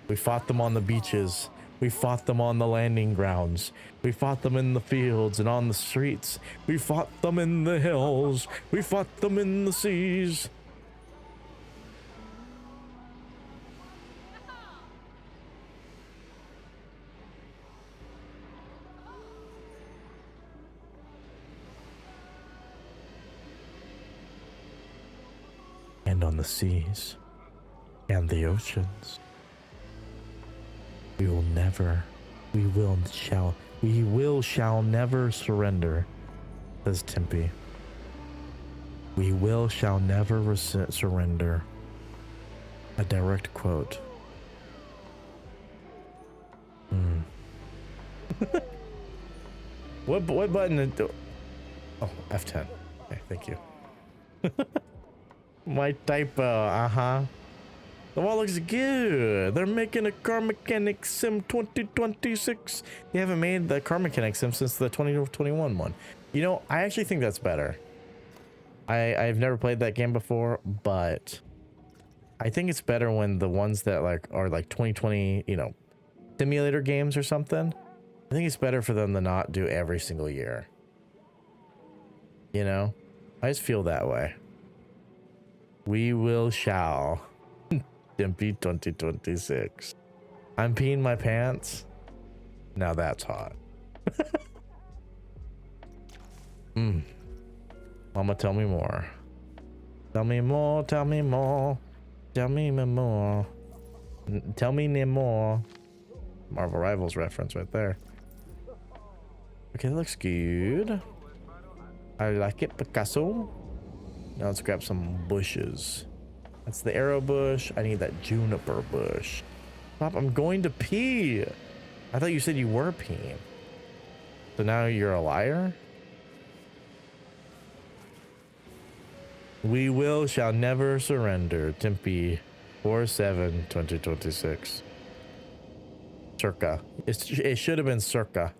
We fought them on the beaches. We fought them on the landing grounds. We fought them in the fields and on the streets. We fought them in the hills. We fought them in the seas. And on the seas and the oceans. We shall never surrender, says Timpy. Shall never surrender. A direct quote. What button? Oh, F10. Okay, thank you. My typo, The wall looks good. They're making a Car Mechanic Sim 2026. They haven't made the Car Mechanic Sim since the 2021 one. You know, I actually think that's better. I've never played that game before, but I think it's better when the ones that are 2020, you know, simulator games or something. I think it's better for them to not do every single year. You know? I just feel that way. Shall. Dimpy 2026. I'm peeing my pants. Now that's hot. Mama, tell me more. Tell me more, tell me more. Tell me more. Tell me more. Marvel Rivals reference right there. Okay, that looks good. I like it, Picasso. Now let's grab some bushes. That's the arrow bush. I need that juniper bush. Pop, I'm going to pee. I thought you said you were peeing. So now you're a liar? Shall never surrender. Timpy 4/7/2026. Circa. It should have been circa.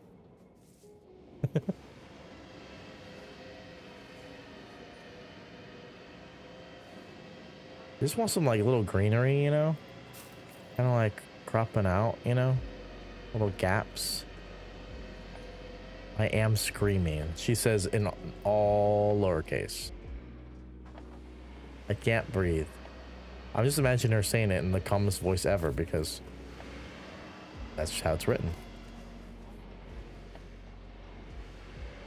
Just want some little greenery, you know, kind of cropping out, you know, little gaps. I am screaming, she says in all lowercase. I can't breathe. I'm just imagining her saying it in the calmest voice ever because that's how it's written.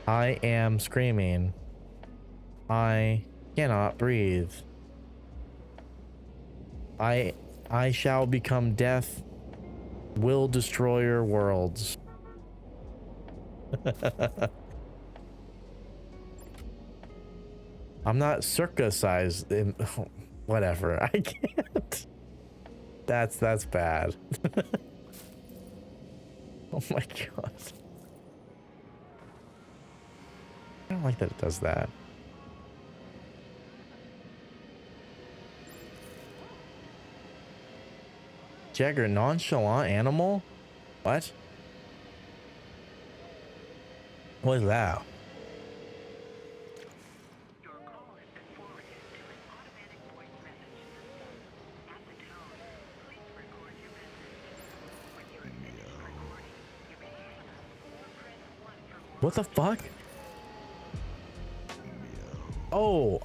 I am screaming. I cannot breathe. I shall become death, will destroy your worlds. I'm not circumcised in whatever. I can't. That's bad. Oh my god. I don't like that it does that. Jagger, nonchalant animal? What? What is that? Your call has been forwarded to an automatic voice message system. At the tone, please record your message. When you are finished recording, you may hang up or press 1 for more. What the fuck? Oh,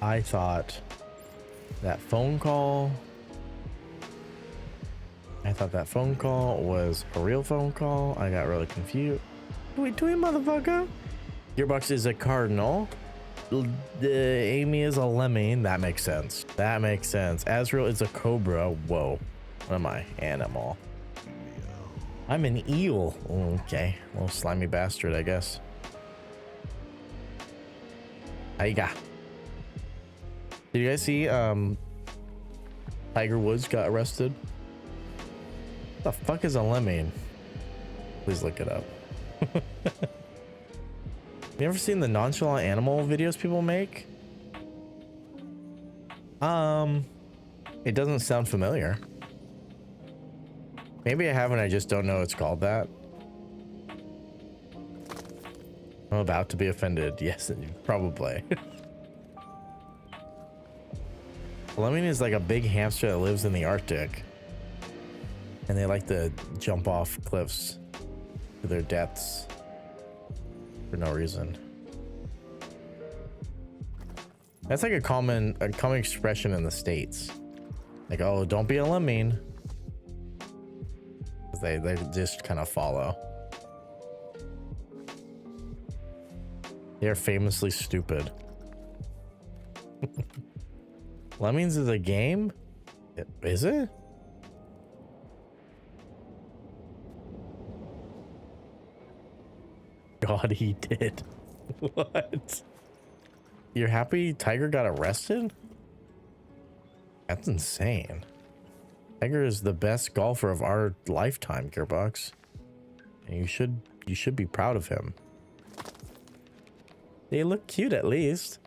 I thought that phone call. I thought that phone call was a real phone call. I got really confused. What are we doing, motherfucker? Gearbox is a cardinal. Amy is a lemming. That makes sense. That makes sense. Azrael is a cobra. Whoa. What am I? Animal. I'm an eel. Okay. Little slimy bastard, I guess. Aiga. Did you guys see Tiger Woods got arrested? What the fuck is a lemming? Please look it up. You ever seen the nonchalant animal videos people make? It doesn't sound familiar. Maybe I haven't, I just don't know it's called that. I'm about to be offended. Yes, probably. Lemming is like a big hamster that lives in the Arctic. And they like to jump off cliffs to their deaths for no reason. That's like a common expression in the States. Like, oh, don't be a lemming. They just kind of follow. They're famously stupid. Lemmings is a game? Is it? God, he did. What? You're happy Tiger got arrested? That's insane. Tiger is the best golfer of our lifetime, Gearbox. And you should be proud of him. They look cute at least.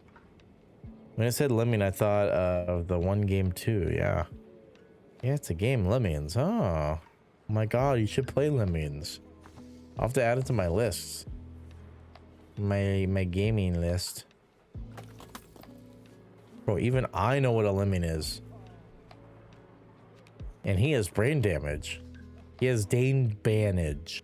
When I said Lemming, I thought of the one game too. Yeah. Yeah, it's a game, Lemmings. Oh my God, you should play Lemmings. I'll have to add it to my lists. My gaming list. Bro, even I know what a lemming is. And he has brain damage. He has Dane Banage.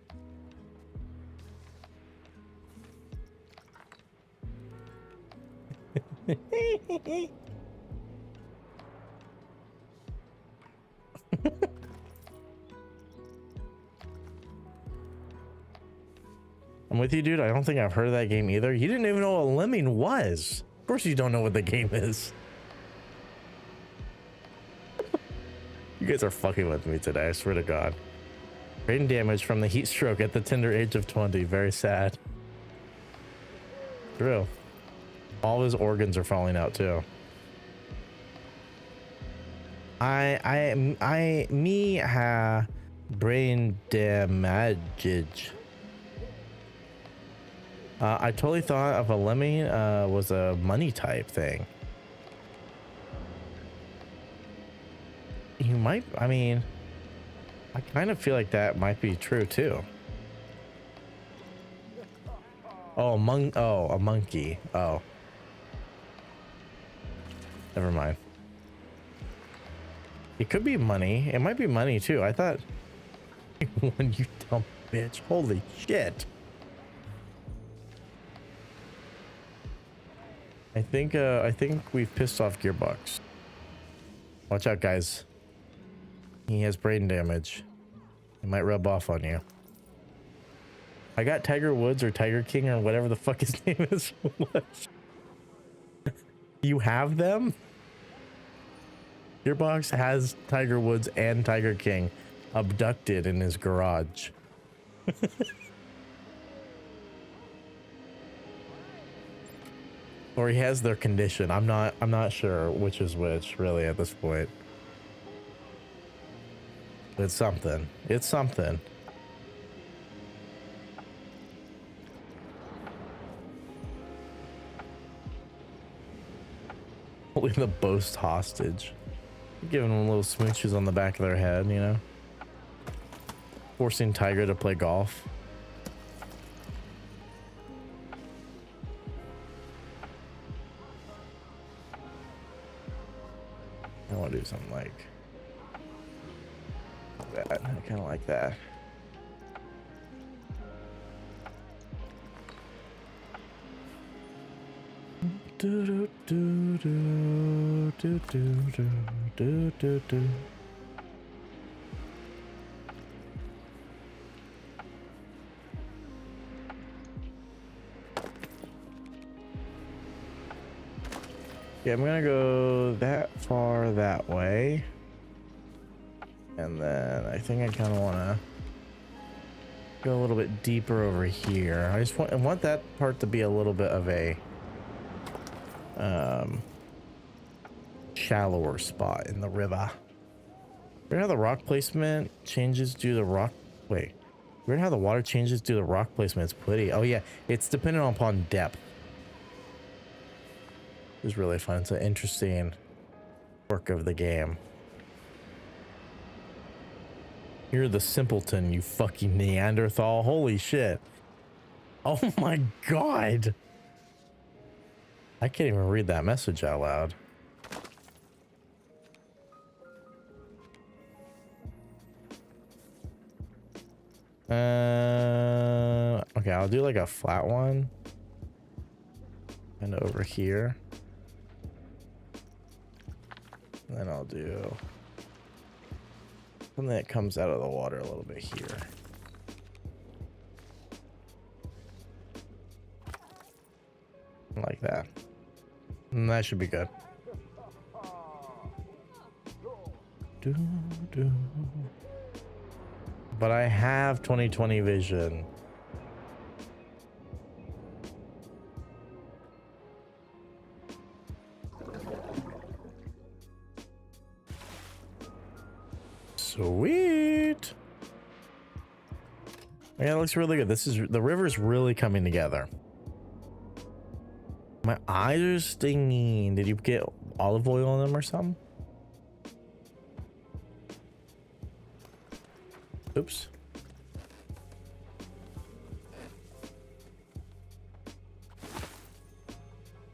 I'm with you, dude. I don't think I've heard of that game either. You didn't even know what a lemming was. Of course you don't know what the game is. You guys are fucking with me today, I swear to God. Brain damage from the heat stroke at the tender age of 20. Very sad. True. All his organs are falling out too. Me ha brain damage. I totally thought of a lemming was a money type thing. You might, I mean, I kind of feel like that might be true too. Oh, a monkey. Oh. Never mind. It could be money. It might be money too. I thought when you dumb bitch. Holy shit. I think we've pissed off Gearbox. Watch out, guys. He has brain damage. He might rub off on you. I got Tiger Woods or Tiger King or whatever the fuck his name is. What? You have them? Gearbox has Tiger Woods and Tiger King abducted in his garage. Or he has their condition. I'm not sure which is which really at this point. It's something. It's something. Holding the boast hostage. Giving them little smooches on the back of their head, you know? Forcing Tiger to play golf. I want to do something like that. I kind of like that. Do do do do do do do do do. Yeah, I'm gonna go that far that way. And then I think I kind of want to go a little bit deeper over here. I want that part to be a little bit of a shallower spot in the river. Remember how the rock placement changes due to rock? Wait, Weird how the water changes due to rock placement. It's pretty. Oh yeah, it's dependent upon depth. It's really fun. It's an interesting quirk of the game. You're the simpleton, you fucking Neanderthal. Holy shit. Oh my god. I can't even read that message out loud. Okay, I'll do like a flat one. And over here. And then I'll do something that comes out of the water a little bit here. Like that. And that should be good. But I have 20/20 vision. Sweet. Yeah, it looks really good. This is the river's really coming together. My eyes are stinging. Did you get olive oil on them or something? Oops.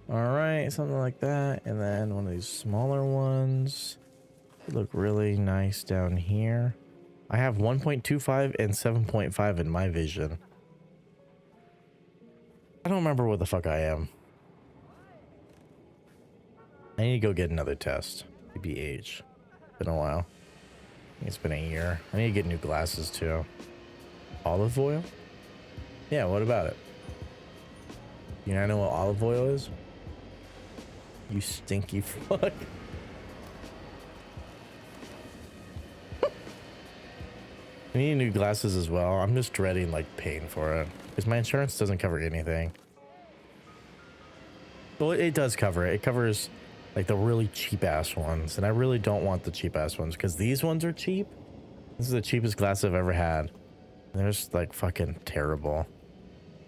All right, something like that. And then one of these smaller ones. They look really nice down here. I have 1.25 and 7.5 in my vision. I don't remember what the fuck I am. I need to go get another test. BH. Been a while. I think it's been a year. I need to get new glasses too. Olive oil? Yeah, what about it? You know what olive oil is? You stinky fuck. I need new glasses as well. I'm just dreading like paying for it because my insurance doesn't cover anything. Well, it does cover it. It covers like the really cheap ass ones, and I really don't want the cheap ass ones because these ones are cheap. This is the cheapest glass I've ever had. And they're just like fucking terrible,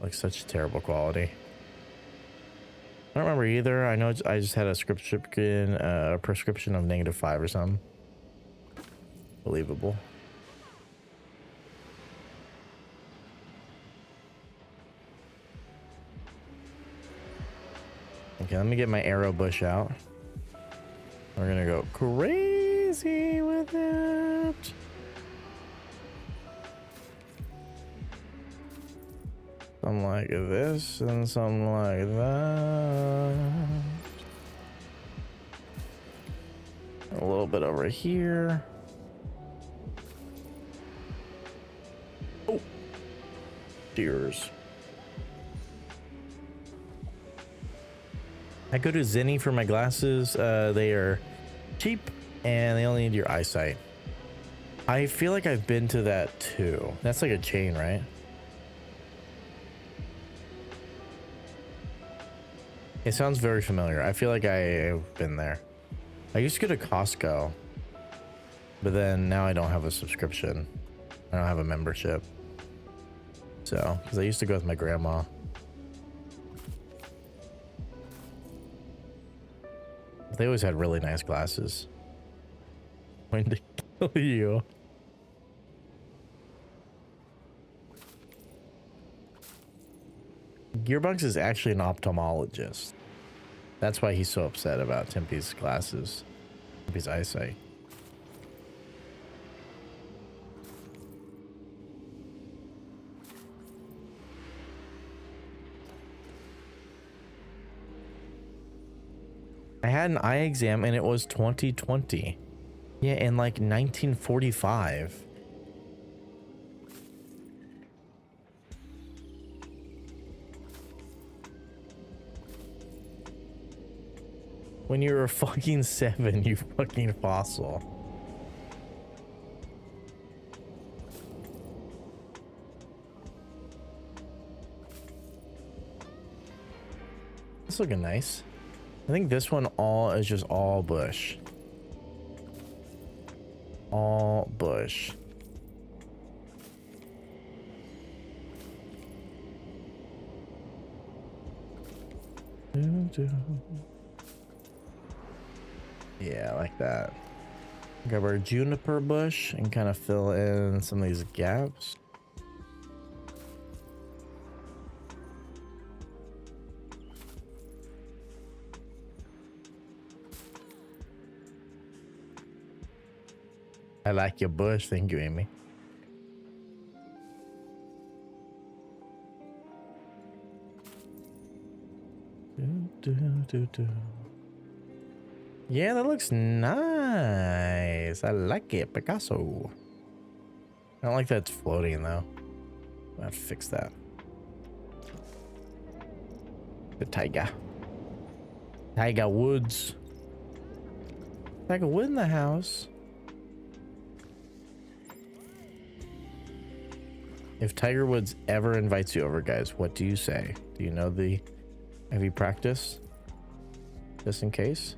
like such terrible quality. I don't remember either. I know I just had a prescription of -5 or something. Believable. Okay, let me get my arrow bush out. We're gonna go crazy with it. Something like this and something like that. A little bit over here. Oh, tears. I go to Zenni for my glasses. They are cheap and they only need your eyesight. I feel like I've been to that too. That's like a chain, right? It sounds very familiar. I feel like I've been there. I used to go to Costco, but then now I don't have a subscription. I don't have a membership. So, because I used to go with my grandma. They always had really nice glasses. I'm going to kill you. Gearbox is actually an ophthalmologist. That's why he's so upset about Tempe's glasses. Tempe's eyesight. I had an eye exam and it was 2020. Yeah, in like 1945. When you were fucking 7, you fucking fossil. It's looking nice. I think this one all is just all bush. All bush. Yeah, like that. Grab our juniper bush and kind of fill in some of these gaps. I like your bush. Thank you, Amy. Yeah, that looks nice. I like it, Picasso. I don't like that it's floating though. I have to fix that. The Tiger Woods. Tiger Wood in the house. If Tiger Woods ever invites you over, guys, what do you say? Do you know the... Have you practiced? Just in case?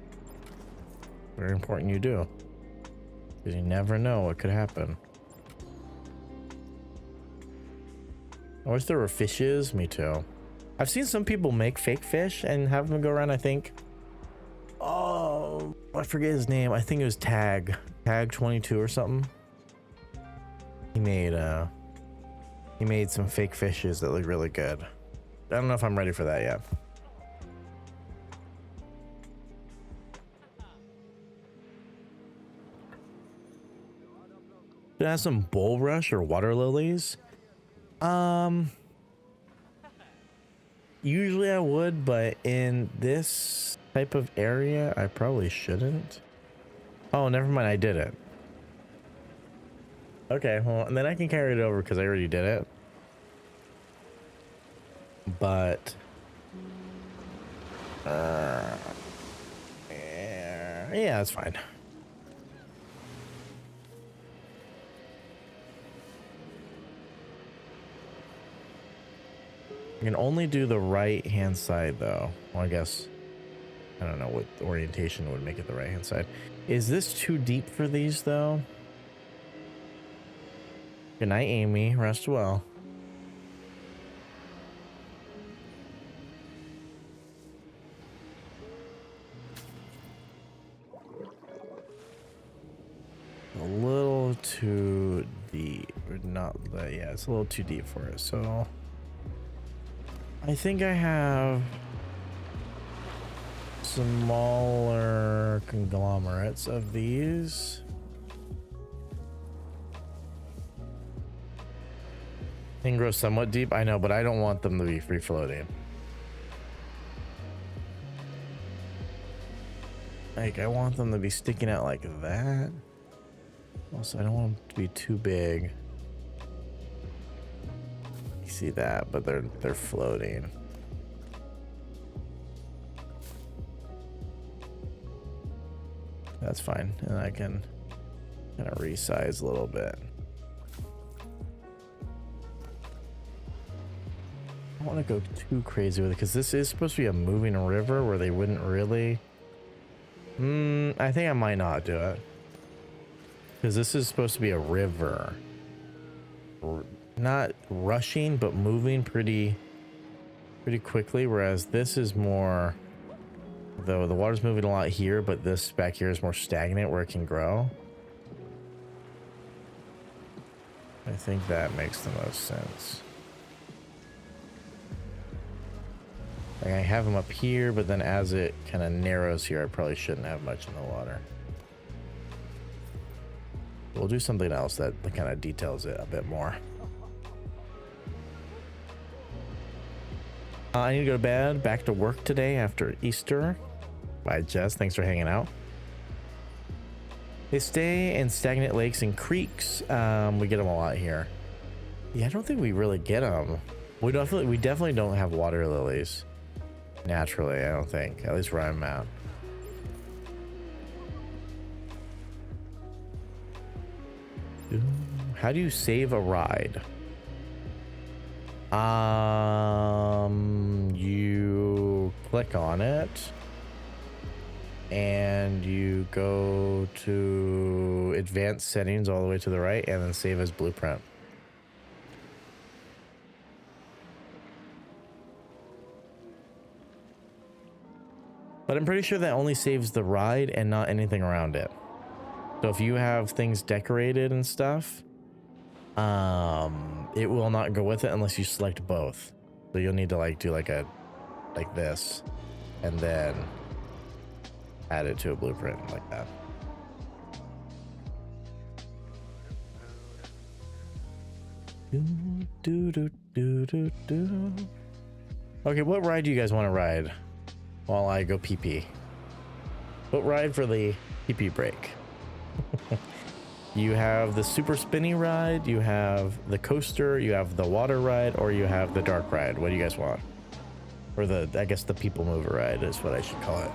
Very important you do. Because you never know what could happen. I wish there were fishes. Me too. I've seen some people make fake fish and have them go around, I think. Oh, I forget his name. I think it was Tag 22 or something. He made some fake fishes that look really good. I don't know if I'm ready for that yet. Should I have some bulrush or water lilies? Usually I would, but in this type of area, I probably shouldn't. Oh, never mind. I did it. Okay, well, and then I can carry it over because I already did it. But yeah, that's fine. You can only do the right hand side though. Well, I guess I don't know what orientation would make it the right hand side. Is this too deep for these though? Good night, Amy. Rest well. A little too deep. Or not, yeah, it's a little too deep for it. So I think I have smaller conglomerates of these. They can grow somewhat deep, I know, but I don't want them to be free floating. Like, I want them to be sticking out like that. Also, I don't want them to be too big. You see that, but they're floating. That's fine, and I can kind of resize a little bit. I don't want to go too crazy with it because this is supposed to be a moving river where they wouldn't really. I think I might not do it because this is supposed to be a river, not rushing but moving pretty quickly, whereas this is more, though the water's moving a lot here, but this back here is more stagnant where it can grow. I think that makes the most sense. Like, I have them up here, but then as it kind of narrows here, I probably shouldn't have much in the water. We'll do something else that kind of details it a bit more. I need to go to bed. Back to work today after Easter. Bye, Jess. Thanks for hanging out. They stay in stagnant lakes and creeks. We get them a lot here. Yeah, I don't think we really get them. We definitely don't have water lilies. Naturally, I don't think. At least where I'm at. How do you save a ride? You click on it and you go to advanced settings all the way to the right and then save as blueprint. But I'm pretty sure that only saves the ride and not anything around it. So if you have things decorated and stuff, it will not go with it unless you select both. So you'll need to like do like this and then add it to a blueprint like that. Okay, what ride do you guys want to ride while I go pee pee? What ride for the pee pee break? You have the super spinny ride, you have the coaster, you have the water ride, or you have the dark ride. What do you guys want? Or I guess the people mover ride is what I should call it.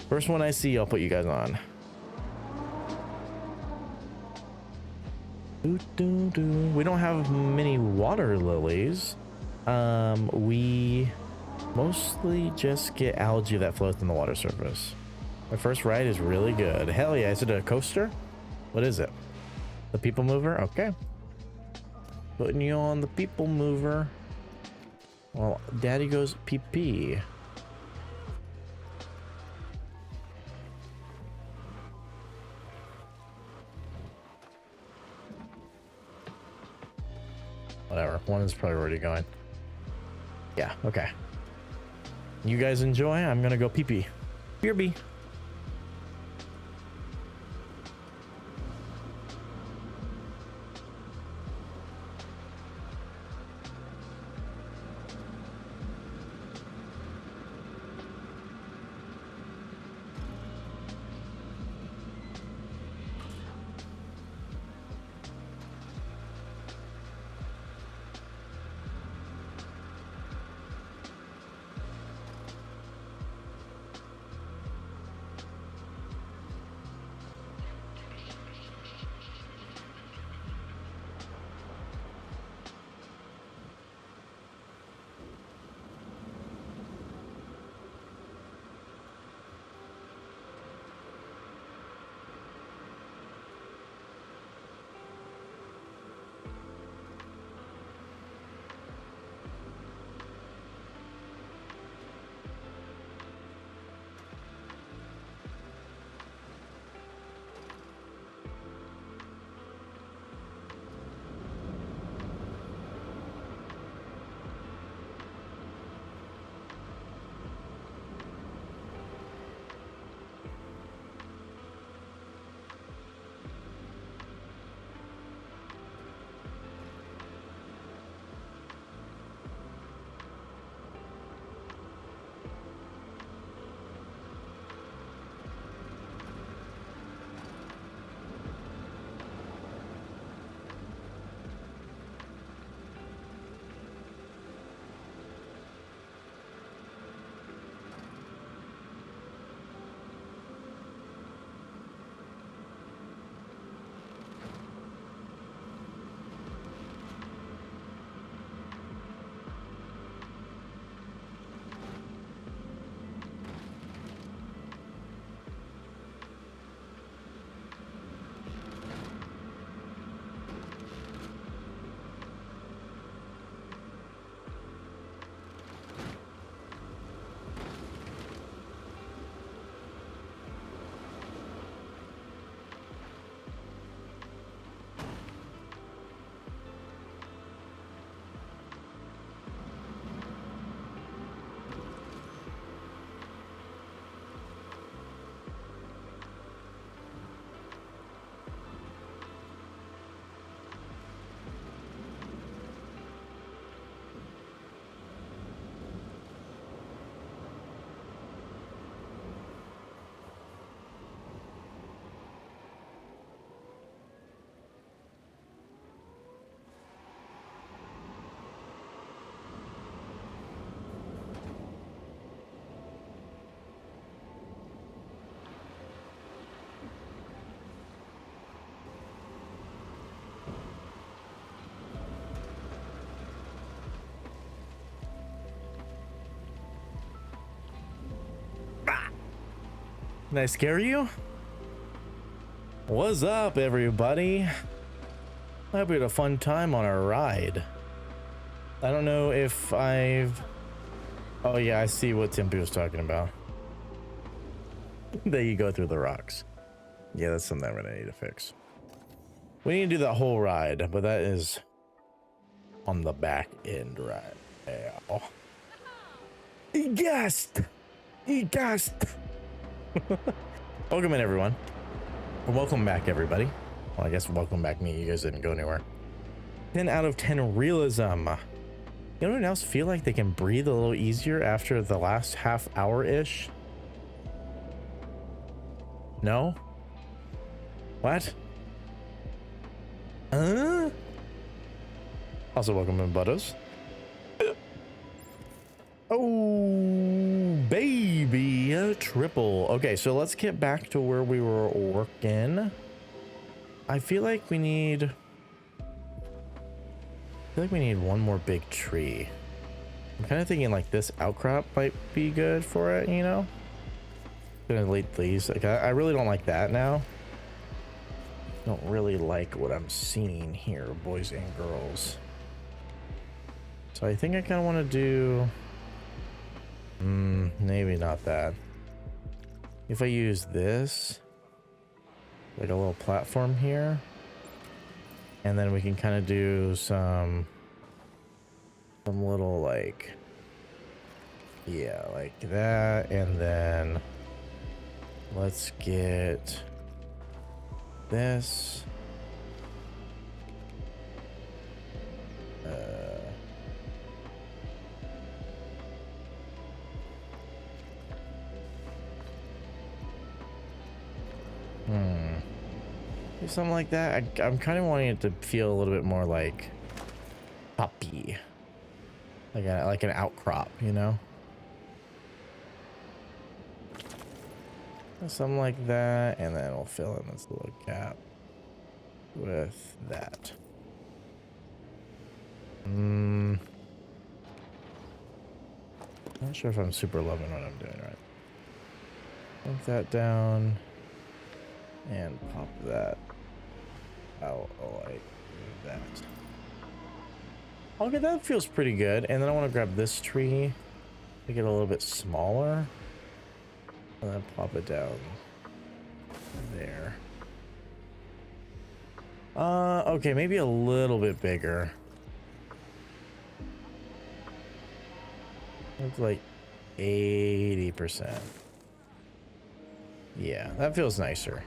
First one I see, I'll put you guys on. We don't have many water lilies. We mostly just get algae that floats on the water surface. My first ride is really good. Hell yeah, is it a coaster? What is it? The people mover? Okay. Putting you on the people mover. Well, daddy goes pee pee. Whatever, one is probably already going. Yeah, okay. You guys enjoy, I'm gonna go pee pee. BRB. Did I scare you? What's up, everybody? I hope you had a fun time on our ride. I don't know if I've... Oh yeah, I see what Timpy was talking about. that you go through the rocks. Yeah, that's something I'm gonna need to fix. We need to do that whole ride, but that is on the back end right now. He gasped. Welcome in, everyone. Welcome back, everybody. Well, I guess welcome back me. You guys didn't go anywhere. 10 out of 10 realism. Anyone else feel like they can breathe a little easier after the last half hour-ish? No? What? Also, welcome in, Buttos. Oh, baby, a triple. Okay, so let's get back to where we were working. I feel like we need one more big tree. I'm kind of thinking like this outcrop might be good for it, you know? Gonna delete these. Like, I really don't like that now. Don't really like what I'm seeing here, boys and girls. So I think I kind of want to do maybe not that. If I use this like a little platform here, and then we can kind of do some little like, yeah, like that, and then let's get this. Something like that. I'm kind of wanting it to feel a little bit more like puppy, like an outcrop, you know? Something like that, and then we'll fill in this little gap with that. Not sure if I'm super loving what I'm doing right. Put that down and pop that out like that. Okay, that feels pretty good. And then I want to grab this tree, make it a little bit smaller, and then pop it down there. Okay, maybe a little bit bigger. It's like 80%. Yeah, that feels nicer.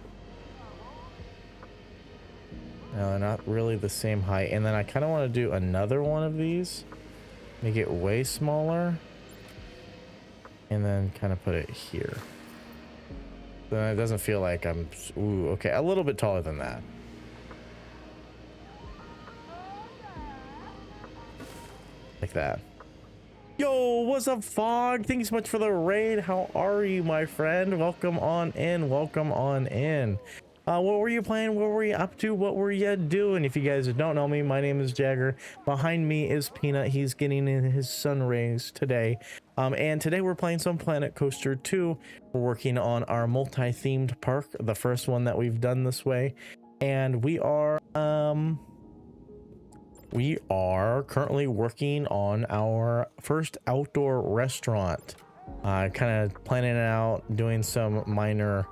No, they're not really the same height. And then I kind of want to do another one of these, make it way smaller, and then kind of put it here. Then it doesn't feel like I'm, ooh, okay, a little bit taller than that. Like that. Yo, what's up, Fog? Thank you so much for the raid. How are you, my friend? Welcome on in. Welcome on in. What were you playing? What were you up to? What were you doing? If you guys don't know me, my name is Jagger. Behind me is Peanut. He's getting in his sun rays today. And today we're playing some Planet Coaster 2. We're working on our multi-themed park, the first one that we've done this way. And we are currently working on our first outdoor restaurant. Kind of planning it out, doing some minor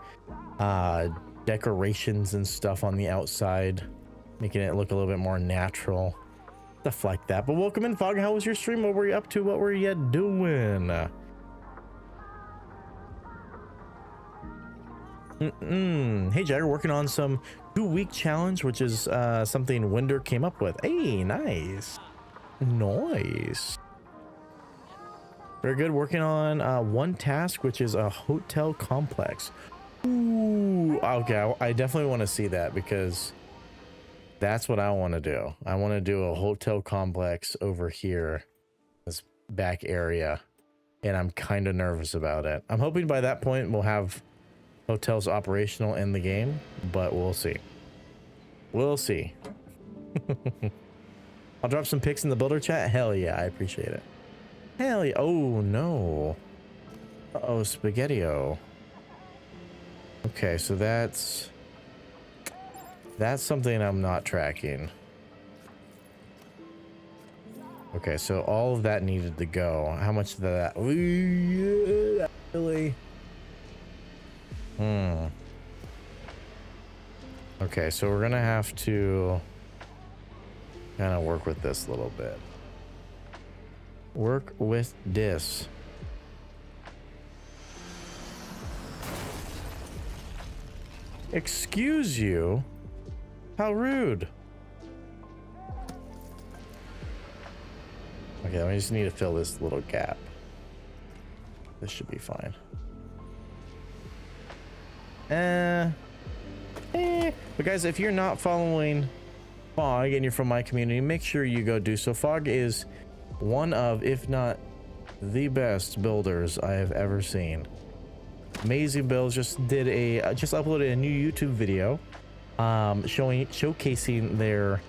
decorations and stuff on the outside, making it look a little bit more natural, stuff like that. But welcome in, Fog. How was your stream? What were you up to? What were you doing? Hey, Jagger, working on some 2-week challenge, which is something Winder came up with. Hey, nice. Very good. Working on one task, which is a hotel complex. Ooh, okay, I definitely want to see that, because that's what I want to do. I want to do a hotel complex over here, this back area, and I'm kind of nervous about it. I'm hoping by that point we'll have hotels operational in the game, but we'll see. We'll see. I'll drop some pics in the builder chat. Hell yeah, I appreciate it. Hell yeah. Oh no. Uh-oh, Spaghetti-O. Okay, so that's something I'm not tracking. Okay, so all of that needed to go. How much of that? Ooh, yeah, really? Okay, so we're gonna have to kind of work with this a little bit. Work with this. Excuse you? How rude. Okay, we just need to fill this little gap. This should be fine. But guys, if you're not following Fog and you're from my community, make sure you go do so. Fog is one of, if not the best builders I have ever seen. Amazing builds. Just uploaded a new YouTube video showcasing their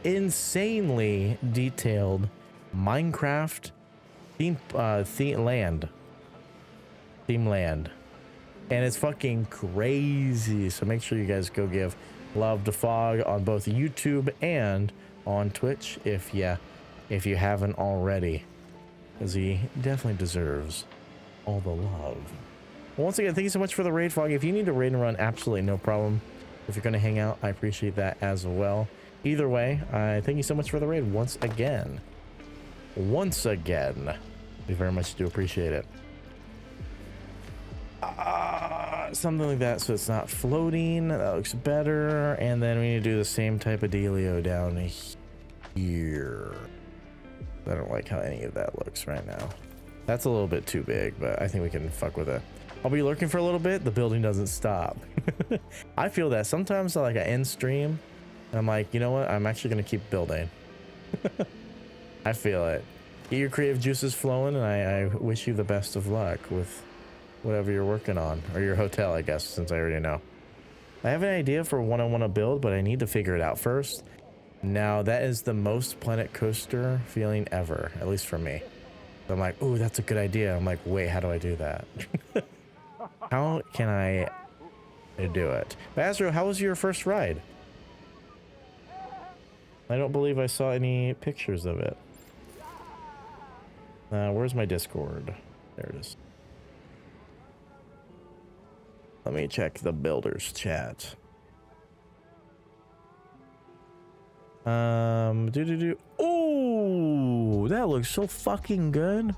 insanely detailed Minecraft theme land, and it's fucking crazy. So make sure you guys go give love to Fog on both YouTube and on Twitch if you haven't already, because he definitely deserves all the love. Once again, thank you so much for the raid, Fog. If you need a raid and run, absolutely no problem. If you're going to hang out, I appreciate that as well. Either way, I thank you so much for the raid once again. We very much do appreciate it. Something like that, so it's not floating. That looks better. And then we need to do the same type of dealio down here. I don't like how any of that looks right now. That's a little bit too big, but I think we can fuck with it. I'll be lurking for a little bit. The building doesn't stop. I feel that sometimes, like, I end stream, I'm like, you know what? I'm actually gonna keep building. I feel it. Get your creative juices flowing, and I wish you the best of luck with whatever you're working on, or your hotel, I guess, since I already know. I have an idea for what I want to build, but I need to figure it out first. Now, that is the most Planet Coaster feeling ever, at least for me. So I'm like, ooh, that's a good idea. I'm like, wait, how do I do that? How can I do it? But Azrael, how was your first ride? I don't believe I saw any pictures of it. Where's my Discord? There it is. Let me check the builders chat. Oh, that looks so fucking good.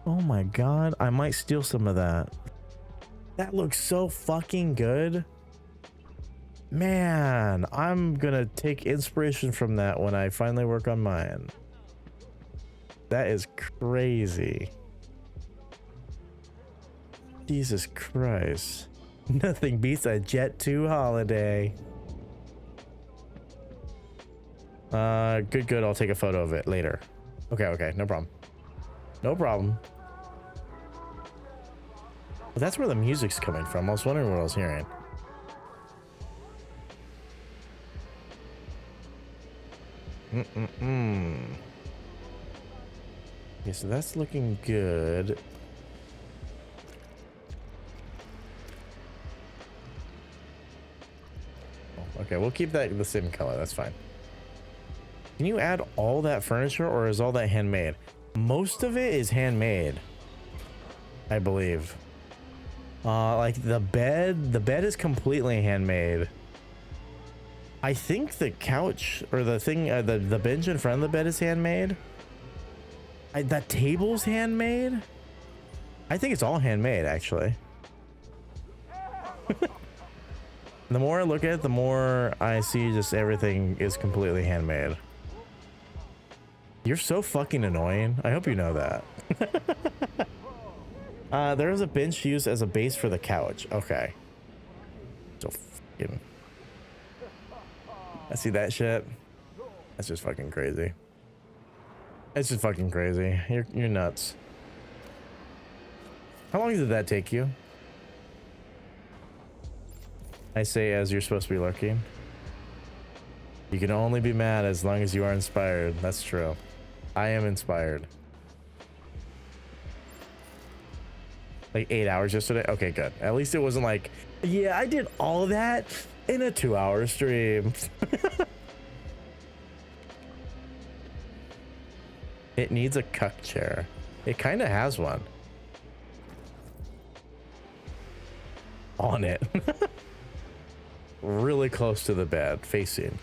Oh my god, I might steal some of that. That looks so fucking good. Man, I'm gonna take inspiration from that when I finally work on mine. That is crazy. Jesus Christ. Nothing beats a Jet 2 holiday. Good. I'll take a photo of it later. Okay, no problem. No problem. Well, that's where the music's coming from. I was wondering what I was hearing. Okay, so that's looking good. Okay, we'll keep that the same color. That's fine. Can you add all that furniture, or is all that handmade? Most of it is handmade, I believe. Like the bed is completely handmade. I think the couch, or the thing, the bench in front of the bed is handmade. That table's handmade. I think it's all handmade, actually. The more I look at it, the more I see just everything is completely handmade. You're so fucking annoying. I hope you know that. There is a bench used as a base for the couch. Okay. So fucking... I see that shit. That's just fucking crazy. It's just fucking crazy. You're nuts. How long did that take you? I say as you're supposed to be lurking. You can only be mad as long as you are inspired. That's true. I am inspired. Like 8 hours yesterday? Okay, good. At least it wasn't like, yeah, I did all that in a 2-hour stream. It needs a cuck chair. It kind of has one. On it. really close to the bed, facing.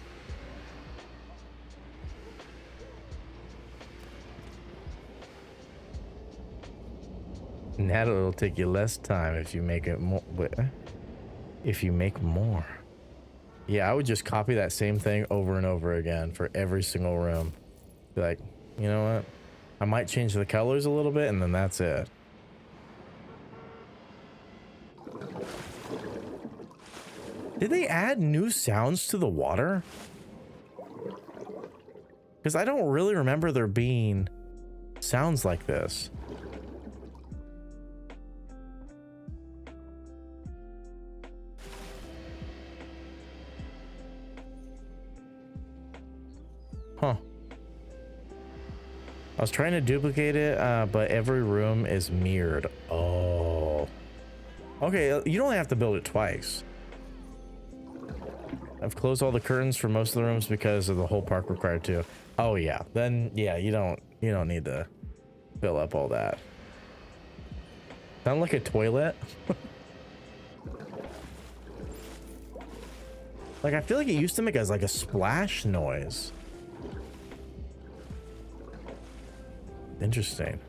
Now it'll take you less time if you make it more. If you make more. Yeah, I would just copy that same thing over and over again for every single room. Be like, you know what? I might change the colors a little bit and then that's it. Did they add new sounds to the water? Because I don't really remember there being sounds like this. Huh. I was trying to duplicate it, but every room is mirrored. Oh. Okay, you don't have to build it twice. I've closed all the curtains for most of the rooms because of the whole park required to. Oh yeah, then yeah, you don't need to fill up all that. Sound like a toilet? Like I feel like it used to make us like a splash noise. Interesting.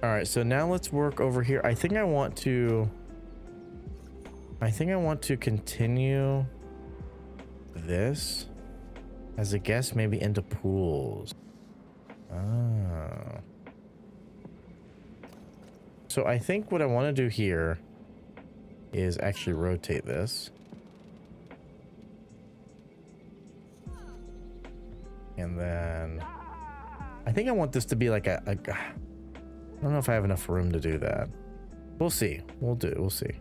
All right, so now let's work over here. I think I want to continue this as a guest, maybe into pools. Ah. So I think what I want to do here is actually rotate this. And then I think I want this to be like I don't know if I have enough room to do that. We'll see. We'll see.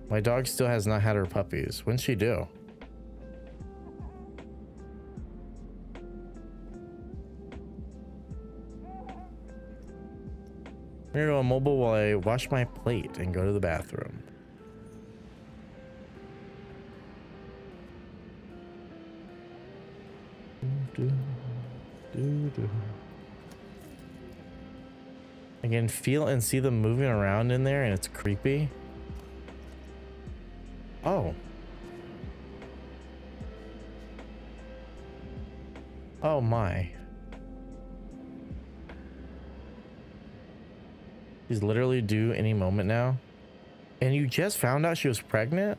My dog still has not had her puppies. When's she due? I'm gonna go on mobile while I wash my plate and go to the bathroom. I can feel and see them moving around in there and it's creepy. Oh. Oh my. She's literally due any moment now. And you just found out she was pregnant?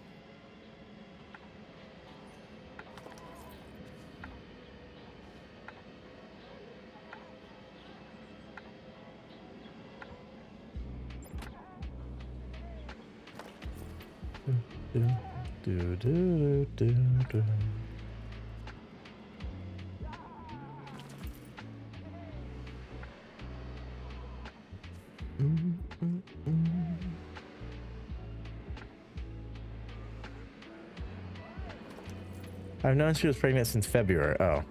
Do. I've known she was pregnant since February. Oh.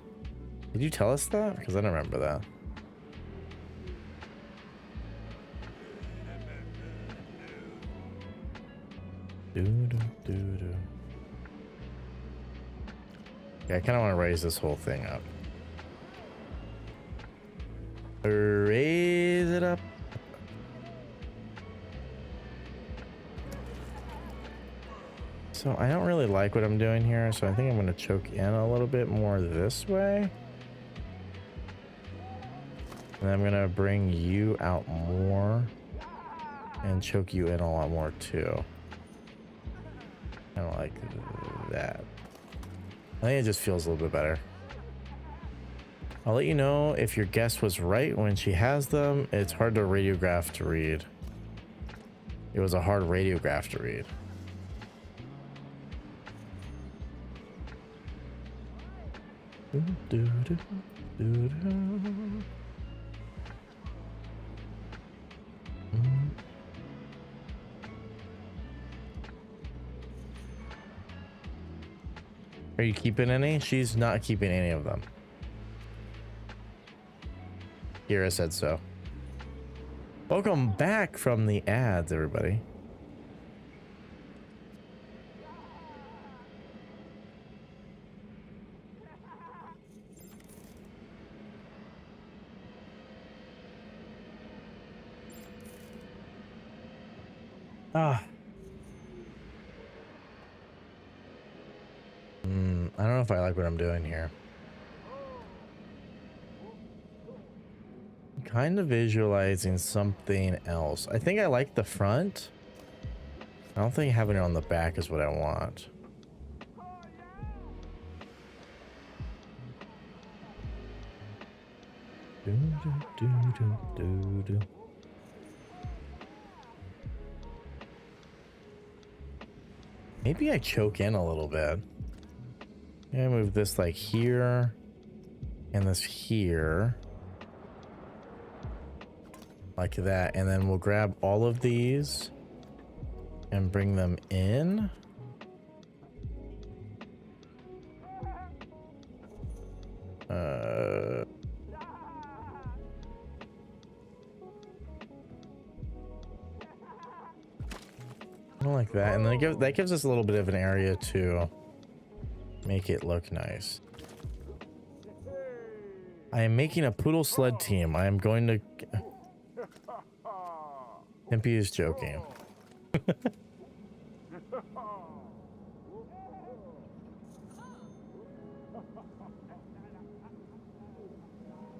Did you tell us that? Because I don't remember that. Yeah, I kind of want to raise this whole thing up. Raise it up. So I don't really like what I'm doing here, so I think I'm going to choke in a little bit more this way. And I'm going to bring you out more and choke you in a lot more too. I don't like that. I think it just feels a little bit better. I'll let you know if your guess was right when she has them. It's hard to radiograph to read. It was a hard radiograph to read. Are you keeping any? She's not keeping any of them. Kira said so. Welcome back from the ads, everybody. Ah. I don't know if I like what I'm doing here. Kind of visualizing something else. I think I like the front. I don't think having it on the back is what I want. Do, do, do, do, do, do. Maybe I choke in a little bit. I'm gonna move this like here and this here. Like that. And then we'll grab all of these and bring them in. Like that, and then that gives us a little bit of an area to make it look nice. I am making a poodle sled team. I am going to... Pimpy is joking.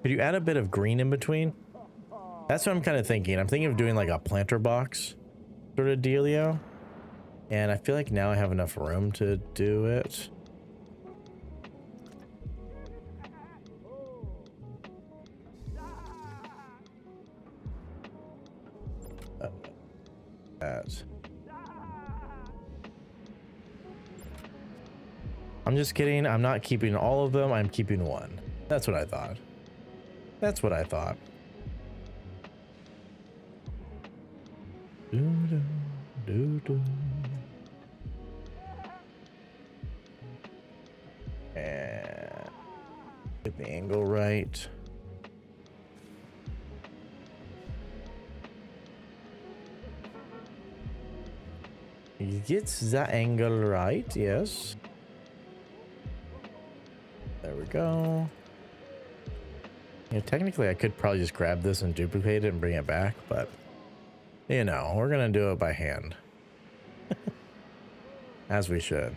Could you add a bit of green in between? That's what I'm kind of thinking. I'm thinking of doing like a planter box sort of dealio. And I feel like now I have enough room to do it. I'm just kidding. I'm not keeping all of them. I'm keeping one. That's what I thought. That's what I thought. And get the angle right. Get the angle right, yes. There we go. Yeah, technically I could probably just grab this and duplicate it and bring it back, but you know, we're gonna do it by hand. As we should.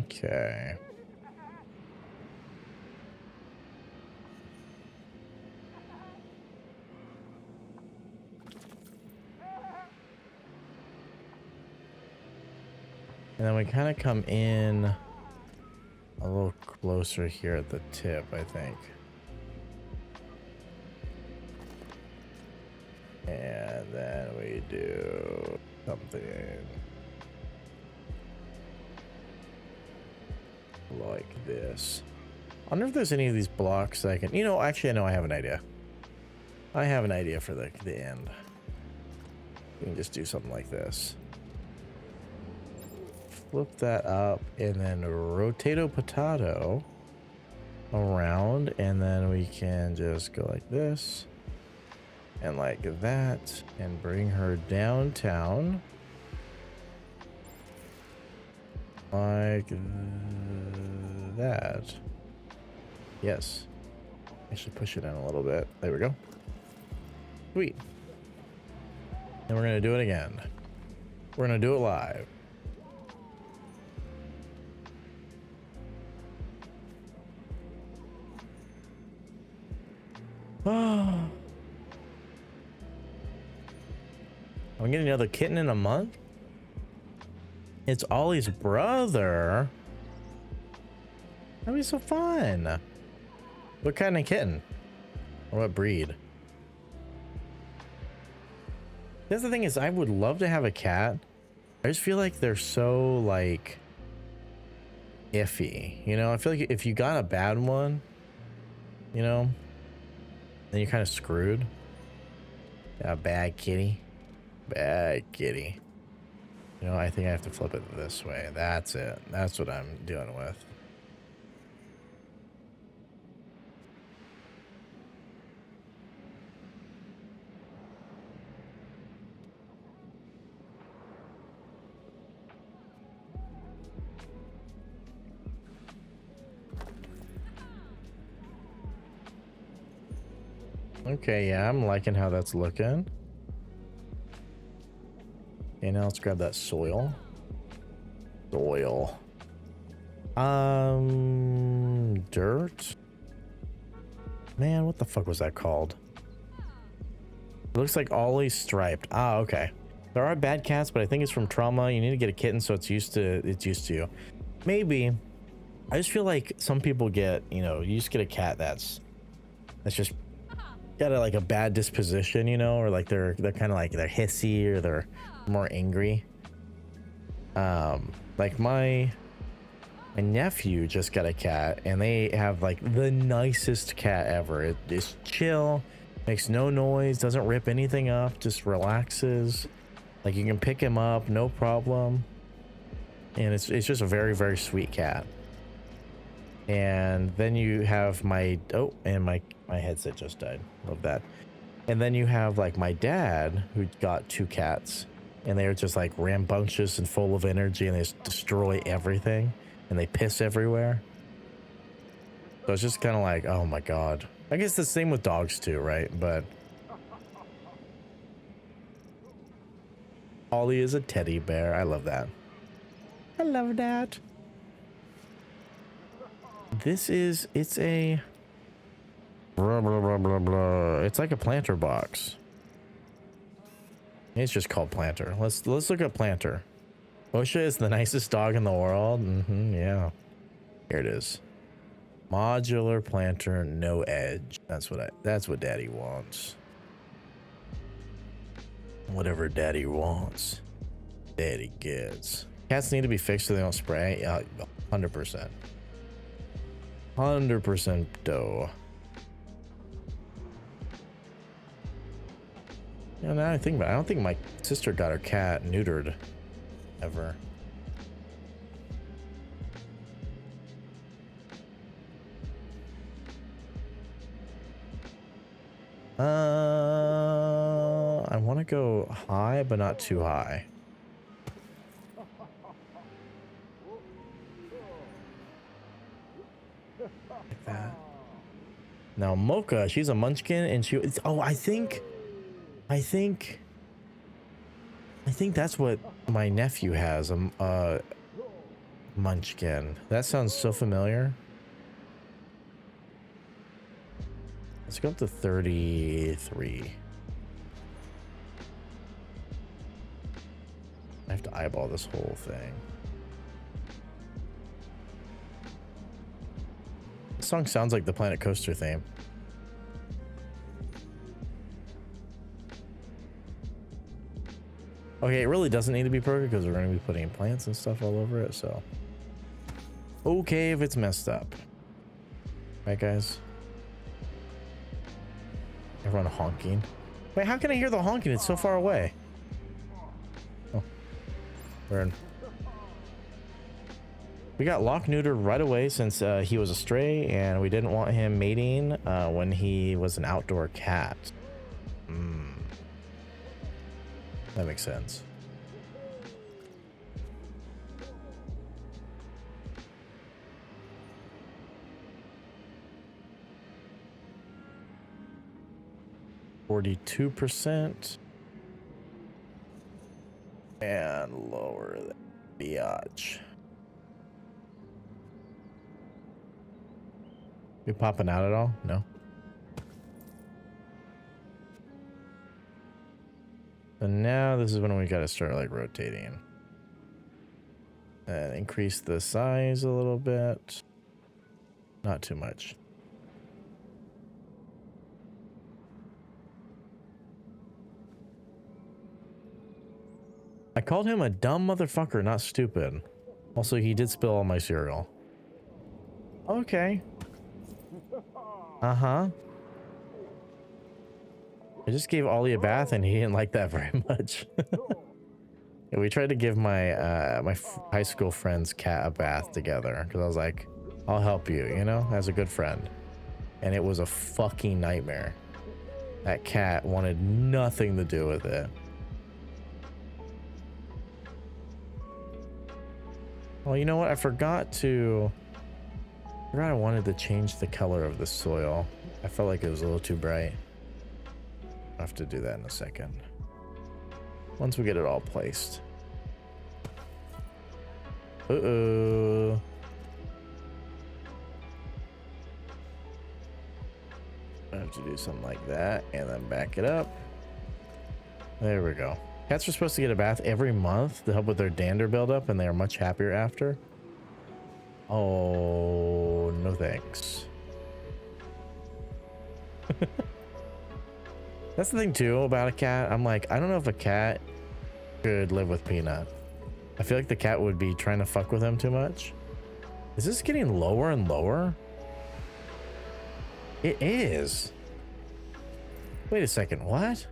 Okay. And then we kind of come in a little closer here at the tip, I think. And then we do something like this. I wonder if there's any of these blocks that I can... You know, actually, I know I have an idea. I have an idea for the end. We can just do something like this. Flip that up and then rotato potato around, and then we can just go like this and like that and bring her downtown like that. Yes, actually push it in a little bit. There we go. Sweet. And we're gonna do it again. We're gonna do it live. Oh, I'm getting another kitten in a month. It's Ollie's brother. That'd be so fun. What kind of kitten? Or what breed? That's the thing is, I would love to have a cat. I just feel like they're so like iffy. You know, I feel like if you got a bad one, you know, then you're kind of screwed. A bad kitty. Bad kitty. You know, I think I have to flip it this way. That's it. That's what I'm dealing with. Okay, yeah, I'm liking how that's looking. Okay, now let's grab that soil. Soil. Dirt. Man, what the fuck was that called? It looks like Ollie striped. Ah, okay. There are bad cats, but I think it's from trauma. You need to get a kitten so it's used to you. Maybe. I just feel like some people get, you know, you just get a cat that's just got a bad disposition, you know, or like they're kind of like they're hissy or they're more angry. Like my nephew just got a cat and they have like the nicest cat ever. It is chill, makes no noise, doesn't rip anything up, just relaxes. Like you can pick him up, no problem. And it's just a very, very sweet cat. And then you have my my headset just died. Love that. And then you have like my dad who got 2 cats and they're just like rambunctious and full of energy and they just destroy everything and they piss everywhere. So it's just kind of like, oh my god. I guess the same with dogs too, right? But Ollie is a teddy bear. I love that. I love that. It's a blah, blah, blah, blah, blah. It's like a planter box. It's just called Planter. Let's look at Planter. Osha is the nicest dog in the world. Yeah. Here it is. Modular planter, no edge. That's what daddy wants. Whatever daddy wants, daddy gets. Cats need to be fixed so they don't spray. 100%. 100% dough. You know, now I think about it, I don't think my sister got her cat neutered ever. I want to go high, but not too high. Like that. Now Mocha, she's a munchkin, and I think that's what my nephew has, a munchkin. That sounds so familiar. Let's go up to 33. I have to eyeball this whole thing. This song sounds like the Planet Coaster theme. Okay, it really doesn't need to be perfect because we're going to be putting plants and stuff all over it, so. Okay if it's messed up. Right, guys? Everyone honking. Wait, how can I hear the honking? It's so far away. Oh. We're in. We got lock neutered right away since he was a stray and we didn't want him mating when he was an outdoor cat. That makes sense. %, and lower the biatch. You popping out at all? No. So now this is when we gotta start like rotating. And increase the size a little bit. Not too much. I called him a dumb motherfucker, not stupid. Also, he did spill all my cereal. Okay. Uh-huh. I just gave Ollie a bath and he didn't like that very much. Yeah, we tried to give my my high school friend's cat a bath together because I was like, I'll help you, you know, as a good friend. And it was a fucking nightmare. That cat wanted nothing to do with it. Well, you know what? I forgot I wanted to change the color of the soil. I felt like it was a little too bright. I have to do that in a second. Once we get it all placed. Uh-oh. I have to do something like that and then back it up. There we go. Cats are supposed to get a bath every month to help with their dander buildup, and they are much happier after. Oh, no thanks. That's the thing too about a cat. I'm like, I don't know if a cat could live with Peanut. I feel like the cat would be trying to fuck with him too much. Is this getting lower and lower? It is. Wait a second, what?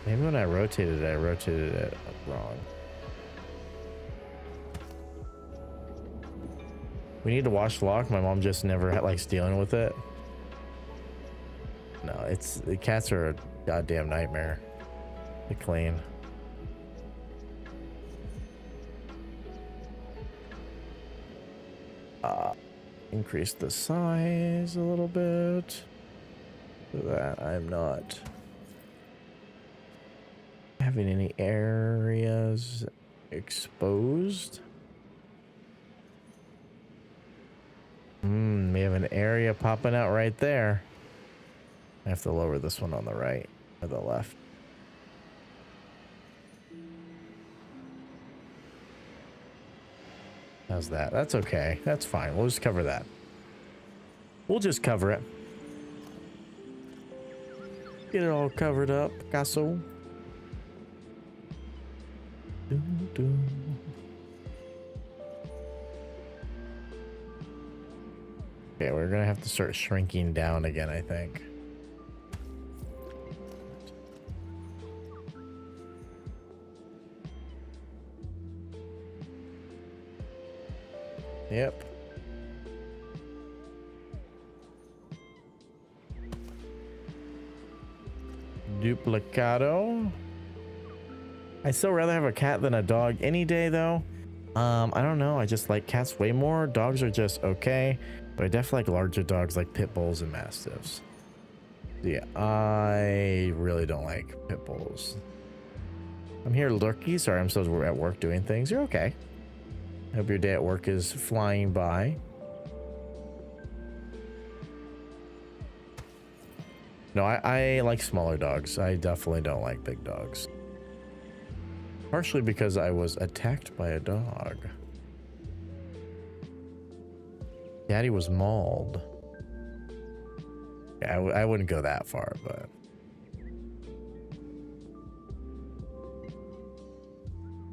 Maybe when I rotated it wrong. We need to wash the lock. My mom just never likes dealing with it. No, the cats are a goddamn nightmare to clean. Increase the size a little bit so that I'm not having any areas exposed. We have an area popping out right there. I have to lower this one on the right or the left. How's that? That's okay. That's fine. We'll just cover that. We'll just cover it. Get it all covered up, Picasso. Okay, we're gonna have to start shrinking down again, I think. Yep. Duplicado. I still rather have a cat than a dog any day though. I don't know. I just like cats way more. Dogs are just okay, but I definitely like larger dogs like pit bulls and mastiffs. Yeah, I really don't like pit bulls. I'm here, Lurky. Sorry, I'm still at work doing things. You're okay. I hope your day at work is flying by. No, I like smaller dogs. I definitely don't like big dogs. Partially because I was attacked by a dog. Daddy was mauled. Yeah, I wouldn't go that far, but...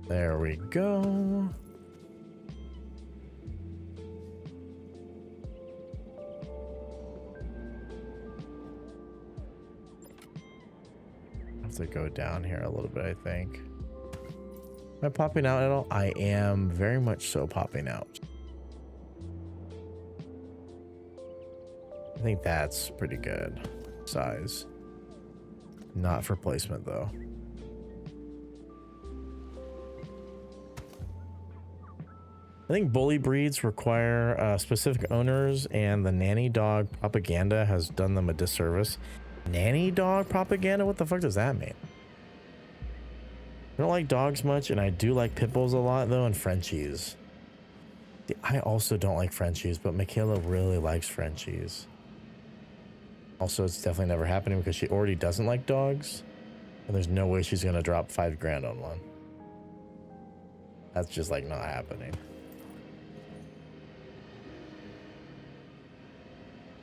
There we go. I have to go down here a little bit, I think. Am I popping out at all? I am very much so popping out. I think that's pretty good size. Not for placement though. I think bully breeds require specific owners, and the nanny dog propaganda has done them a disservice. Nanny dog propaganda? What the fuck does that mean? I don't like dogs much, and I do like pit bulls a lot though, and Frenchies. I also don't like Frenchies, but Michaela really likes Frenchies. Also, it's definitely never happening because she already doesn't like dogs, and there's no way she's gonna drop $5 grand on one. That's just like not happening.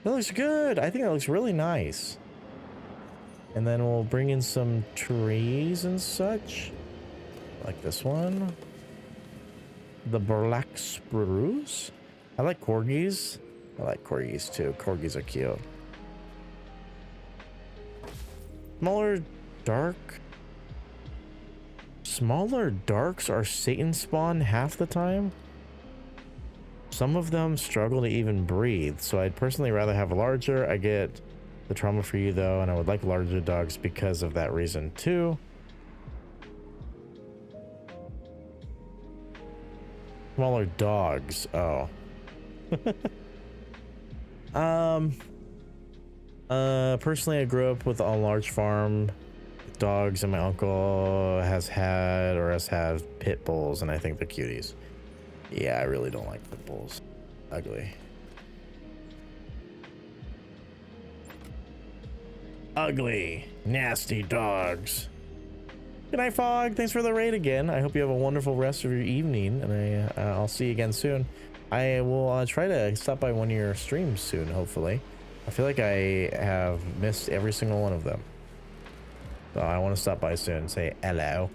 That looks good. I think that looks really nice. And then we'll bring in some trees and such. Like this one. The black spruce. I like corgis. I like corgis too. Corgis are cute. Smaller darks are Satan spawn half the time. Some of them struggle to even breathe, so I'd personally rather have a larger. I get the trauma for you though, and I would like larger dogs because of that reason too. Smaller dogs. Oh. Personally, I grew up with a large farm with dogs, and my uncle has had pit bulls, and I think they're cuties. Yeah, I really don't like pit bulls. Ugly. Ugly, nasty dogs. Good night, Fog. Thanks for the raid again. I hope you have a wonderful rest of your evening, and I'll see you again soon. I will try to stop by one of your streams soon, hopefully. I feel like I have missed every single one of them. So I want to stop by soon and say hello.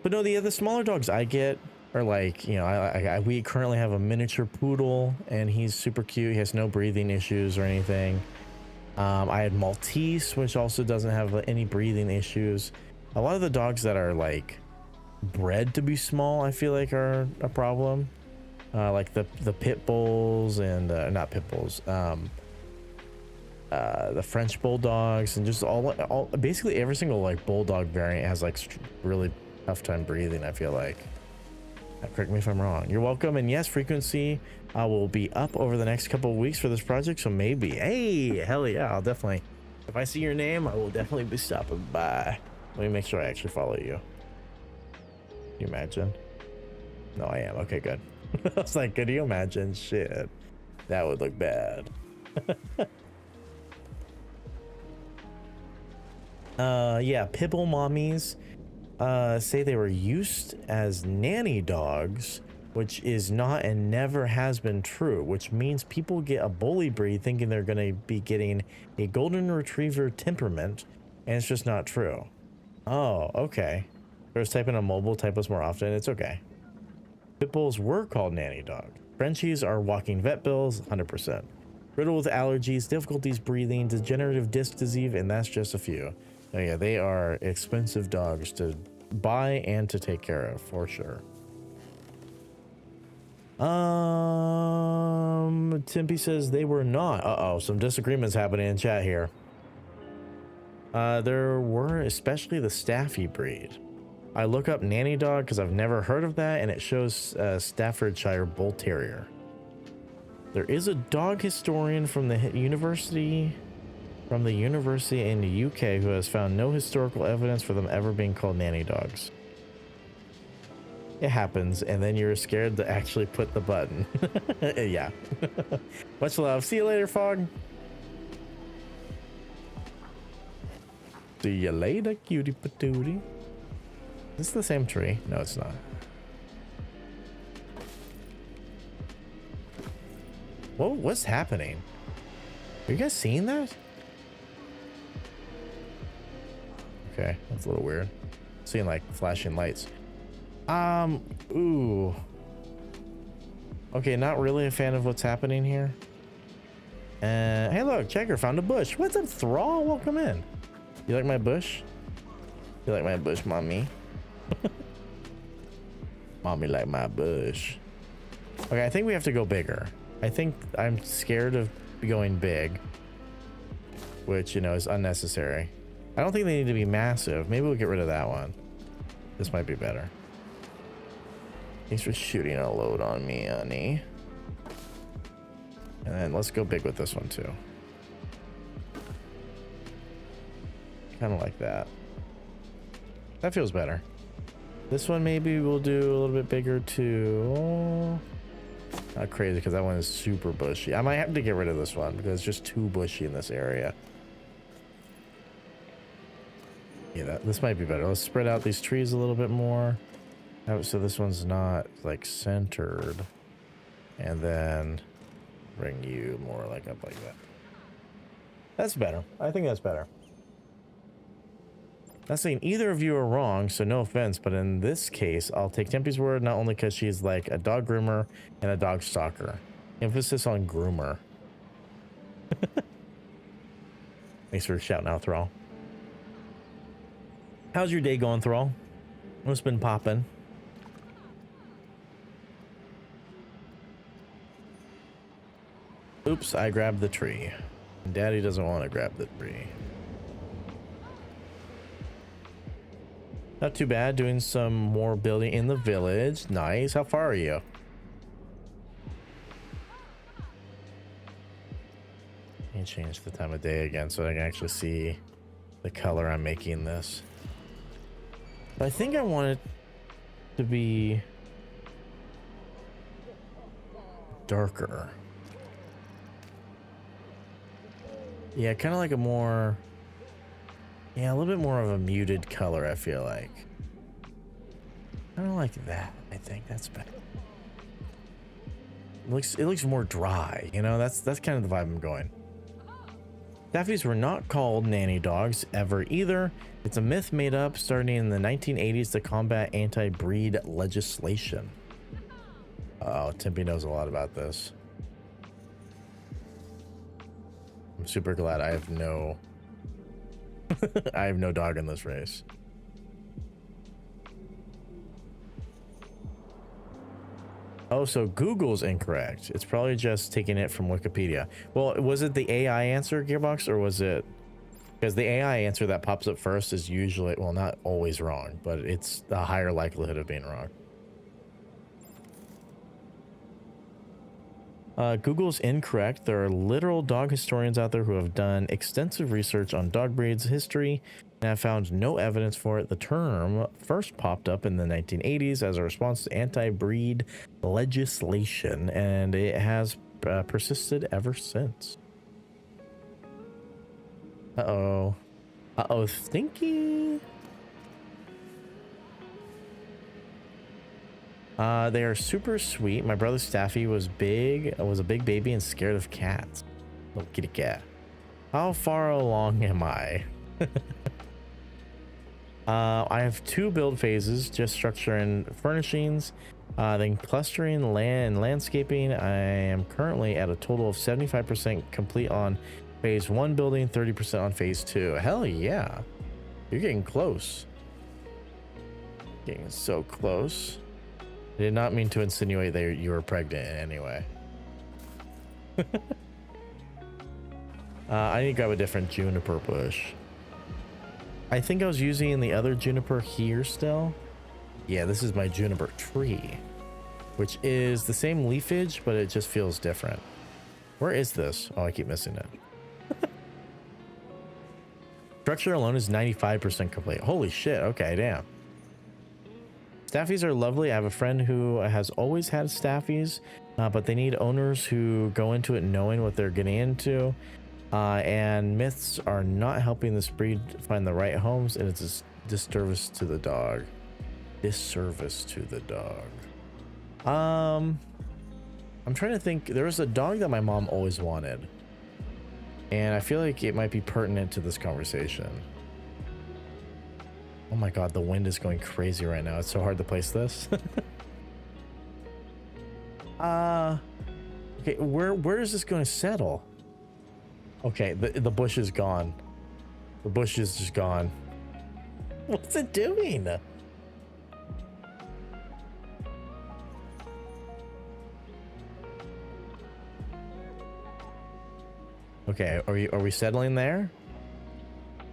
But no, the smaller dogs I get are like, you know, we currently have a miniature poodle, and he's super cute. He has no breathing issues or anything. I had Maltese, which also doesn't have any breathing issues. A lot of the dogs that are like bred to be small, I feel like are a problem. Like the pit bulls and not pit bulls. The French bulldogs, and just all basically every single like bulldog variant has like really tough time breathing, I feel like. Correct me if I'm wrong. You're welcome. And yes, frequency will be up over the next couple of weeks for this project, so maybe, hey, hell yeah, I'll definitely, if I see your name, I will definitely be stopping by. Let me make sure I actually follow you. Can you imagine? No, I am. Okay, good. I was like, could you imagine? Shit, that would look bad. Yeah, Pibble mommies say they were used as nanny dogs, which is not and never has been true, which means people get a bully breed thinking they're going to be getting a golden retriever temperament, and it's just not true. Oh, okay. There's typing on mobile, typos more often. It's okay. Pit bulls were called nanny dogs. Frenchies are walking vet bills, 100%. Riddled with allergies, difficulties breathing, degenerative disc disease, and that's just a few. Oh yeah, they are expensive dogs to buy and to take care of, for sure. Timpy says they were not. Uh-oh, some disagreements happening in chat here. There were, especially the Staffy breed. I look up nanny dog because I've never heard of that, and it shows Staffordshire Bull Terrier. There is a dog historian from the university in the UK who has found no historical evidence for them ever being called nanny dogs. It happens, and then you're scared to actually put the button. Yeah. Much love. See you later, Fog. See you later, cutie patootie. Is this the same tree? No, it's not. Whoa, what's happening? Are you guys seeing that? Okay, that's a little weird. Seeing like flashing lights. Ooh. Okay, not really a fan of what's happening here. Hey look, Checker found a bush. What's up, Thrall? Welcome in. You like my bush? You like my bush, mommy? Mommy like my bush. Okay, I think we have to go bigger. I think I'm scared of going big, which, you know, is unnecessary. I don't think they need to be massive. Maybe we'll get rid of that one. This might be better. Thanks for shooting a load on me, honey. And then let's go big with this one too. Kind of like that. That feels better. This one maybe we'll do a little bit bigger too. Not crazy because that one is super bushy. I might have to get rid of this one because it's just too bushy in this area. Yeah, this might be better. Let's spread out these trees a little bit more. So this one's not like centered. And then bring you more like up like that. That's better. I think that's better. Not saying either of you are wrong, so no offense, but in this case, I'll take Tempy's word, not only because she's like a dog groomer and a dog stalker. Emphasis on groomer. Thanks for shouting out, Thrall. How's your day going, Thrall? What's been popping? Oops, I grabbed the tree. Daddy doesn't want to grab the tree. Not too bad. Doing some more building in the village. Nice. How far are you? Let me change the time of day again so I can actually see the color I'm making this. But I think I want it to be darker. Yeah, kind of like a more... Yeah, a little bit more of a muted color, I feel like. I don't like that. I think that's better. It looks more dry, you know? That's kind of the vibe I'm going. Staffies were not called nanny dogs ever either. It's a myth made up starting in the 1980s to combat anti-breed legislation. Oh, Timpy knows a lot about this. I'm super glad I have no... I have no dog in this race. Oh, so Google's incorrect. It's probably just taking it from Wikipedia. Well, was it the AI answer, Gearbox, or was it... Because the AI answer that pops up first is usually, well, not always wrong, but it's a higher likelihood of being wrong. Google's incorrect. There are literal dog historians out there who have done extensive research on dog breeds history and have found no evidence for it. The term first popped up in the 1980s as a response to anti-breed legislation, and it has persisted ever since. Uh-oh. Uh-oh, Stinky. They are super sweet. My brother Staffy was a big baby and scared of cats. Little kitty cat. How far along am I? I have 2 build phases, just structure and furnishings, then clustering, land and landscaping. I am currently at a total of 75% complete on phase 1 building, 30% on phase 2. Hell yeah. You're getting close. Getting so close. I did not mean to insinuate that you were pregnant in any way. I need to grab a different juniper bush. I think I was using the other juniper here still. Yeah, this is my juniper tree, which is the same leafage, but it just feels different. Where is this? Oh, I keep missing it. Structure alone is 95% complete. Holy shit. Okay, damn. Staffies are lovely. I have a friend who has always had staffies, but they need owners who go into it knowing what they're getting into. And myths are not helping this breed find the right homes, and it's a disservice to the dog. Disservice to the dog. I'm trying to think. There was a dog that my mom always wanted, and I feel like it might be pertinent to this conversation. Oh my god, the wind is going crazy right now. It's so hard to place this. Okay, where is this going to settle? Okay, the bush is gone. The bush is just gone. What's it doing? Okay, are we settling there?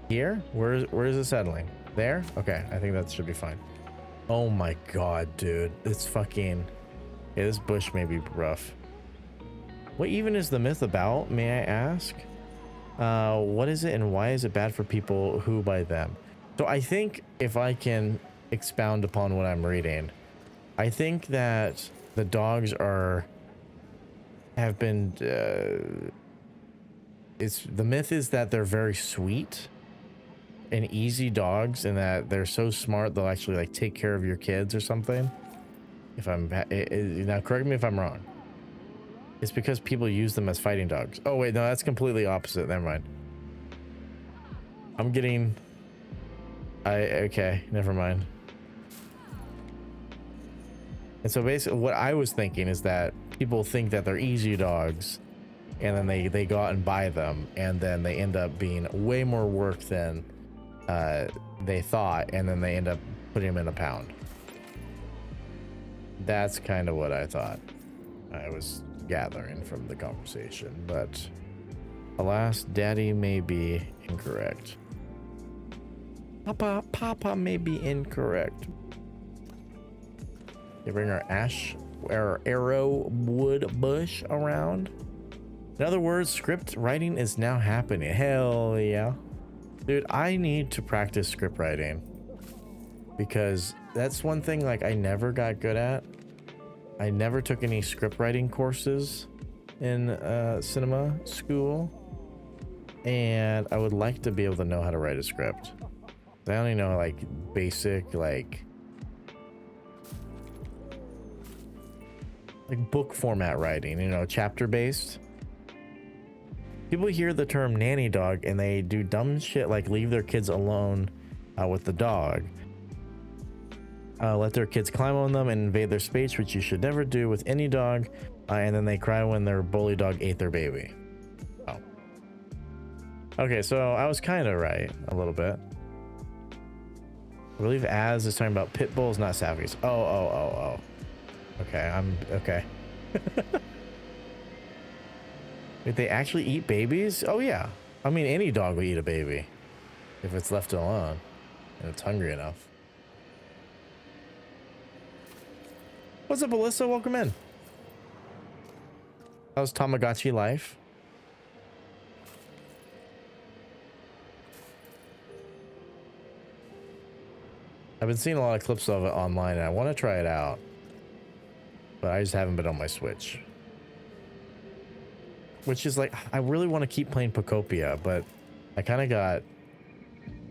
Here? Where is it settling? There? Okay, I think that should be fine. Oh my god, dude. It's fucking... Yeah, this bush may be rough. What even is the myth about, may I ask? What is it and why is it bad for people who buy them? So I think if I can expound upon what I'm reading, I think that the dogs have been... the myth is that they're very sweet and easy dogs, and that they're so smart they'll actually like take care of your kids or something. If I'm now, correct me if I'm wrong. It's because people use them as fighting dogs. Oh wait, no, that's completely opposite. Never mind. I'm getting... okay, never mind. And so basically what I was thinking is that people think that they're easy dogs, and then they go out and buy them, and then they end up being way more work than they thought, and then they end up putting them in a pound. That's kind of what I thought. I was gathering from the conversation, but alas, Daddy may be incorrect. Papa may be incorrect. You bring our arrow wood bush around. In other words, script writing is now happening. Hell yeah. Dude, I need to practice script writing because that's one thing like I never got good at. I never took any script writing courses in cinema school, and I would like to be able to know how to write a script. I only know like basic like book format writing, you know, chapter based. People hear the term nanny dog and they do dumb shit like leave their kids alone with the dog. Let their kids climb on them and invade their space, which you should never do with any dog. And then they cry when their bully dog ate their baby. Oh. Okay, so I was kind of right a little bit. I believe Az is talking about pit bulls, not Savies. Oh. Okay, okay. Did they actually eat babies? Oh yeah. I mean, any dog will eat a baby if it's left alone and it's hungry enough. What's up, Alyssa? Welcome in. How's Tamagotchi life? I've been seeing a lot of clips of it online and I want to try it out, but I just haven't been on my Switch. Which is like, I really want to keep playing Pocopia, but I kind of got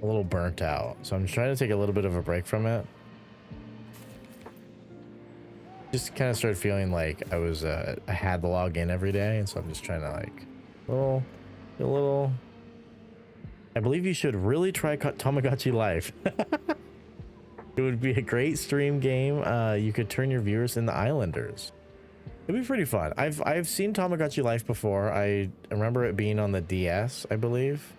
a little burnt out. So I'm trying to take a little bit of a break from it. Just kind of started feeling like I had to log in every day. And so I'm just trying to like, a little. I believe you should really try Tamagotchi Life. It would be a great stream game. You could turn your viewers into islanders. It'd be pretty fun. I've seen Tamagotchi Life before. I remember it being on the DS, I believe.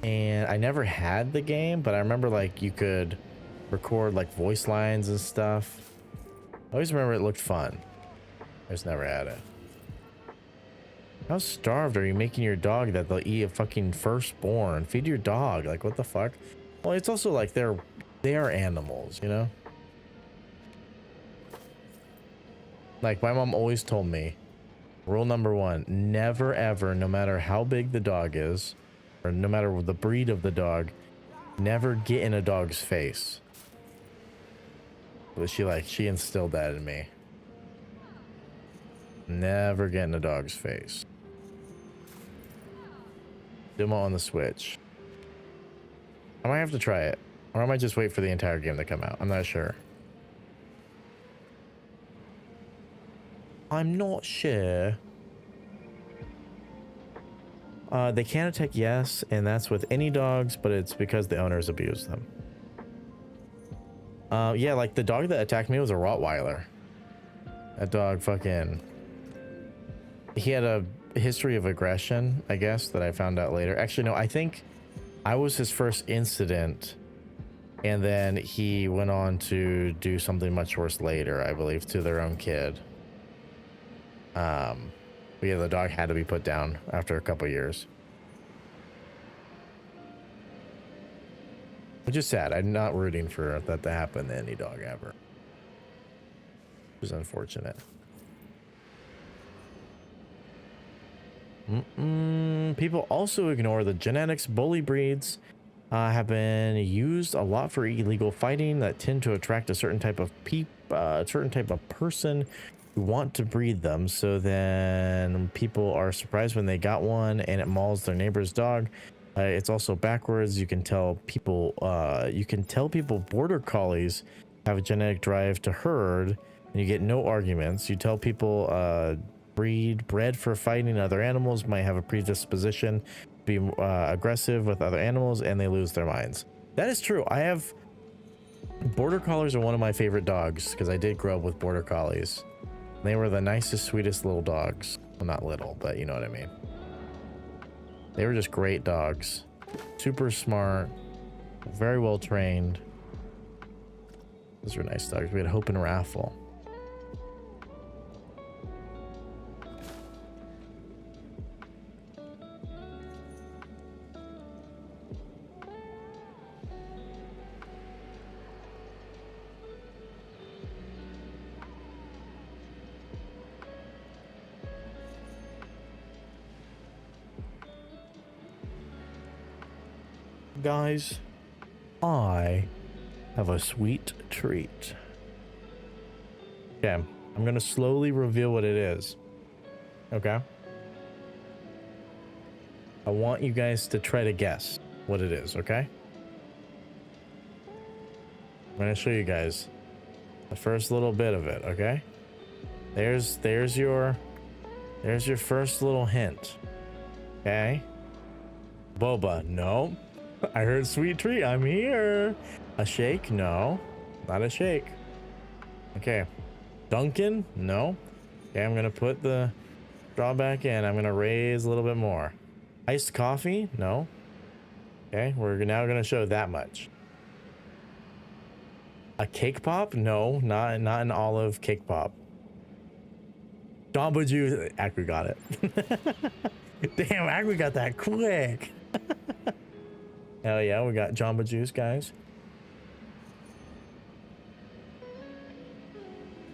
And I never had the game, but I remember like you could record like voice lines and stuff. I always remember it looked fun. I just never had it. How starved are you making your dog that they'll eat a fucking firstborn? Feed your dog. Like, what the fuck? Well, it's also like they are animals, you know? Like, my mom always told me, rule number one, never ever, no matter how big the dog is, or no matter the breed of the dog, never get in a dog's face. But she instilled that in me. Never get in a dog's face. Demo on the Switch. I might have to try it. Or I might just wait for the entire game to come out. I'm not sure. I'm not sure. They can attack, yes, and that's with any dogs, but it's because the owners abuse them. Yeah, like the dog that attacked me was a Rottweiler. That dog fucking... He had a history of aggression, I guess, that I found out later. Actually, no, I think I was his first incident, and then he went on to do something much worse later, I believe, to their own kid. But yeah, the dog had to be put down after a couple years. Which is sad. I'm not rooting for that to happen to any dog ever. Which is unfortunate. People also ignore the genetics. Bully breeds have been used a lot for illegal fighting that tend to attract a certain type of person who want to breed them. So then people are surprised when they got one and it mauls their neighbor's dog. It's also backwards. You can tell people border collies have a genetic drive to herd, and you get no arguments. You tell people bred for fighting other animals might have a predisposition to be aggressive with other animals, and they lose their minds. That is true. I have border collies are one of my favorite dogs because I did grow up with border collies. They were the nicest, sweetest little dogs. Well, not little, but you know what I mean. They were just great dogs. Super smart, very well trained. Those are nice dogs. We had Hope and Raffle. Guys, I have a sweet treat. Okay, I'm gonna slowly reveal what it is. Okay? I want you guys to try to guess what it is, okay? I'm gonna show you guys the first little bit of it, okay? There's your first little hint. Okay? Boba, no. I heard sweet treat. I'm here. A shake? No, not a shake. Okay. Dunkin'? No. Okay, I'm gonna put the straw back in. I'm gonna raise a little bit more. Iced coffee? No. Okay, we're now gonna show that much. A cake pop? No, not an olive cake pop. Jamba Juice. Acme got it. Damn, Acme got that quick. Hell yeah, we got Jamba Juice, guys.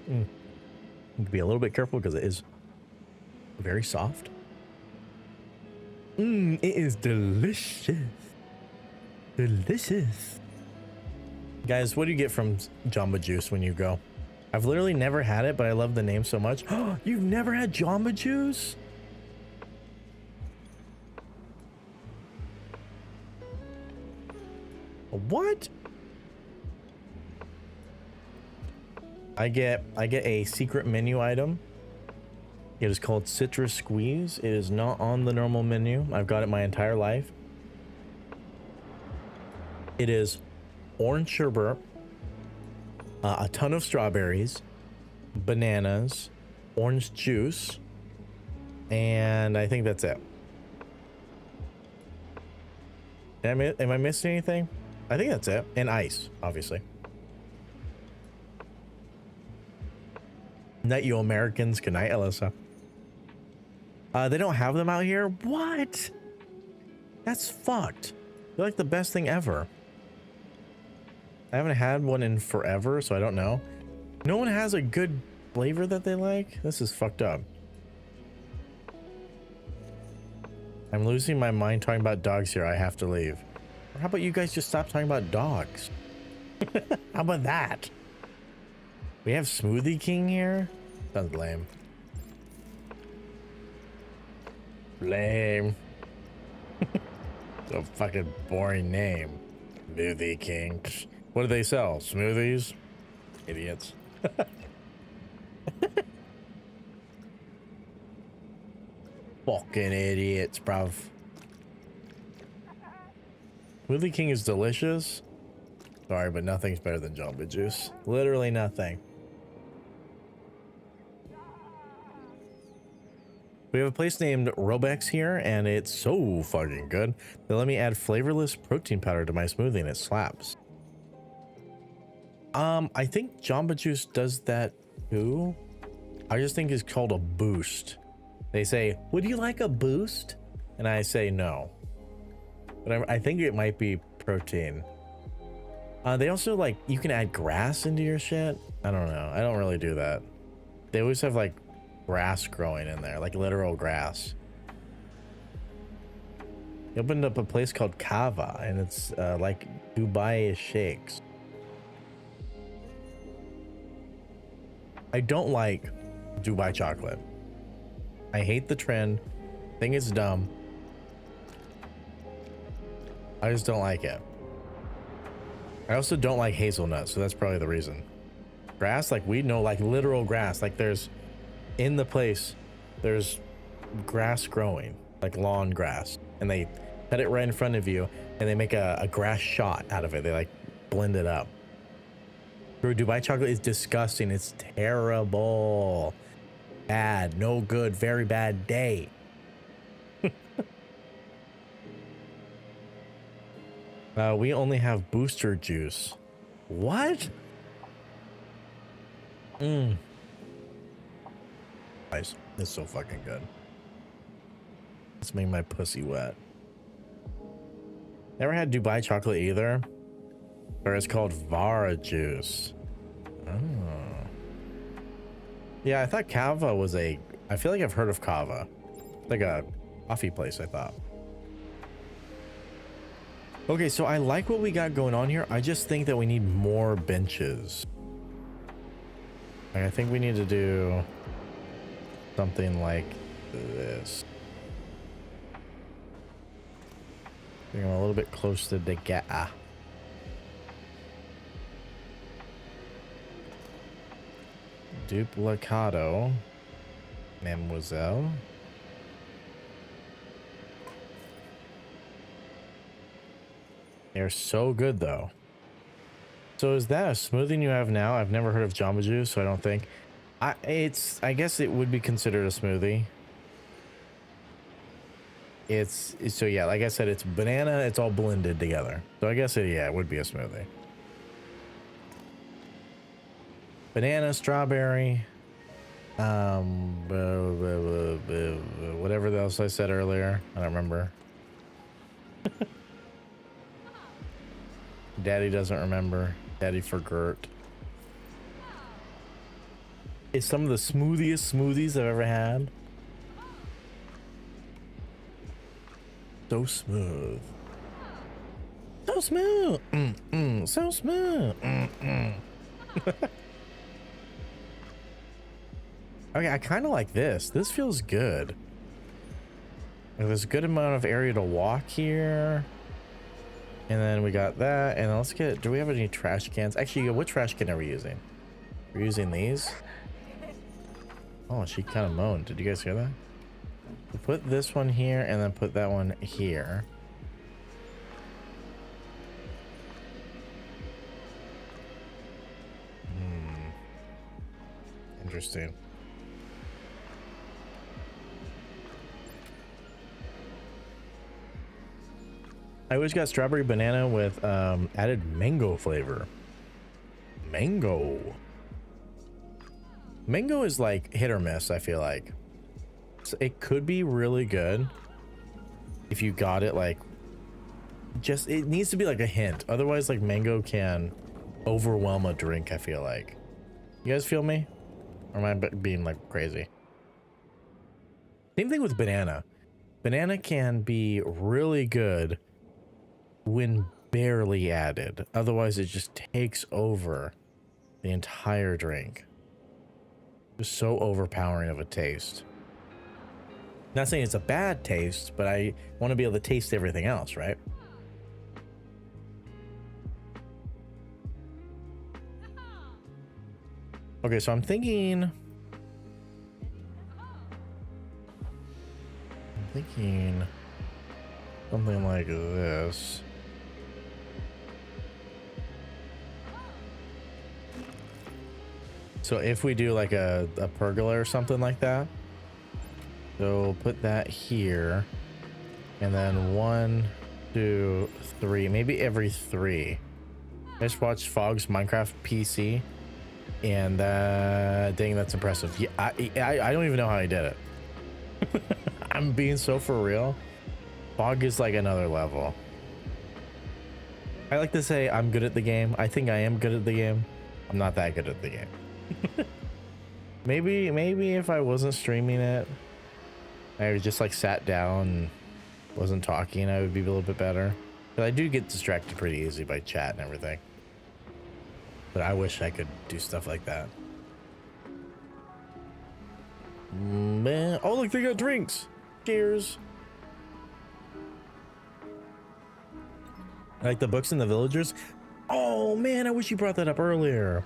You can be a little bit careful because it is very soft. It is delicious. Delicious. Guys, what do you get from Jamba Juice when you go? I've literally never had it, but I love the name so much. You've never had Jamba Juice? What? I get a secret menu item. It is called Citrus Squeeze. It is not on the normal menu. I've got it my entire life. It is orange sherbet, a ton of strawberries, bananas, orange juice, and I think that's it. Am I missing anything? I think that's it. And ice, obviously. Night, you Americans. Good night, Alyssa. They don't have them out here? What? That's fucked. They're like the best thing ever. I haven't had one in forever, so I don't know. No one has a good flavor that they like? This is fucked up. I'm losing my mind talking about dogs here. I have to leave. Or how about you guys just stop talking about dogs? How about that? We have Smoothie King here? Sounds lame. Lame. So fucking boring name. Smoothie King. What do they sell? Smoothies? Idiots. Fucking idiots, bruv. Smoothie King is delicious. Sorry, but nothing's better than Jamba Juice. Literally nothing. We have a place named Robex here, and it's so fucking good. They let me add flavorless protein powder to my smoothie, and it slaps. I think Jamba Juice does that too. I just think it's called a boost. They say, would you like a boost? And I say no. But I think it might be protein. They also, like, you can add grass into your shit. I don't know. I don't really do that. They always have, like, grass growing in there, like literal grass. He opened up a place called Kava, and it's like Dubai shakes. I don't like Dubai chocolate. I hate the trend. Think it's dumb. I just don't like it. I also don't like hazelnuts, so that's probably the reason. Grass, like we know, like literal grass. Like there's in the place, there's grass growing, like lawn grass, and they cut it right in front of you, and they make a grass shot out of it. They like blend it up. Bro, Dubai chocolate is disgusting. It's terrible. Bad, no good, very bad day. We only have booster juice. What? Mm. Nice. It's so fucking good. Let's make my pussy wet. Never had Dubai chocolate either. Or it's called Vara juice. Oh. Yeah, I thought Kava was a... I feel like I've heard of Kava. Like a coffee place, I thought. Okay, so I like what we got going on here. I just think that we need more benches. Like, I think we need to do something like this. Bring them a little bit closer together. Duplicado, mademoiselle. They're so good though. So is that a smoothie you have now? I've never heard of Jamba Juice, so I don't think I guess it would be considered a smoothie. It's so yeah, like I said, it's banana, it's all blended together. So I guess it would be a smoothie. Banana, strawberry, whatever else I said earlier. I don't remember. Daddy doesn't remember. Daddy forgot. It's some of the smoothiest smoothies I've ever had. So smooth. So smooth. So smooth. Okay, I kind of like this. This feels good. There's a good amount of area to walk here. And then we got that. And let's get, do we have any trash cans? Actually, what trash can are we using? We're using these. Oh, she kind of moaned. Did you guys hear that? We'll put this one here and then put that one here. Interesting. I always got strawberry banana with added mango flavor. Mango is like hit or miss, I feel like. So it could be really good if you got it like just, it needs to be like a hint. Otherwise, like mango can overwhelm a drink, I feel like. You guys feel me? Or am I being like crazy? Same thing with banana. Banana can be really good when barely added. Otherwise, it just takes over the entire drink. Just so overpowering of a taste. Not saying it's a bad taste, but I want to be able to taste everything else, right? Okay, so I'm thinking something like this. So if we do like a pergola or something like that, so put that here, and then 1, 2, 3, maybe every 3. I just watched Fog's Minecraft PC, and dang, that's impressive. Yeah, I don't even know how he did it. I'm being so for real. Fog is like another level. I like to say I'm good at the game. I think I am good at the game. I'm not that good at the game. maybe if I wasn't streaming it, I just like sat down and wasn't talking, I would be a little bit better. But I do get distracted pretty easy by chat and everything. But I wish I could do stuff like that. Man, oh look, they got drinks. Cheers. Like the books and the villagers. Oh man, I wish you brought that up earlier.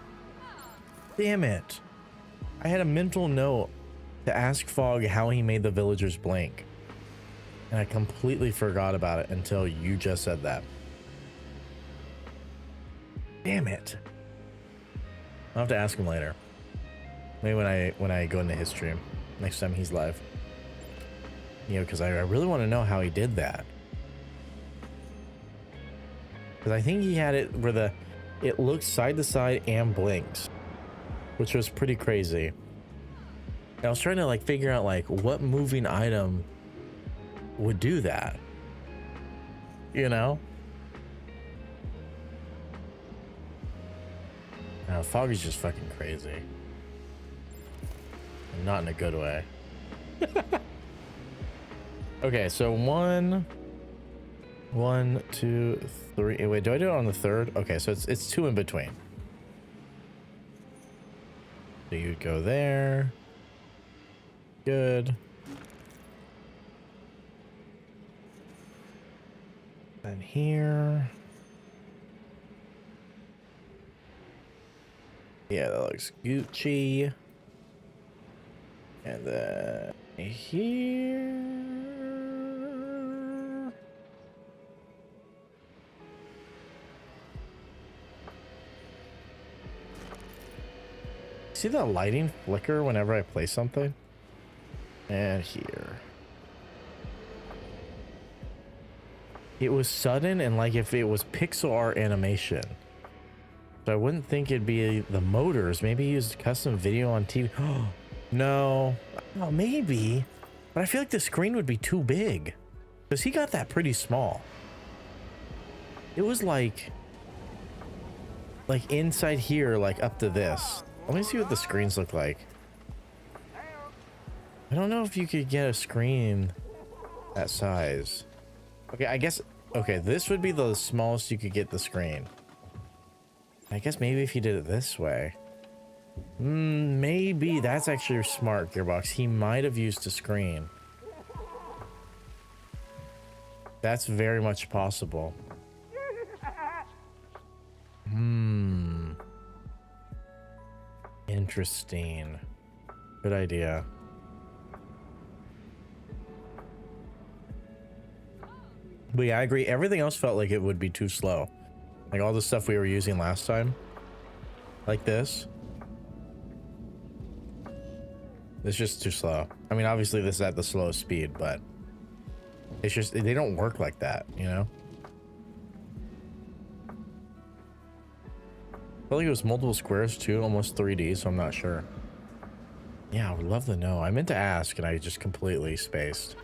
Damn it. I had a mental note to ask Fog how he made the villagers blink. And I completely forgot about it until you just said that. Damn it. I'll have to ask him later. Maybe when I go into his stream. Next time he's live. You know, because I really want to know how he did that. Because I think he had it where it looks side to side and blinks. which was pretty crazy. I was trying to like figure out like what moving item would do that, you know? Fog is just fucking crazy. Not in a good way. Okay, so one, two, three. Wait, do I do it on the third? Okay, so it's two in between. So you'd go there. Good. Then here. Yeah, that looks Gucci. And then here. See that lighting flicker whenever I play something? And here. It was sudden and like if it was pixel art animation. So I wouldn't think it'd be the motors. Maybe he used custom video on TV. No. Oh, maybe. But I feel like the screen would be too big. Because he got that pretty small. It was like inside here, like up to this. Let me see what the screens look like. I don't know if you could get a screen that size. Okay, I guess, okay, this would be the smallest you could get the screen. I guess maybe if you did it this way. Maybe that's actually smart, Gearbox. He might have used a screen. That's very much possible. Interesting. Good idea. But yeah, I agree. Everything else felt like it would be too slow. Like all the stuff we were using last time. Like this. It's just too slow. I mean, obviously this is at the slowest speed, but it's just, they don't work like that, you know? I felt like it was multiple squares too, almost 3D, so I'm not sure. Yeah, I would love to know. I meant to ask and I just completely spaced.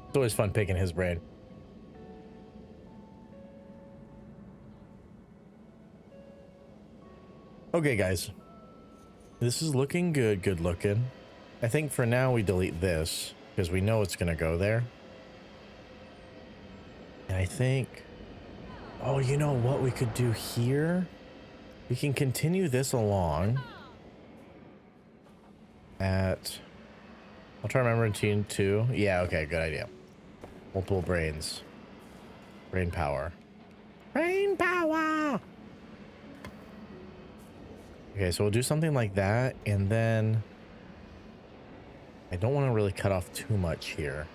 It's always fun picking his brain. Okay, guys. This is looking good, good looking. I think for now we delete this because we know it's going to go there. And I think, oh, you know what we could do here? We can continue this along at, I'll try to remember in Team 2. Yeah, okay, good idea. Multiple brains. Brain power. Brain power! Okay, so we'll do something like that, and then I don't want to really cut off too much here.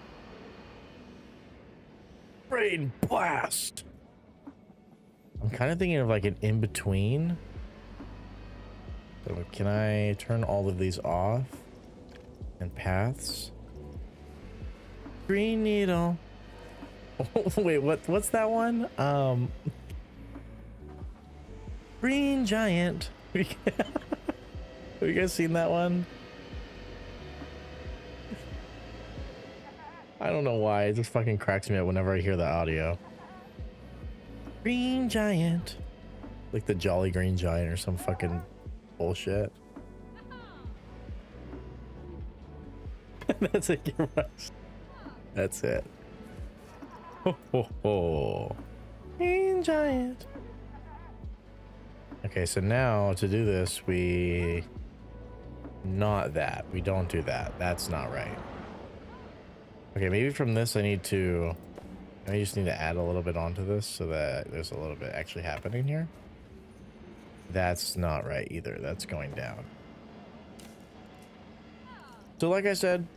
Brain blast! I'm kind of thinking of like an in-between. So can I turn all of these off? And paths? Green needle. Wait, what's that one? Green giant. Have you guys seen that one? I don't know why. It just fucking cracks me up whenever I hear the audio. Green giant. Like the Jolly Green Giant or some fucking bullshit. That's it, Gearbox. That's it. Ho ho ho. Green giant. Okay, so now to do this, we don't do that. That's not right. Okay, maybe from this I just need to add a little bit onto this so that there's a little bit actually happening here. That's not right either. That's going down. So like I said,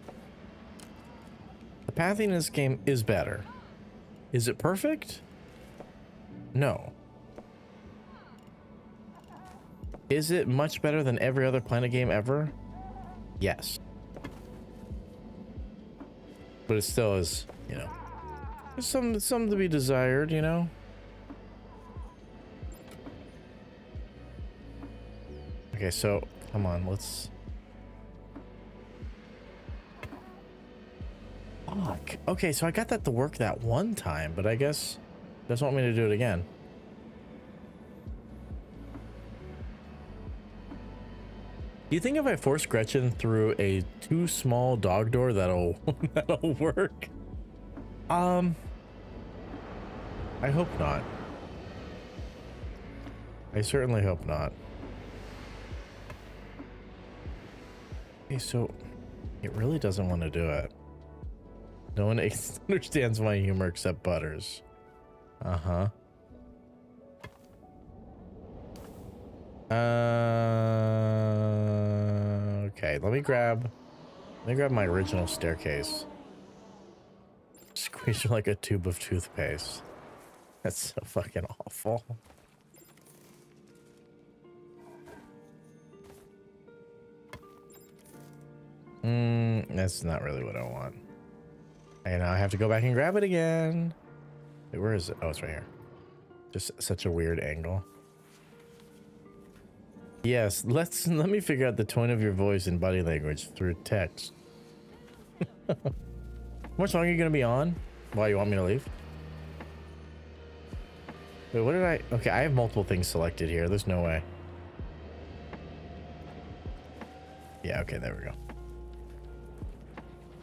the pathing in this game is better. Is it perfect? No. Is it much better than every other Planet game ever? Yes. But it still is, you know, there's some to be desired, you know? Okay, so come on, let's. Fuck. Okay, so I got that to work that one time, but I guess it doesn't want me to do it again. Do you think if I force Gretchen through a too small dog door that'll that'll work? I hope not. I certainly hope not. Okay, so it really doesn't want to do it. No one understands my humor except Butters. Uh-huh. Okay, let me grab my original staircase. Squeeze her like a tube of toothpaste. That's so fucking awful. That's not really what I want. And now I have to go back and grab it again. Wait, where is it? Oh, it's right here. Just such a weird angle. Yes, let me figure out the tone of your voice and body language through text. How much longer are you gonna be on? Why, you want me to leave? Wait, what did I? Okay, I have multiple things selected here. There's no way. Yeah, okay, there we go.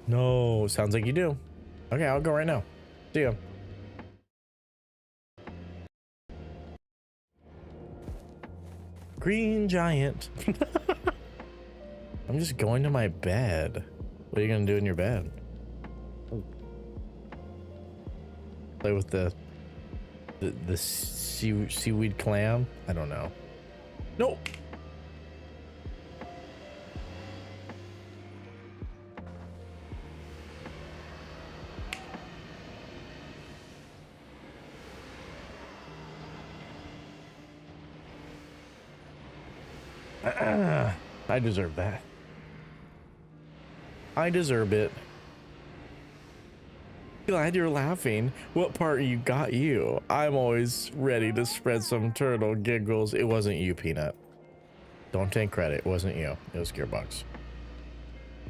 No, sounds like you do. Okay, I'll go right now. See ya. Green giant. I'm just going to my bed. What are you gonna do in your bed? Play with the seaweed clam? I don't know. Nope. I deserve that. I deserve it. Glad you're laughing. What part you got you? I'm always ready to spread some turtle giggles. It wasn't you, Peanut. Don't take credit. It wasn't you. It was Gearbox.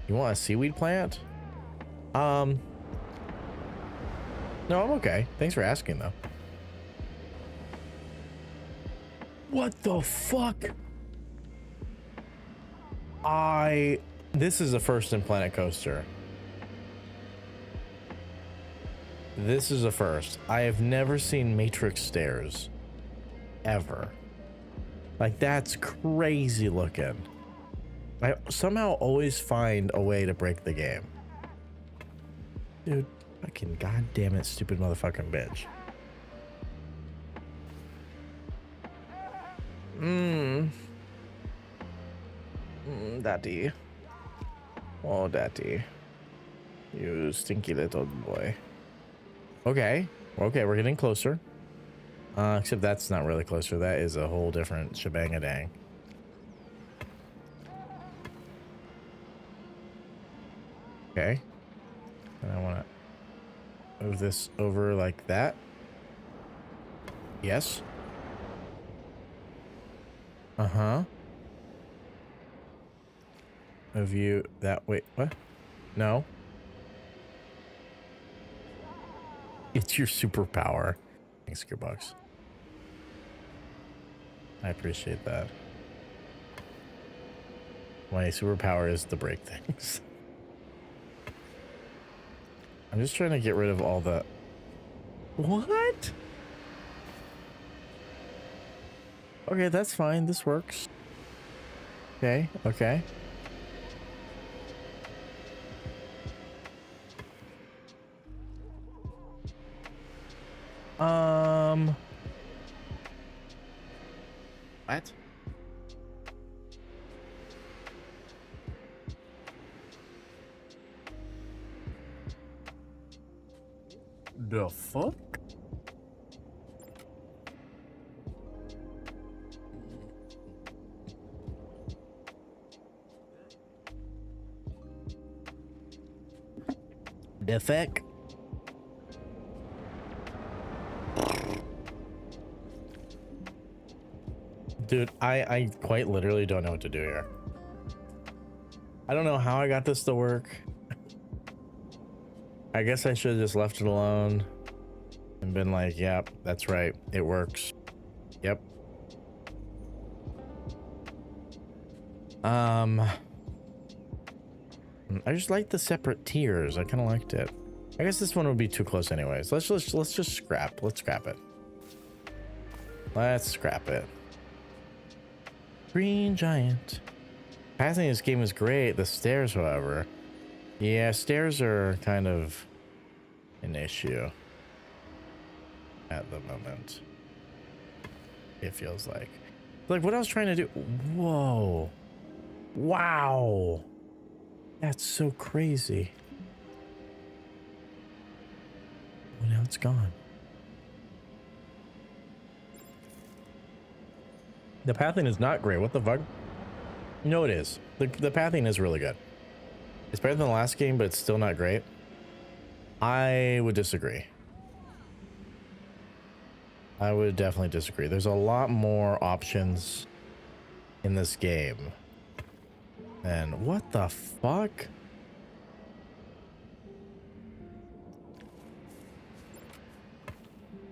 You want a seaweed plant? No, I'm okay. Thanks for asking, though. What the fuck? This is a first in Planet Coaster. This is a first. I have never seen Matrix stairs. Ever. Like, that's crazy looking. I somehow always find a way to break the game. Dude, fucking goddamn it, stupid motherfucking bitch. Daddy. Oh, daddy. You stinky little boy. Okay. Okay, we're getting closer. Except that's not really closer. That is a whole different shebang-a-dang. Okay. And I want to move this over like that. Yes. Uh-huh. Move you that way. What? No. It's your superpower. Thanks, Gearbox. I appreciate that. My superpower is to break things. I'm just trying to get rid of all the... What? Okay, that's fine. This works. Okay, okay. What? The fuck? The fuck? Dude, I quite literally don't know what to do here. I don't know how I got this to work. I guess I should have just left it alone and been like, yep, that's right, it works. Yep. I just like the separate tiers. I kind of liked it. I guess this one would be too close anyways. Let's just scrap. Let's scrap it. Let's scrap it. Green Giant. Passing this game is great. The stairs, however. Yeah, stairs are kind of an issue at the moment. It feels like. Like what I was trying to do. Whoa. Wow. That's so crazy. Well, now it's gone. The pathing is not great. What the fuck? No, it is. The pathing is really good. It's better than the last game, but it's still not great. I would disagree. I would definitely disagree. There's a lot more options in this game. And what the fuck?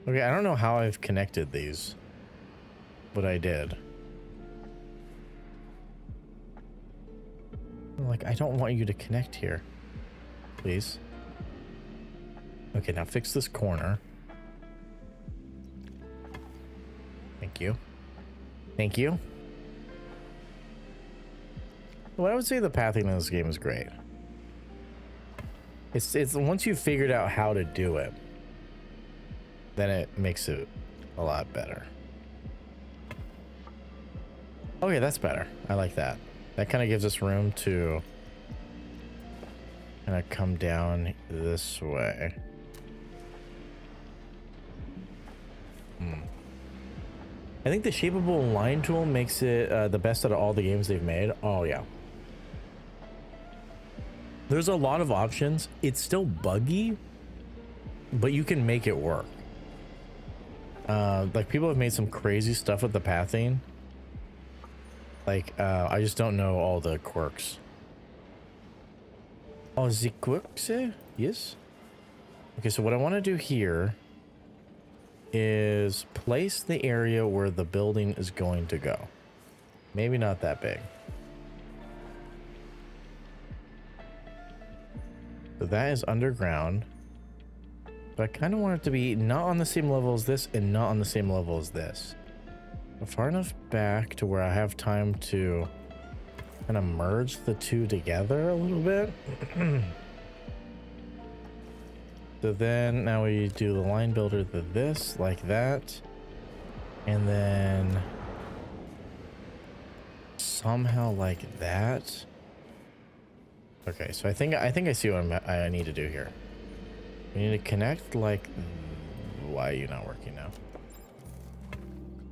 Okay, I don't know how I've connected these, but I did. Like, I don't want you to connect here. Please. Okay, now fix this corner. Thank you. Thank you. Well, I would say the pathing in this game is great. It's once you've figured out how to do it, then it makes it a lot better. Okay, that's better. I like that. That kind of gives us room to kind of come down this way. I think the shapeable line tool makes it the best out of all the games they've made. Oh, yeah. There's a lot of options. It's still buggy, but you can make it work. Like, people have made some crazy stuff with the pathing. Like, I just don't know all the quirks. Oh, the quirks? Yes. Okay, so what I want to do here is place the area where the building is going to go. Maybe not that big. So that is underground. But I kind of want it to be not on the same level as this and not on the same level as this. But far enough back to where I have time to kind of merge the two together a little bit. So then now we do the line builder to this like that. And then somehow like that. Okay, so I think I see what I need to do here. We need to connect like, why are you not working now?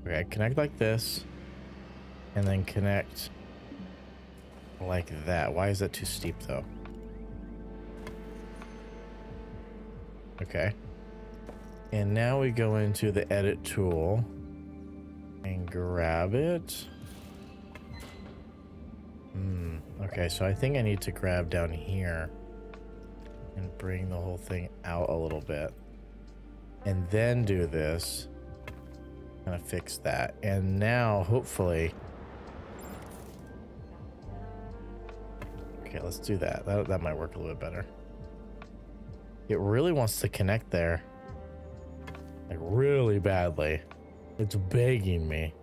Okay, connect like this and then connect like that. Why is that too steep though? Okay. And now we go into the edit tool and grab it. Okay, so I think I need to grab down here and bring the whole thing out a little bit. And then do this. Kind of fix that. And now, hopefully... Okay, let's do that. That might work a little bit better. It really wants to connect there. Like, really badly. It's begging me.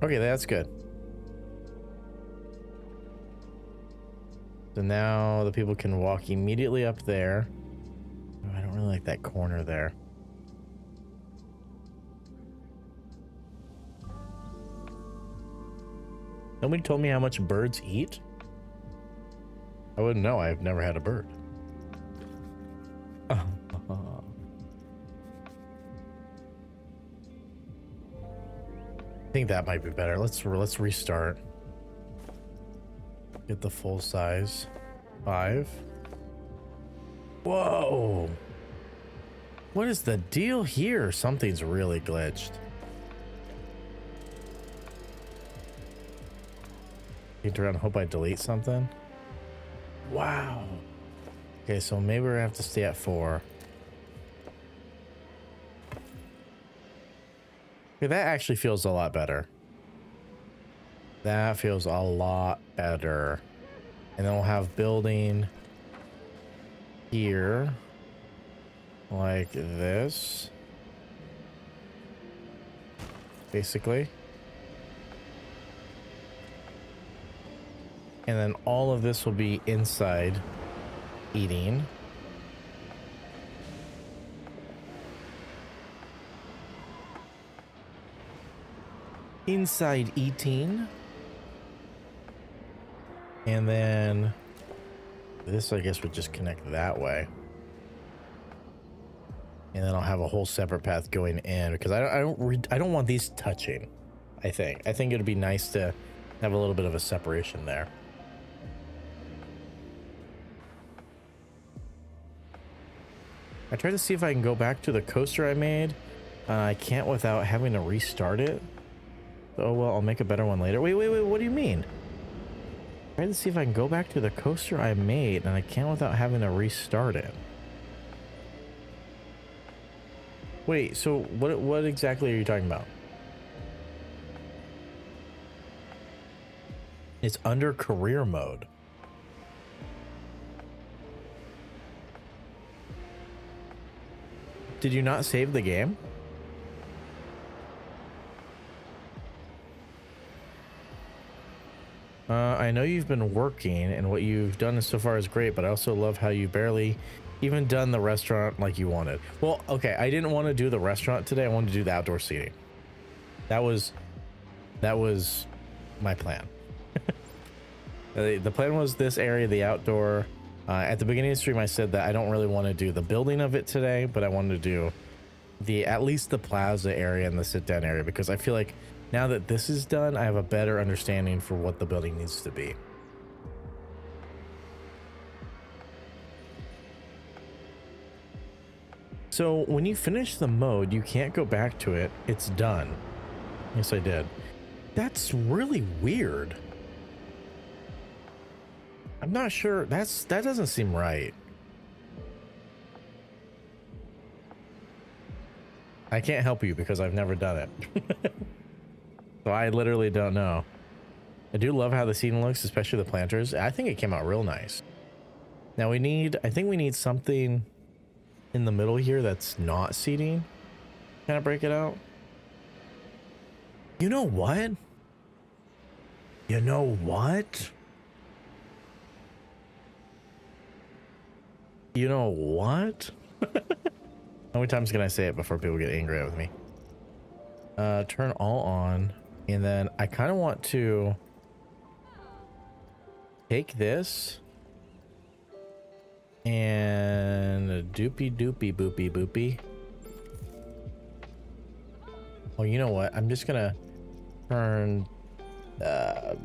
Okay, that's good. So now the people can walk immediately up there. Oh, I don't really like that corner there. Nobody told me how much birds eat. I wouldn't know. I've never had a bird. I think that might be better. Let's restart. Get the full size. 5. Whoa. What is the deal here? Something's really glitched. Paint around, hope I delete something. Wow. Okay, so maybe we're gonna have to stay at 4. Okay, that actually feels a lot better. That feels a lot better. And then we'll have building here like this. Basically. And then all of this will be inside eating. Inside eating. And then this, I guess, would just connect that way. And then I'll have a whole separate path going in because I don't want these touching. I think it'd be nice to have a little bit of a separation there. I tried to see if I can go back to the coaster I made. I can't without having to restart it. Oh well, I'll make a better one later. Wait, what do you mean? I tried to see if I can go back to the coaster I made, and I can't without having to restart it. Wait, so what exactly are you talking about? It's under career mode. Did you not save the game? I know you've been working and what you've done so far is great, but I also love how you barely even done the restaurant like you wanted. Well, okay, I didn't want to do the restaurant today. I wanted to do the outdoor seating. That was my plan. The plan was this area, the outdoor. At the beginning of the stream, I said that I don't really want to do the building of it today, but I wanted to do at least the plaza area and the sit down area, because I feel like now that this is done, I have a better understanding for what the building needs to be. So when you finish the mode, you can't go back to it. It's done. Yes, I did. That's really weird. I'm not sure. That doesn't seem right. I can't help you because I've never done it. So I literally don't know. I do love how the scene looks, especially the planters. I think it came out real nice. Now I think we need something in the middle here that's not seating. Can I break it out? You know what? You know what? You know what? How many times can I say it before people get angry with me? Turn all on. And then I kind of want to take this and doopy doopy boopy boopy. Oh, you know what? I'm just gonna turn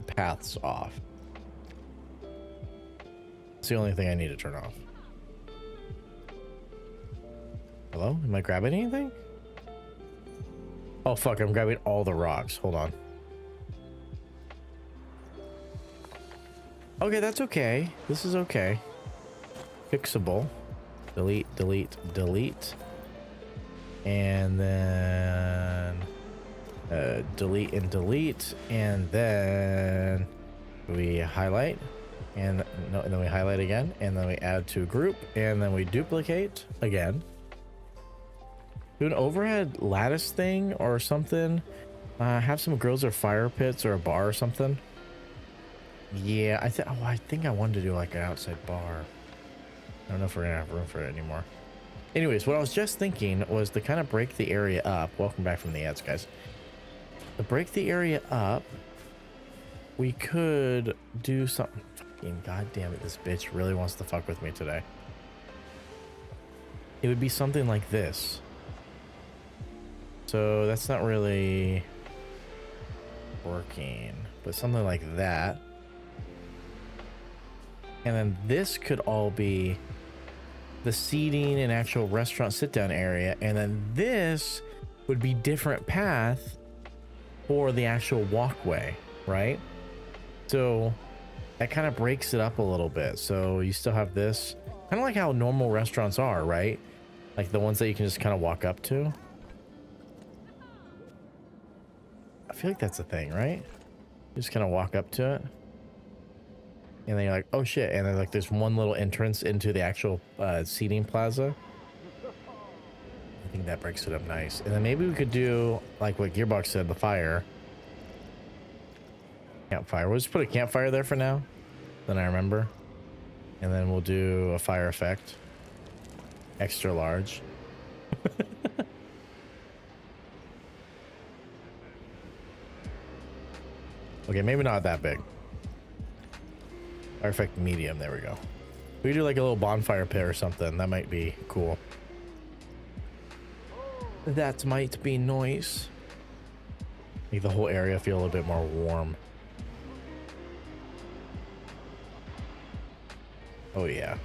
paths off. It's the only thing I need to turn off. Hello? Am I grabbing anything? Oh fuck, I'm grabbing all the rocks. Hold on. Okay, that's okay. This is okay. Fixable. Delete, delete, delete. And then delete and delete. And then we highlight. And no, and then we highlight again. And then we add to group. And then we duplicate again. Do an overhead lattice thing or something. Have some grills or fire pits or a bar or something. Yeah, I think I wanted to do like an outside bar. I don't know if we're gonna have room for it anymore. Anyways, what I was just thinking was to kind of break the area up. Welcome back from the ads, guys. To break the area up, we could do something. Fucking goddamn it, this bitch really wants to fuck with me today. It would be something like this. So that's not really working, but something like that. And then this could all be the seating and actual restaurant sit down area. And then this would be different path for the actual walkway, right? So that kind of breaks it up a little bit. So you still have this, kind of like how normal restaurants are, right? Like the ones that you can just kind of walk up to. I feel like that's a thing, right? You just kind of walk up to it. And then you're like, oh shit. And then like there's one little entrance into the actual seating plaza. I think that breaks it up nice. And then maybe we could do like what Gearbox said, the fire. Campfire. We'll just put a campfire there for now. Then I remember. And then we'll do a fire effect. Extra large. Okay, maybe not that big. Fire effect medium. There we go. We could do like a little bonfire pit or something. That might be cool. That might be nice. Make the whole area feel a little bit more warm. Oh yeah.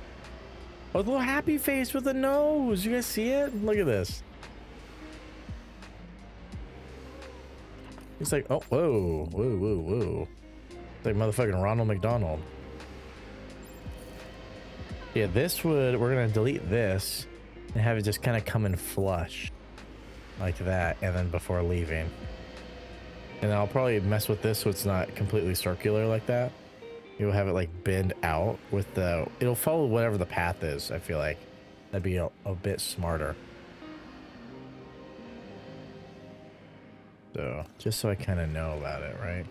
Oh, the little happy face with the nose. You guys see it? Look at this. It's like, oh, whoa, whoa, whoa, whoa. It's like motherfucking Ronald McDonald. Yeah, this would, we're gonna delete this and have it just kind of come in flush like that, and then before leaving. And I'll probably mess with this so it's not completely circular like that. You'll have it like bend out with the, it'll follow whatever the path is. I feel like that'd be a bit smarter. So just so I kind of know about it, right?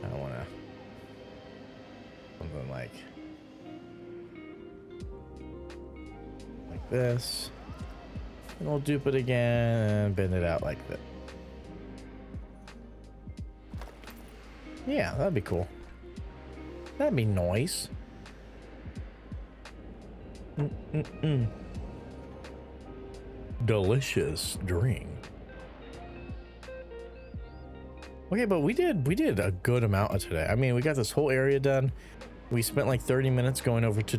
I don't want to, something like this. And we'll dupe it again and bend it out like that. Yeah, that'd be cool. That'd be nice. Delicious drink. Okay, but we did a good amount of today. I mean, we got this whole area done. We spent like 30 minutes going over to